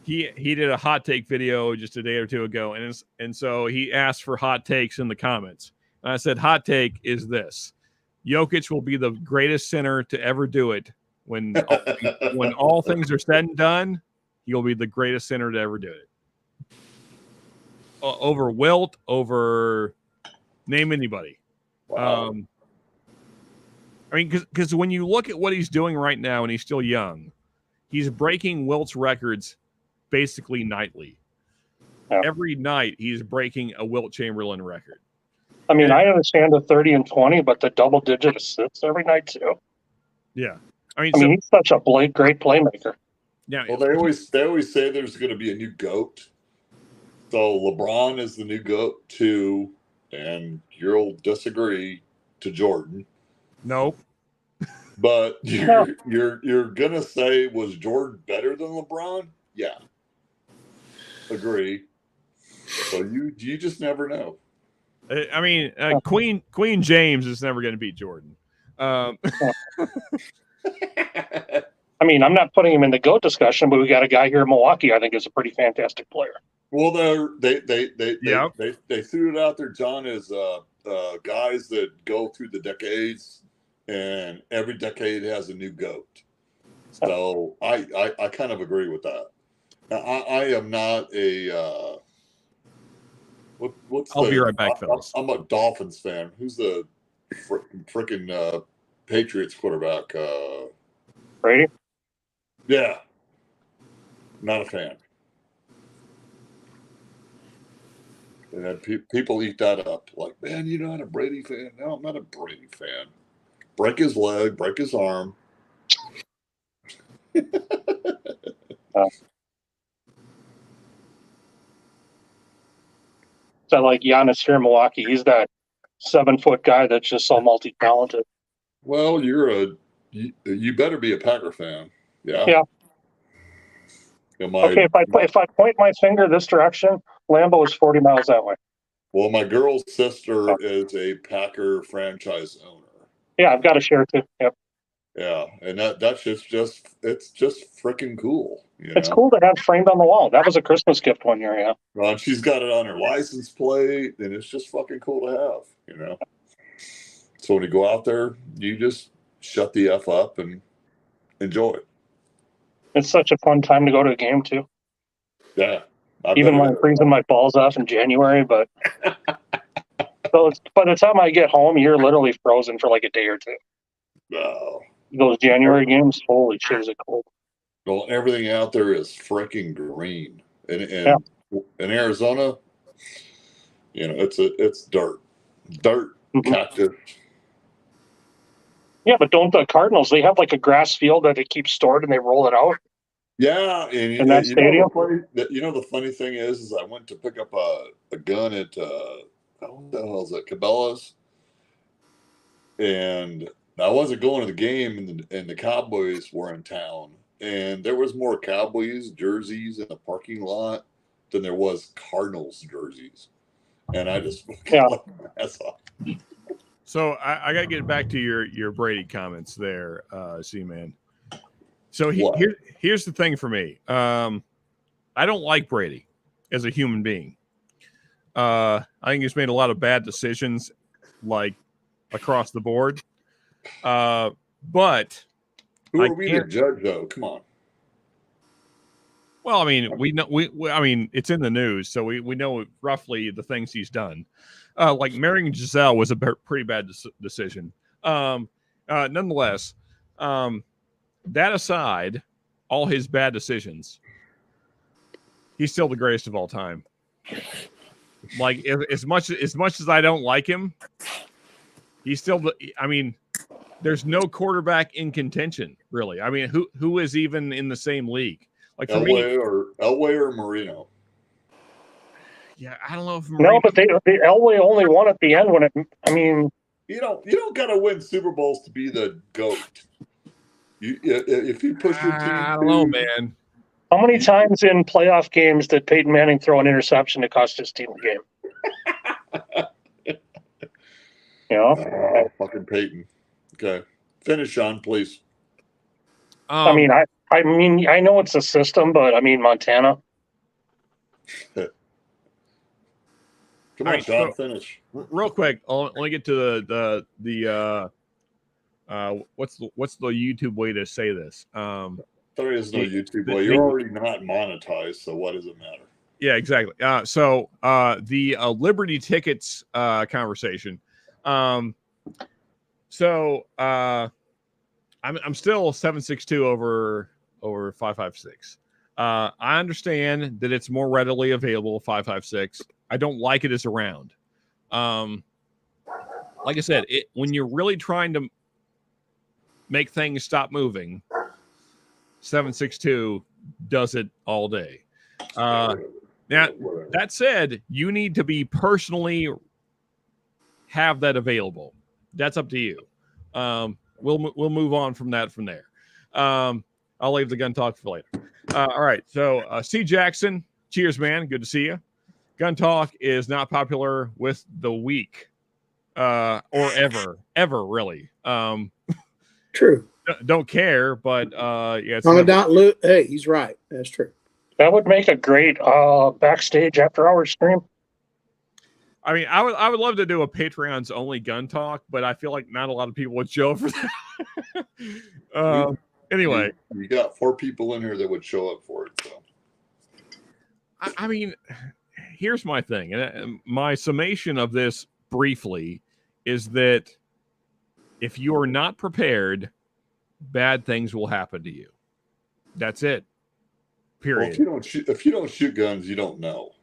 he did a hot take video just a day or two ago, and so he asked for hot takes in the comments. And I said, hot take is this: Jokic will be the greatest center to ever do it. When all things are said and done, he'll be the greatest center to ever do it. Over Wilt, over name anybody. Wow. I mean, because when you look at what he's doing right now, and he's still young, he's breaking Wilt's records basically nightly. Yeah. Every night, he's breaking a Wilt Chamberlain record. I mean, I understand the 30 and 20, but the double-digit assists every night too. Yeah, I mean, he's such a great playmaker. Yeah. Well, they always say there's going to be a new GOAT. So LeBron is the new GOAT too, and you'll disagree to Jordan. Nope. But you're gonna say, was Jordan better than LeBron? Yeah. Agree. So you just never know. I mean, Queen James is never going to beat Jordan. I mean, I'm not putting him in the GOAT discussion, but we got a guy here in Milwaukee I think is a pretty fantastic player. Well, they threw it out there, John, as guys that go through the decades, and every decade has a new GOAT. So I kind of agree with that. Now, I am not a I'll be right back, fellas. I'm a Dolphins fan. Who's the freaking Patriots quarterback? Brady? Yeah. Not a fan. And then people eat that up. Like, man, you're not a Brady fan? No, I'm not a Brady fan. Break his leg, break his arm. So like Giannis here in Milwaukee, he's that 7-foot guy that's just so multi-talented. Well, you better be a Packer fan. Yeah. Yeah. Okay, if I point my finger this direction, Lambeau is 40 miles that way. Well, my girl's sister is a Packer franchise owner. Yeah, I've got to share too. Yep. Yeah, and that's just it's just freaking cool. It's cool to have framed on the wall. That was a Christmas gift one year, yeah. Well, she's got it on her license plate, and it's just fucking cool to have, So when you go out there, you just shut the F up and enjoy it. It's such a fun time to go to a game too. Yeah. Even when I'm freezing my balls off in January, but so by the time I get home, you're literally frozen for like a day or two. No. Those January games, holy shit, is it cold. Well, everything out there is freaking green. And in Arizona, it's dirt. Dirt, cactus. Yeah, but don't the Cardinals, they have like a grass field that they keep stored and they roll it out? Yeah, and in that stadium. The funny thing is I went to pick up a gun at what the hell is it, Cabela's, and I wasn't going to the game, and the Cowboys were in town, and there was more Cowboys jerseys in the parking lot than there was Cardinals jerseys, and I just that's all. So I got to get back to your Brady comments there, C-Man. So here's the thing for me. I don't like Brady as a human being. I think he's made a lot of bad decisions, like across the board. But who are we to judge, though? Come on. Well, I mean, we know I mean, it's in the news, so we know roughly the things he's done. Like marrying Giselle was a pretty bad decision. Nonetheless, that aside, all his bad decisions, he's still the greatest of all time. Like as much as I don't like him, he's still I mean, there's no quarterback in contention, really. I mean, who is even in the same league? Like for Elway or Marino. Yeah, I don't know if no, but the Elway only won at the end when it. I mean, you don't got to win Super Bowls to be the GOAT. If you push your team, I don't know, man. How many times in playoff games did Peyton Manning throw an interception that cost his team the game? Fucking Peyton. Okay, finish, Sean, please. I mean, I know it's a system, but I mean, Montana. Come on, Sean, finish. Real quick, let me get to the what's the YouTube way to say this? There is no YouTube way. You're already not monetized, so what does it matter? Yeah, exactly. So the Liberty tickets conversation. So I'm still 762 over 556. I understand that it's more readily available 556. I don't like it as a round. Like I said, when you're really trying to make things stop moving, 762 does it all day. Now, that said, you need to be personally have that available. That's up to you. We'll move on from there. I'll leave the gun talk for later. All right. So C. Jackson, cheers, man. Good to see you. Gun talk is not popular with the weak or ever really. True. Don't care, but yeah. Hey, he's right. That's true. That would make a great backstage after hours stream. I mean, I would love to do a Patreon's only gun talk, but I feel like not a lot of people would show up for that. Anyway, you got 4 people in here that would show up for it. So, I mean, here's my thing, and my summation of this briefly is that if you are not prepared, bad things will happen to you. That's it. Period. Well, if you don't shoot guns, you don't know.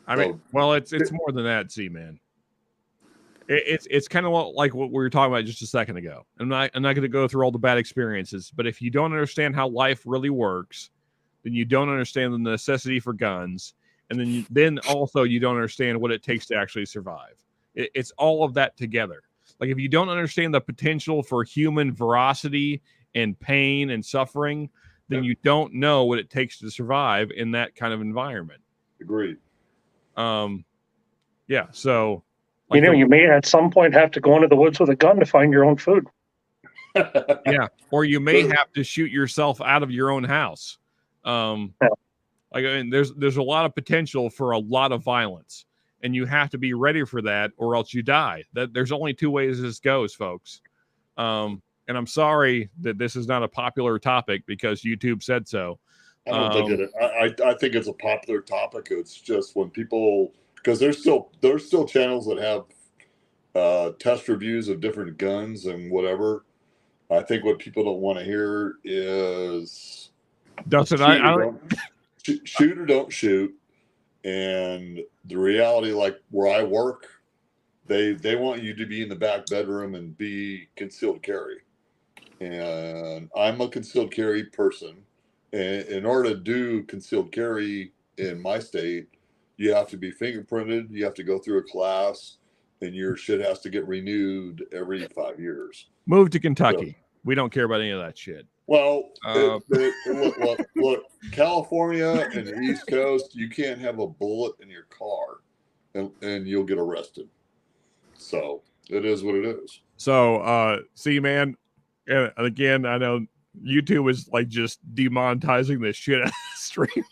I mean, well, it's more than that, man. It's kind of like what we were talking about just a second ago. I'm not going to go through all the bad experiences, but if you don't understand how life really works, then you don't understand the necessity for guns, and then also you don't understand what it takes to actually survive. It's all of that together. Like if you don't understand the potential for human veracity and pain and suffering, then you don't know what it takes to survive in that kind of environment. Agreed. Yeah. So, like you may at some point have to go into the woods with a gun to find your own food. Yeah. Or you may have to shoot yourself out of your own house. Like, I mean, there's a lot of potential for a lot of violence, and you have to be ready for that, or else you die. There's only 2 ways this goes, folks. And I'm sorry that this is not a popular topic because YouTube said so. I don't think it. I think it's a popular topic. It's just when people, because there's still channels that have test reviews of different guns and whatever. I think what people don't want to hear is Dustin, shoot or don't shoot. And the reality, like where I work, they want you to be in the back bedroom and be concealed carry. And I'm a concealed carry person. And in order to do concealed carry in my state, you have to be fingerprinted. You have to go through a class, and your shit has to get renewed every 5 years. Move to Kentucky. So, we don't care about any of that shit. Well, look, California and the East Coast, you can't have a bullet in your car and you'll get arrested. So it is what it is. So, see, man, and again, I know YouTube is like just demonetizing this shit out of the stream.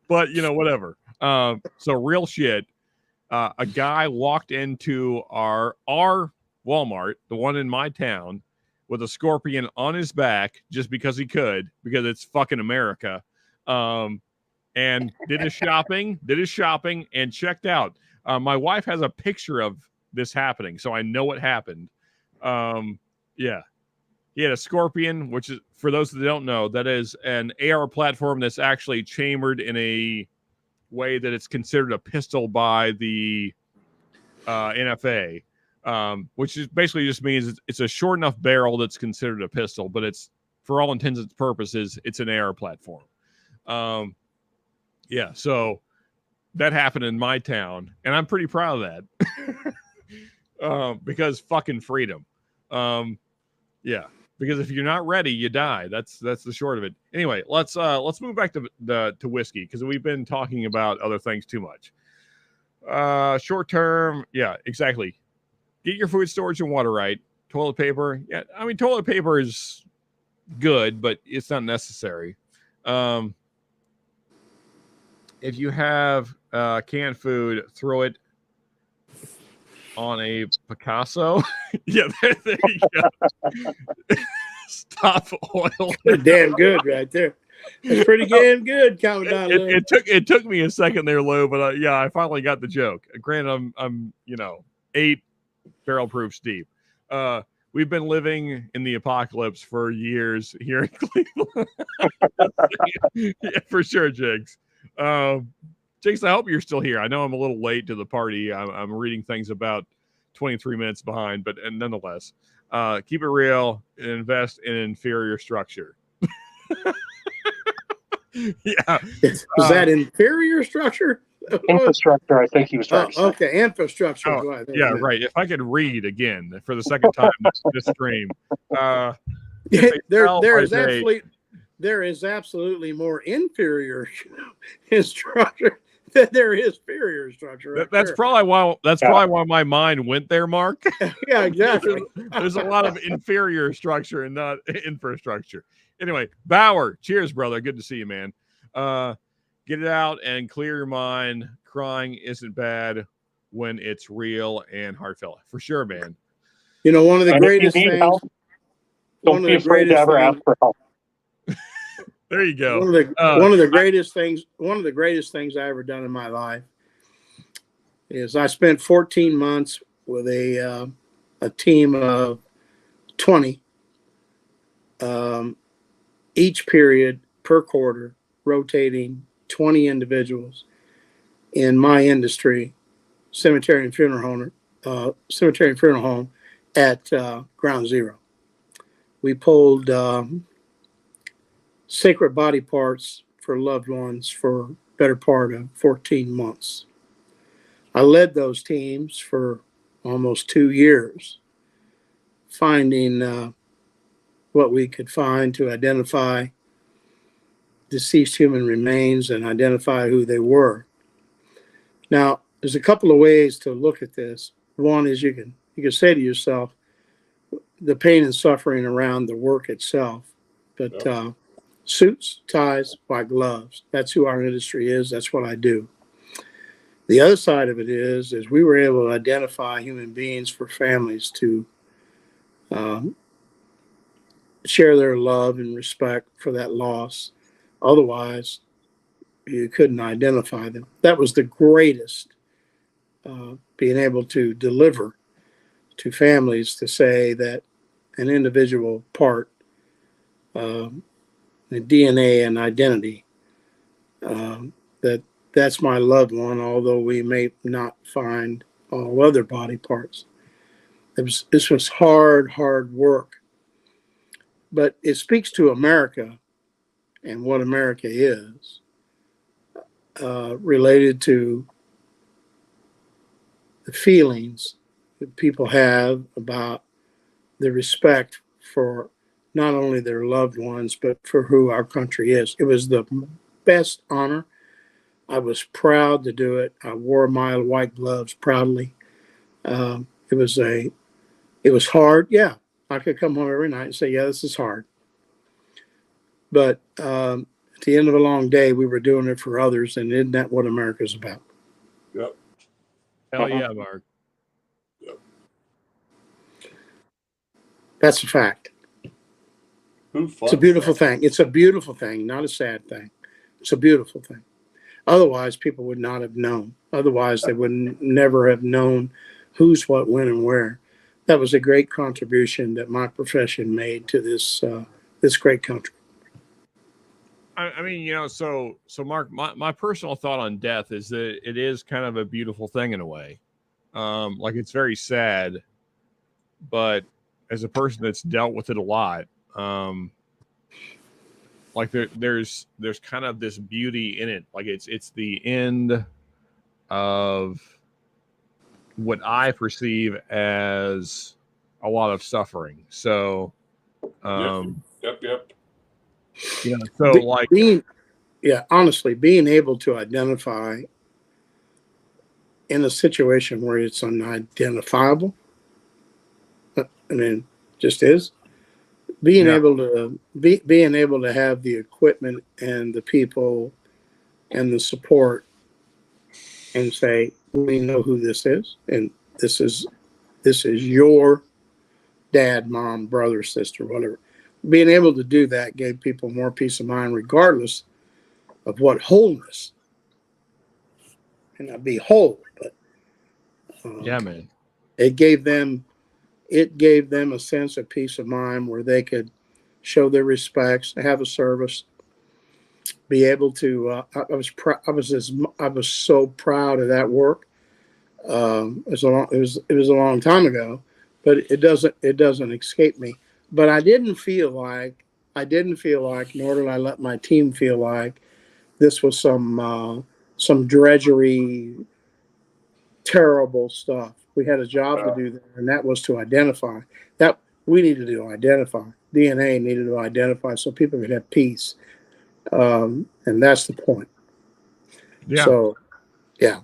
But you know, whatever. So real shit. A guy walked into our Walmart, the one in my town, with a scorpion on his back just because he could, because it's fucking America. And did his shopping, and checked out. My wife has a picture of this happening, so I know what happened. Yeah. He had a scorpion, which is, for those that don't know, that is an AR platform that's actually chambered in a way that it's considered a pistol by the NFA, which is basically just means it's a short enough barrel that's considered a pistol, but it's, for all intents and purposes, it's an AR platform. Yeah, so that happened in my town, and I'm pretty proud of that. Because fucking freedom. Yeah, because if you're not ready, you die. That's the short of it. Anyway, let's move back to whiskey, because we've been talking about other things too much. Short term, yeah, exactly. Get your food storage and water right. Toilet paper, yeah, I mean, toilet paper is good, but it's not necessary. If you have canned food, throw it on a Picasso. Yeah, there you go. Stop oil. Pretty damn good right there. It's pretty damn good, Commandant. It took me a second there, Lou, but yeah, I finally got the joke. Granted, I'm 8 barrel proofs deep. We've been living in the apocalypse for years here in Cleveland. Yeah, for sure, Jigs. Jigs, I hope you're still here. I know I'm a little late to the party. I'm reading things about 23 minutes behind, but nonetheless, keep it real and invest in inferior structure. Yeah. Is that inferior structure? Infrastructure, I think he was trying to say. Okay, infrastructure. Oh, yeah, right. If I could read again for the second time this stream. There is absolutely more inferior structure than there is superior structure. That's probably why my mind went there, Mark. Yeah, exactly. There's a lot of inferior structure and not infrastructure. Anyway, Bauer, cheers, brother. Good to see you, man. Get it out and clear your mind. Crying isn't bad when it's real and heartfelt. For sure, man. You know, one of the greatest things. Don't be afraid to ever ask for help. There you go. One of the greatest things I ever done in my life is I spent 14 months with a team of 20, each period per quarter, rotating 20 individuals in my industry, cemetery and funeral home at Ground Zero. We pulled sacred body parts for loved ones for better part of 14 months. I led those teams for almost 2 years, finding what we could find to identify deceased human remains and identify who they were. Now, there's a couple of ways to look at this. One is you can say to yourself, the pain and suffering around the work itself, but suits, ties, white gloves. That's who our industry is. That's what I do. The other side of it is we were able to identify human beings for families to share their love and respect for that loss. Otherwise, you couldn't identify them. That was the greatest, being able to deliver to families to say that an individual part, the DNA and identity, that's my loved one, although we may not find all other body parts. This was hard work, but it speaks to America and what America is, related to the feelings that people have about the respect for not only their loved ones, but for who our country is. It was the best honor I was proud to do it. I wore my white gloves proudly. It was hard. Yeah, I could come home every night and say, yeah, this is hard. But at the end of a long day, we were doing it for others, and isn't that what America's about? Yep. Hell yeah, Mark. Yep. That's a fact. It's a beautiful thing. It's a beautiful thing, not a sad thing. It's a beautiful thing. Otherwise, people would not have known. Otherwise, they would never have known who's what, when, and where. That was a great contribution that my profession made to this great country. I mean, you know, so Mark, my personal thought on death is that it is kind of a beautiful thing in a way. Like, it's very sad, but as a person that's dealt with it a lot, like there's kind of this beauty in it. Like it's the end of what I perceive as a lot of suffering. So, Yep. you know, so honestly, being able to identify in a situation where it's unidentifiable, I mean, just is being able to have the equipment and the people and the support and say, we know who this is, and this is your dad, mom, brother, sister, whatever. Being able to do that gave people more peace of mind, regardless of what wholeness. And not be whole, but yeah, man. It gave them a sense of peace of mind where they could show their respects, have a service, be able to. I was so proud of that work. It was a long time ago, but it doesn't escape me. But I didn't feel like, nor did I let my team feel like this was some drudgery, terrible stuff. We had a job to do there, and that was to identify. That we needed to identify. DNA needed to identify so people could have peace, and that's the point. Yeah. So, yeah,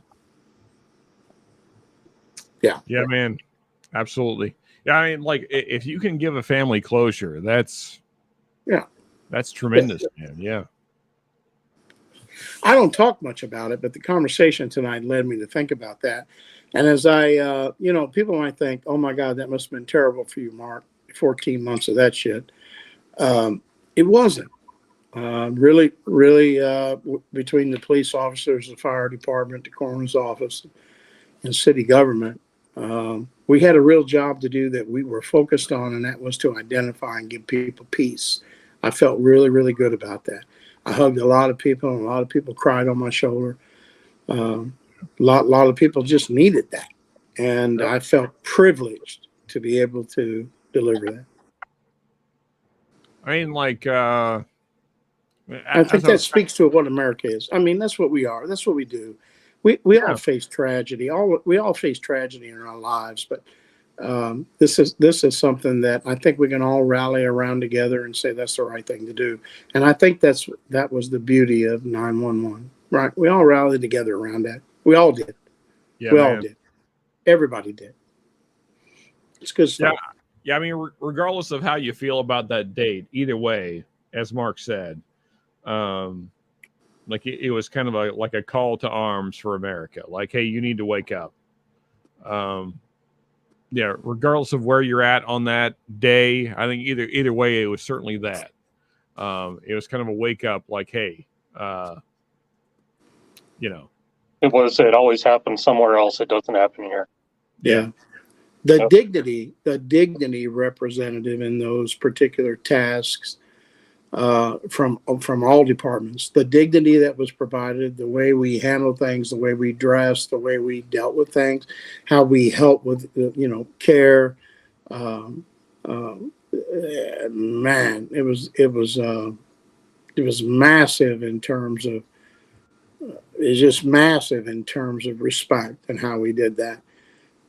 man, absolutely. Yeah, I mean, like, if you can give a family closure, that's tremendous, man. Yeah. I don't talk much about it, but the conversation tonight led me to think about that. And as I, people might think, oh my God, that must have been terrible for you, Mark, 14 months of that shit. It wasn't. Really, between the police officers, the fire department, the coroner's office, and city government, we had a real job to do that we were focused on, and that was to identify and give people peace. I felt really, really good about that. I hugged a lot of people, and a lot of people cried on my shoulder. A lot of people just needed that, and I felt privileged to be able to deliver that. I mean, like, I think that speaks to what America is. I mean, that's what we are. That's what we do. We all face tragedy. We all face tragedy in our lives, but this is something that I think we can all rally around together and say that's the right thing to do. And I think that was the beauty of 911. Right? We all rallied together around that. We all did. Yeah, we all did. Everybody did. It's good stuff. Yeah. I mean, regardless of how you feel about that date, either way, as Mark said, like it was kind of like a call to arms for America. Like, hey, you need to wake up. Yeah, regardless of where you're at on that day, I think either way, it was certainly that. It was kind of a wake up, like, hey, It always happens somewhere else. It doesn't happen here. Yeah. The dignity representative in those particular tasks from all departments, the dignity that was provided, the way we handled things, the way we dressed, the way we dealt with things, how we helped with care. Man, it was massive in terms of it's just massive in terms of respect and how we did that.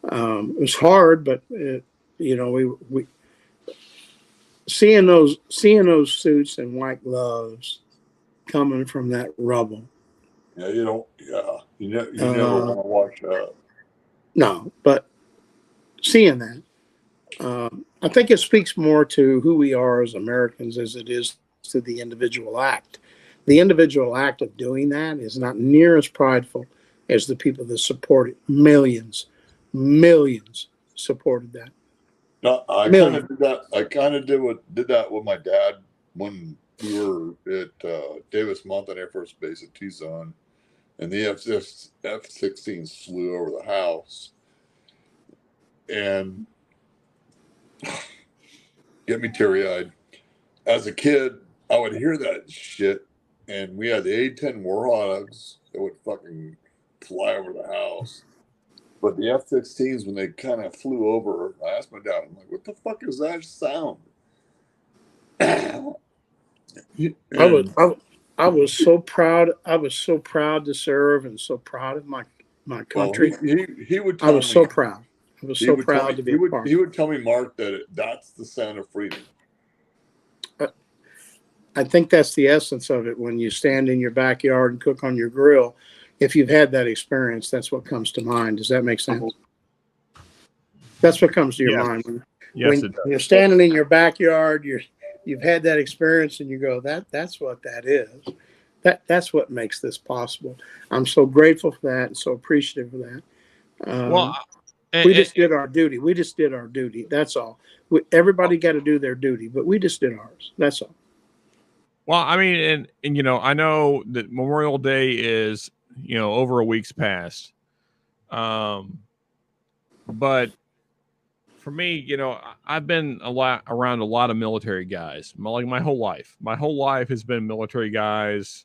It was hard, but we seeing those suits and white gloves coming from that rubble Yeah, you don't. Yeah, you never want to watch that. No, but seeing that, I think it speaks more to who we are as Americans as it is to the individual act. The individual act of doing that is not near as prideful as the people that support it. Millions supported that. No, I kind of did that. I kind of did that with my dad when we were at Davis Mountain Air Force Base at Tucson, and the F-16s flew over the house, and get me teary-eyed. As a kid, I would hear that shit, and we had the A-10 Warhogs that would fucking fly over the house. But the F-16s, when they kind of flew over, I asked my dad, I'm like, what the fuck is that sound? I was so proud. I was so proud to serve and so proud of my country. Well, he would tell I was me, so proud. I was so proud to be a part. He would tell me, Mark, that that's the sound of freedom. I think that's the essence of it. When you stand in your backyard and cook on your grill, if you've had that experience, that's what comes to mind. Does that make sense? That's what comes to your mind. When you're standing in your backyard, you've had that experience, and you go, that's what that is. That's what makes this possible. I'm so grateful for that and so appreciative of that. We just did our duty. We just did our duty. That's all. Everybody got to do their duty, but we just did ours. That's all. Well, I mean, and you know, I know that Memorial Day is, you know, over a week's past. But for me, you know, I've been around a lot of military guys. My whole life. My whole life has been military guys.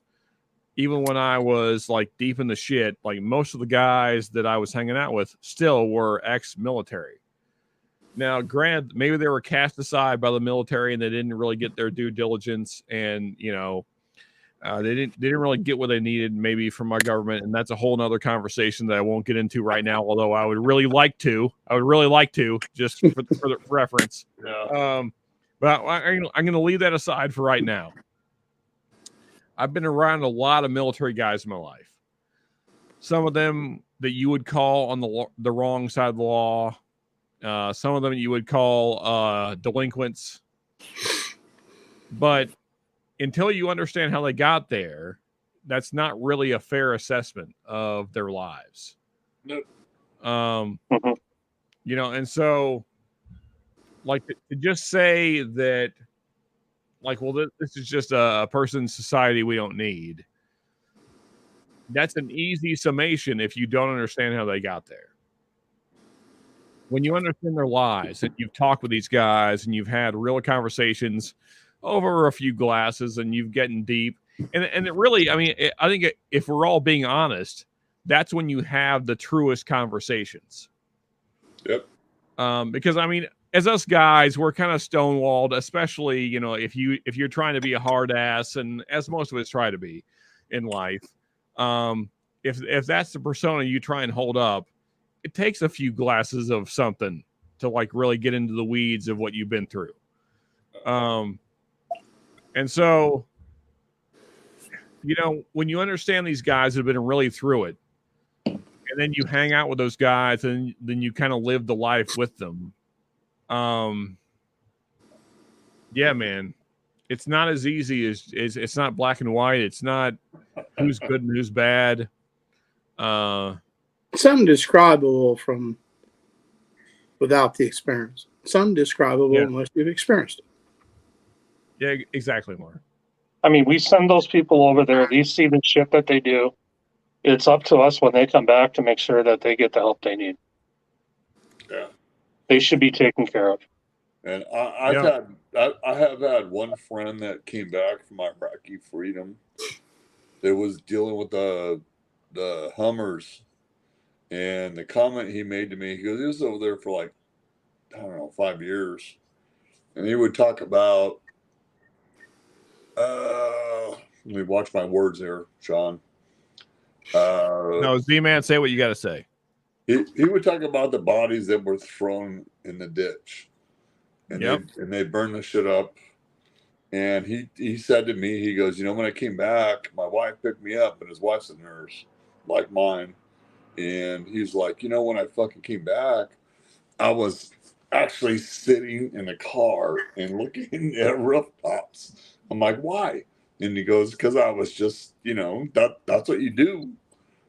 Even when I was like deep in the shit, like most of the guys that I was hanging out with still were ex-military. Now, granted, maybe they were cast aside by the military and they didn't really get their due diligence, and you know, they didn't really get what they needed maybe from our government, and that's a whole nother conversation that I won't get into right now. Although I would really like to, just for the reference. Yeah. But I'm going to leave that aside for right now. I've been around a lot of military guys in my life. Some of them that you would call on the wrong side of the law. Some of them you would call delinquents. But until you understand how they got there, that's not really a fair assessment of their lives. Nope. You know, and so like to just say that, like, well, this is just a person's society we don't need. That's an easy summation if you don't understand how they got there. When you understand their lives and you've talked with these guys and you've had real conversations over a few glasses and you've gotten deep, and it really, I mean, I think if we're all being honest, that's when you have the truest conversations. Yep. Because I mean, as us guys, we're kind of stonewalled, especially, you know, if you're trying to be a hard ass, and as most of us try to be in life, if that's the persona you try and hold up, it takes a few glasses of something to like really get into the weeds of what you've been through. And so, you know, when you understand these guys have been really through it, and then you hang out with those guys and then you kind of live the life with them. Yeah, man, it's not as easy as it's not black and white. It's not who's good and who's bad. It's undescribable from without the experience. It's undescribable unless you've experienced it. Yeah, exactly, Mark. I mean, we send those people over there. They see the shit that they do. It's up to us when they come back to make sure that they get the help they need. Yeah. They should be taken care of. And I have had one friend that came back from Iraqi freedom that was dealing with the Hummers, and the comment he made to me, he goes, he was over there for like, I don't know, 5 years, and he would talk about let me watch my words here, Sean. No, Z-Man, say what you got to say. He would talk about the bodies that were thrown in the ditch, and they burned the shit up, And he said to me, he goes, when I came back, my wife picked me up, and his wife's a nurse like mine. And he's like, when I fucking came back, I was actually sitting in a car and looking at rooftops. I'm like, why? And he goes, because I was just, that's what you do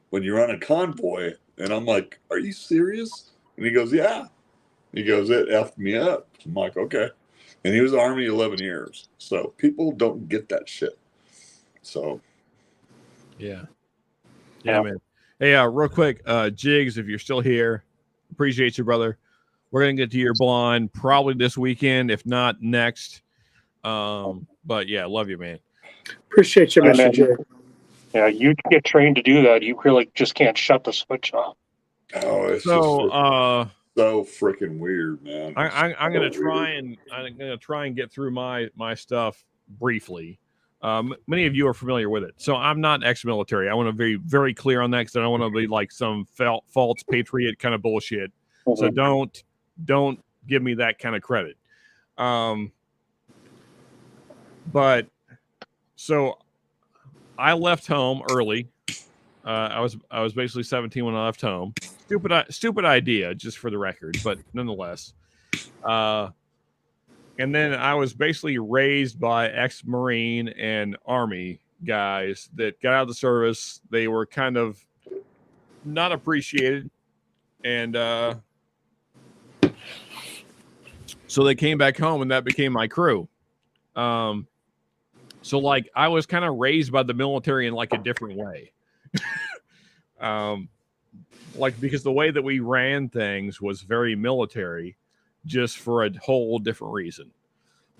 when you're on a convoy. And I'm like, are you serious? And he goes, yeah. He goes, it effed me up. I'm like, okay. And he was Army 11 years. So people don't get that shit. So. Yeah, man. Hey, real quick, Jigs, if you're still here, appreciate you, brother. We're going to get to your blonde probably this weekend, if not next. But yeah, love you, man. Appreciate you, Mr. J. Yeah, you get trained to do that. You really just can't shut the switch off. Oh, it's so freaking weird, man. I'm gonna try and get through my stuff briefly. Many of you are familiar with it, so I'm not ex-military. I want to be very clear on that because I don't want to be like some false patriot kind of bullshit. Mm-hmm. So don't give me that kind of credit. But so I left home early. I was basically 17 when I left home. Stupid idea, just for the record, but nonetheless. And then I was basically raised by ex-Marine and Army guys that got out of the service. They were kind of not appreciated, and so they came back home, and that became my crew. So like I was kind of raised by the military in like a different way. Like because the way that we ran things was very military, just for a whole different reason.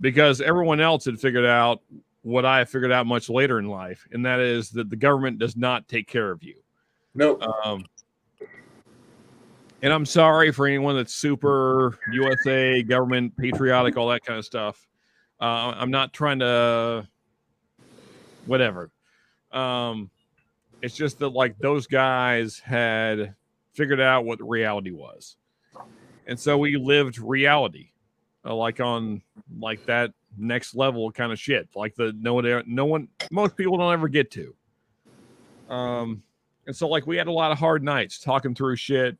Because everyone else had figured out what I figured out much later in life, and that is that the government does not take care of you. No. And I'm sorry for anyone that's super USA, government, patriotic, all that kind of stuff. I'm not trying to whatever. It's just that like those guys had figured out what reality was. And so we lived reality, like on like that next level kind of shit, like most people don't ever get to. And so like we had a lot of hard nights talking through shit.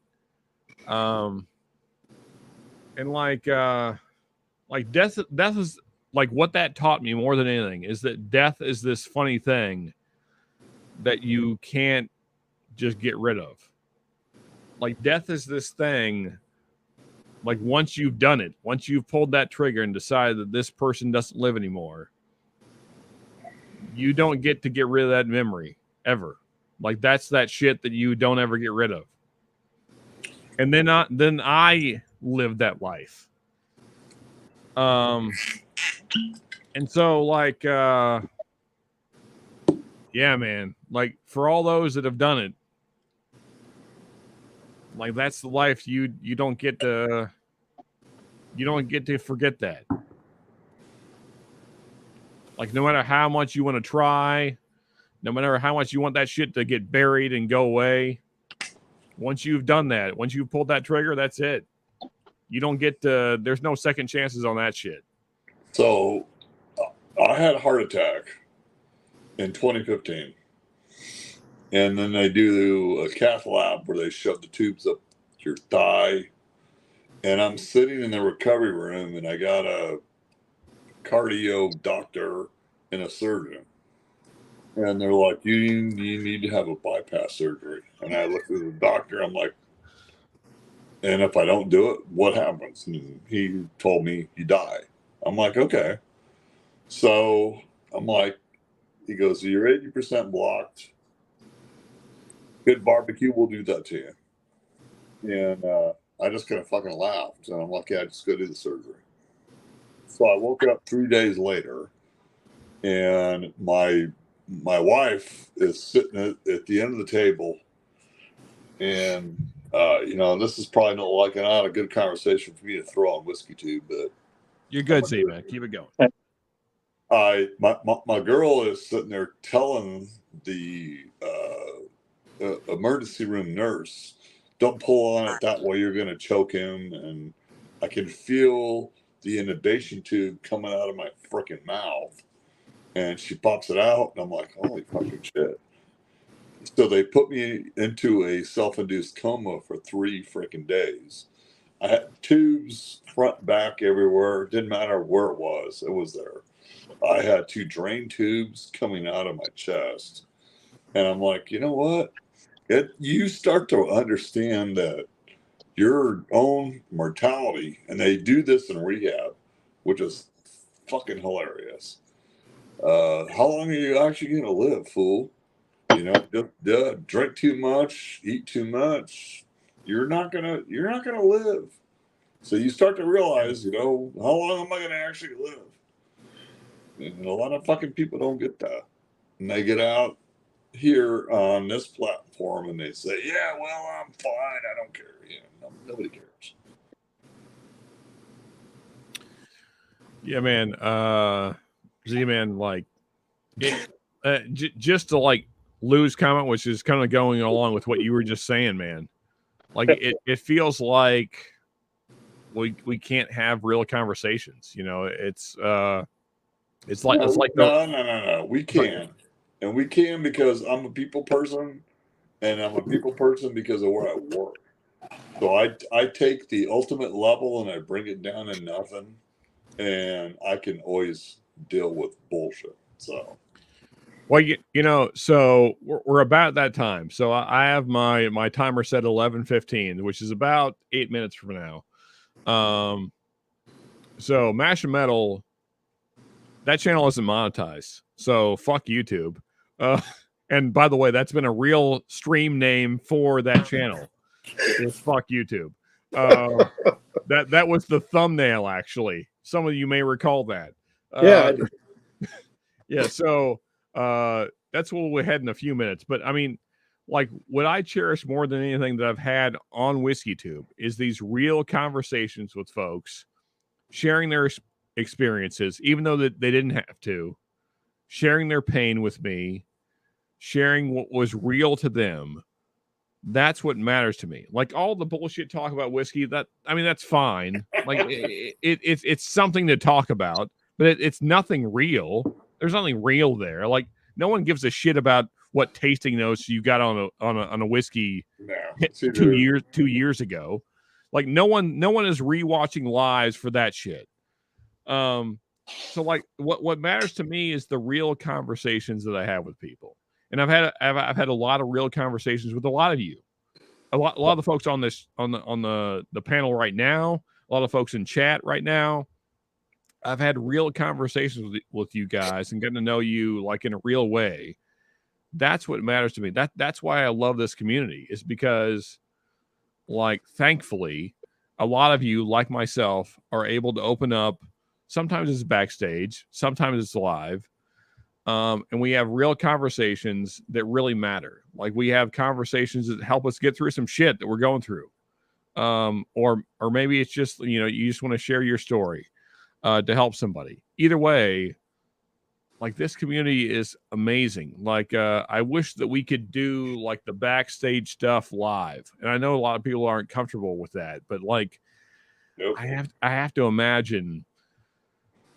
And like death is like what that taught me more than anything is that death is this funny thing that you can't just get rid of. Like death is this thing. Like once you've done it, once you've pulled that trigger and decided that this person doesn't live anymore, you don't get to get rid of that memory ever. Like that's that shit that you don't ever get rid of. And then I lived that life. And so like, yeah, man, like for all those that have done it, like that's the life you don't get to forget that. Like no matter how much you want to try, no matter how much you want that shit to get buried and go away, once you've done that, once you've pulled that trigger, that's it. You don't get to, there's no second chances on that shit. So I had a heart attack in 2015. And then they do a cath lab where they shove the tubes up your thigh. And I'm sitting in the recovery room, and I got a cardio doctor and a surgeon. And they're like, you need to have a bypass surgery. And I looked at the doctor, I'm like, and if I don't do it, what happens? And he told me, you die. I'm like, okay. So I'm like, he goes, so you're 80% blocked. Good barbecue will do that to you. And I just kind of fucking laughed. And I'm like, yeah, just go do the surgery. So I woke up 3 days later, and my wife is sitting at the end of the table. And, this is probably not a good conversation for me to throw on Whiskey Tube, but you're good, Steve, man. Keep it going. My girl is sitting there telling the emergency room nurse, don't pull on it that way, you're going to choke him. And I can feel the inundation tube coming out of my freaking mouth, and she pops it out, and I'm like, holy fucking shit. So they put me into a self-induced coma for 3 freaking days. I had tubes front, back, everywhere. Didn't matter where it was there. I had 2 drain tubes coming out of my chest. And I'm like, you know what? You start to understand that your own mortality, and they do this in rehab, which is fucking hilarious. How long are you actually going to live, fool? You know, just drink too much, eat too much. You're not gonna live. So you start to realize, you know, how long am I gonna actually live? And a lot of fucking people don't get that. And they get out here on this platform and they say, yeah, well, I'm fine. I don't care. Yeah, nobody cares. Yeah, man. Z-Man, like, just to, like, Lou's comment, which is kind of going along with what you were just saying, man. Like, it feels like we can't have real conversations. You know, it's like no. We can, and we can because I'm a people person, and I'm a people person because of where I work. So I take the ultimate level and I bring it down to nothing, and I can always deal with bullshit. So. Well, you know, so we're about that time. So I have my timer set at 11:15, which is about 8 minutes from now. So Mash and Metal, that channel isn't monetized. So fuck YouTube. And by the way, that's been a real stream name for that channel. Is fuck YouTube. That was the thumbnail, actually. Some of you may recall that. Yeah. Yeah. So. That's where we'll head in a few minutes. But I mean, like, what I cherish more than anything that I've had on WhiskeyTube is these real conversations with folks, sharing their experiences, even though that they didn't have to, sharing their pain with me, sharing what was real to them. That's what matters to me. Like, all the bullshit talk about whiskey, that's fine. Like, it's something to talk about, but it's nothing real. There's nothing real there. Like, no one gives a shit about what tasting notes you got on a whiskey 2 years ago. Like, no one is rewatching lives for that shit. So, like, what matters to me is the real conversations that I have with people, and I've had a lot of real conversations with a lot of you, a lot of the folks on this on the panel right now, a lot of folks in chat right now. I've had real conversations with you guys and getting to know you, like, in a real way. That's what matters to me. That's why I love this community, is because, like, thankfully, a lot of you, like myself, are able to open up. Sometimes it's backstage, sometimes it's live. And we have real conversations that really matter. Like, we have conversations that help us get through some shit that we're going through. Or maybe it's just, you know, you just want to share your story. To help somebody. Either way, like, this community is amazing. Like, I wish that we could do, like, the backstage stuff live. And I know a lot of people aren't comfortable with that, but, like, nope. I have to imagine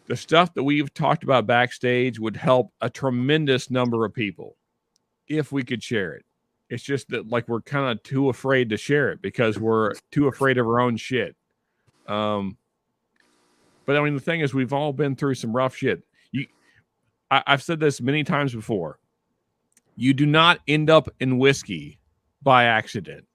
the stuff that we've talked about backstage would help a tremendous number of people if we could share it. It's just that, like, we're kind of too afraid to share it because we're too afraid of our own shit. But I mean, the thing is, we've all been through some rough shit. I've said this many times before. You do not end up in whiskey by accident.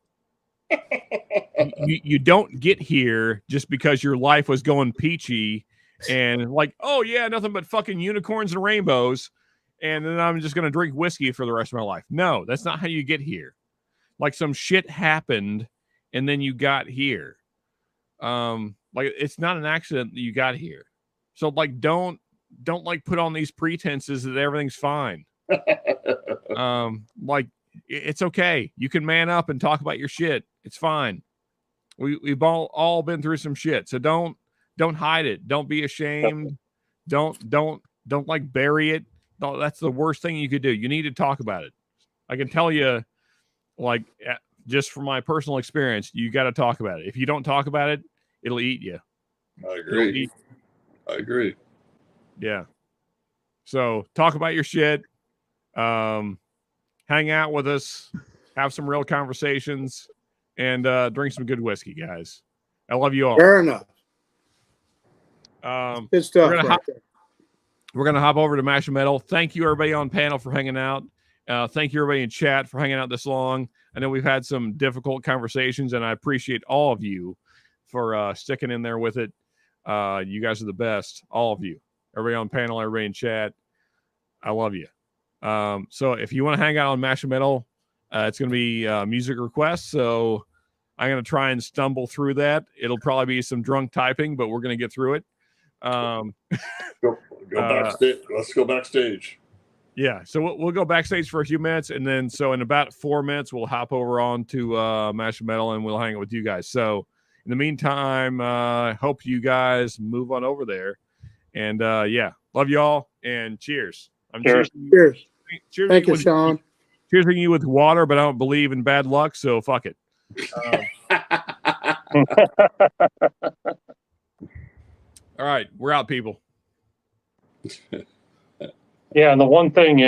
you don't get here just because your life was going peachy and, like, oh yeah, nothing but fucking unicorns and rainbows, and then I'm just going to drink whiskey for the rest of my life. No, that's not how you get here. Like, some shit happened and then you got here. Like, it's not an accident that you got here. So, like, don't like put on these pretenses that everything's fine. Like, it's okay. You can man up and talk about your shit. It's fine. We've all been through some shit. So don't hide it. Don't be ashamed. Don't like bury it. That's the worst thing you could do. You need to talk about it. I can tell you, like, just from my personal experience, you got to talk about it. If you don't talk about it, it'll eat you. I You'll agree. eat. I agree. Yeah. So talk about your shit. Hang out with us, have some real conversations, and drink some good whiskey, guys. I love you all. Fair enough. Good stuff. We're gonna hop over to Mash and Metal. Thank you everybody on panel for hanging out. Thank you everybody in chat for hanging out this long. I know we've had some difficult conversations, and I appreciate all of you for sticking in there with it. You guys are the best, all of you. Everybody on panel, everybody in chat. I love you. So if you want to hang out on Mash and Metal, it's going to be music requests. So I'm going to try and stumble through that. It'll probably be some drunk typing, but we're going to get through it. Go backstage. Let's go backstage. Yeah. So we'll go backstage for a few minutes. And then, so in about 4 minutes, we'll hop over on to Mash and Metal and we'll hang out with you guys. So in the meantime, hope you guys move on over there. And yeah, love y'all and cheers. Cheers. Cheers. Thank you, Sean. Cheersing you with water, but I don't believe in bad luck, so fuck it. All right, we're out, people. Yeah, and the one thing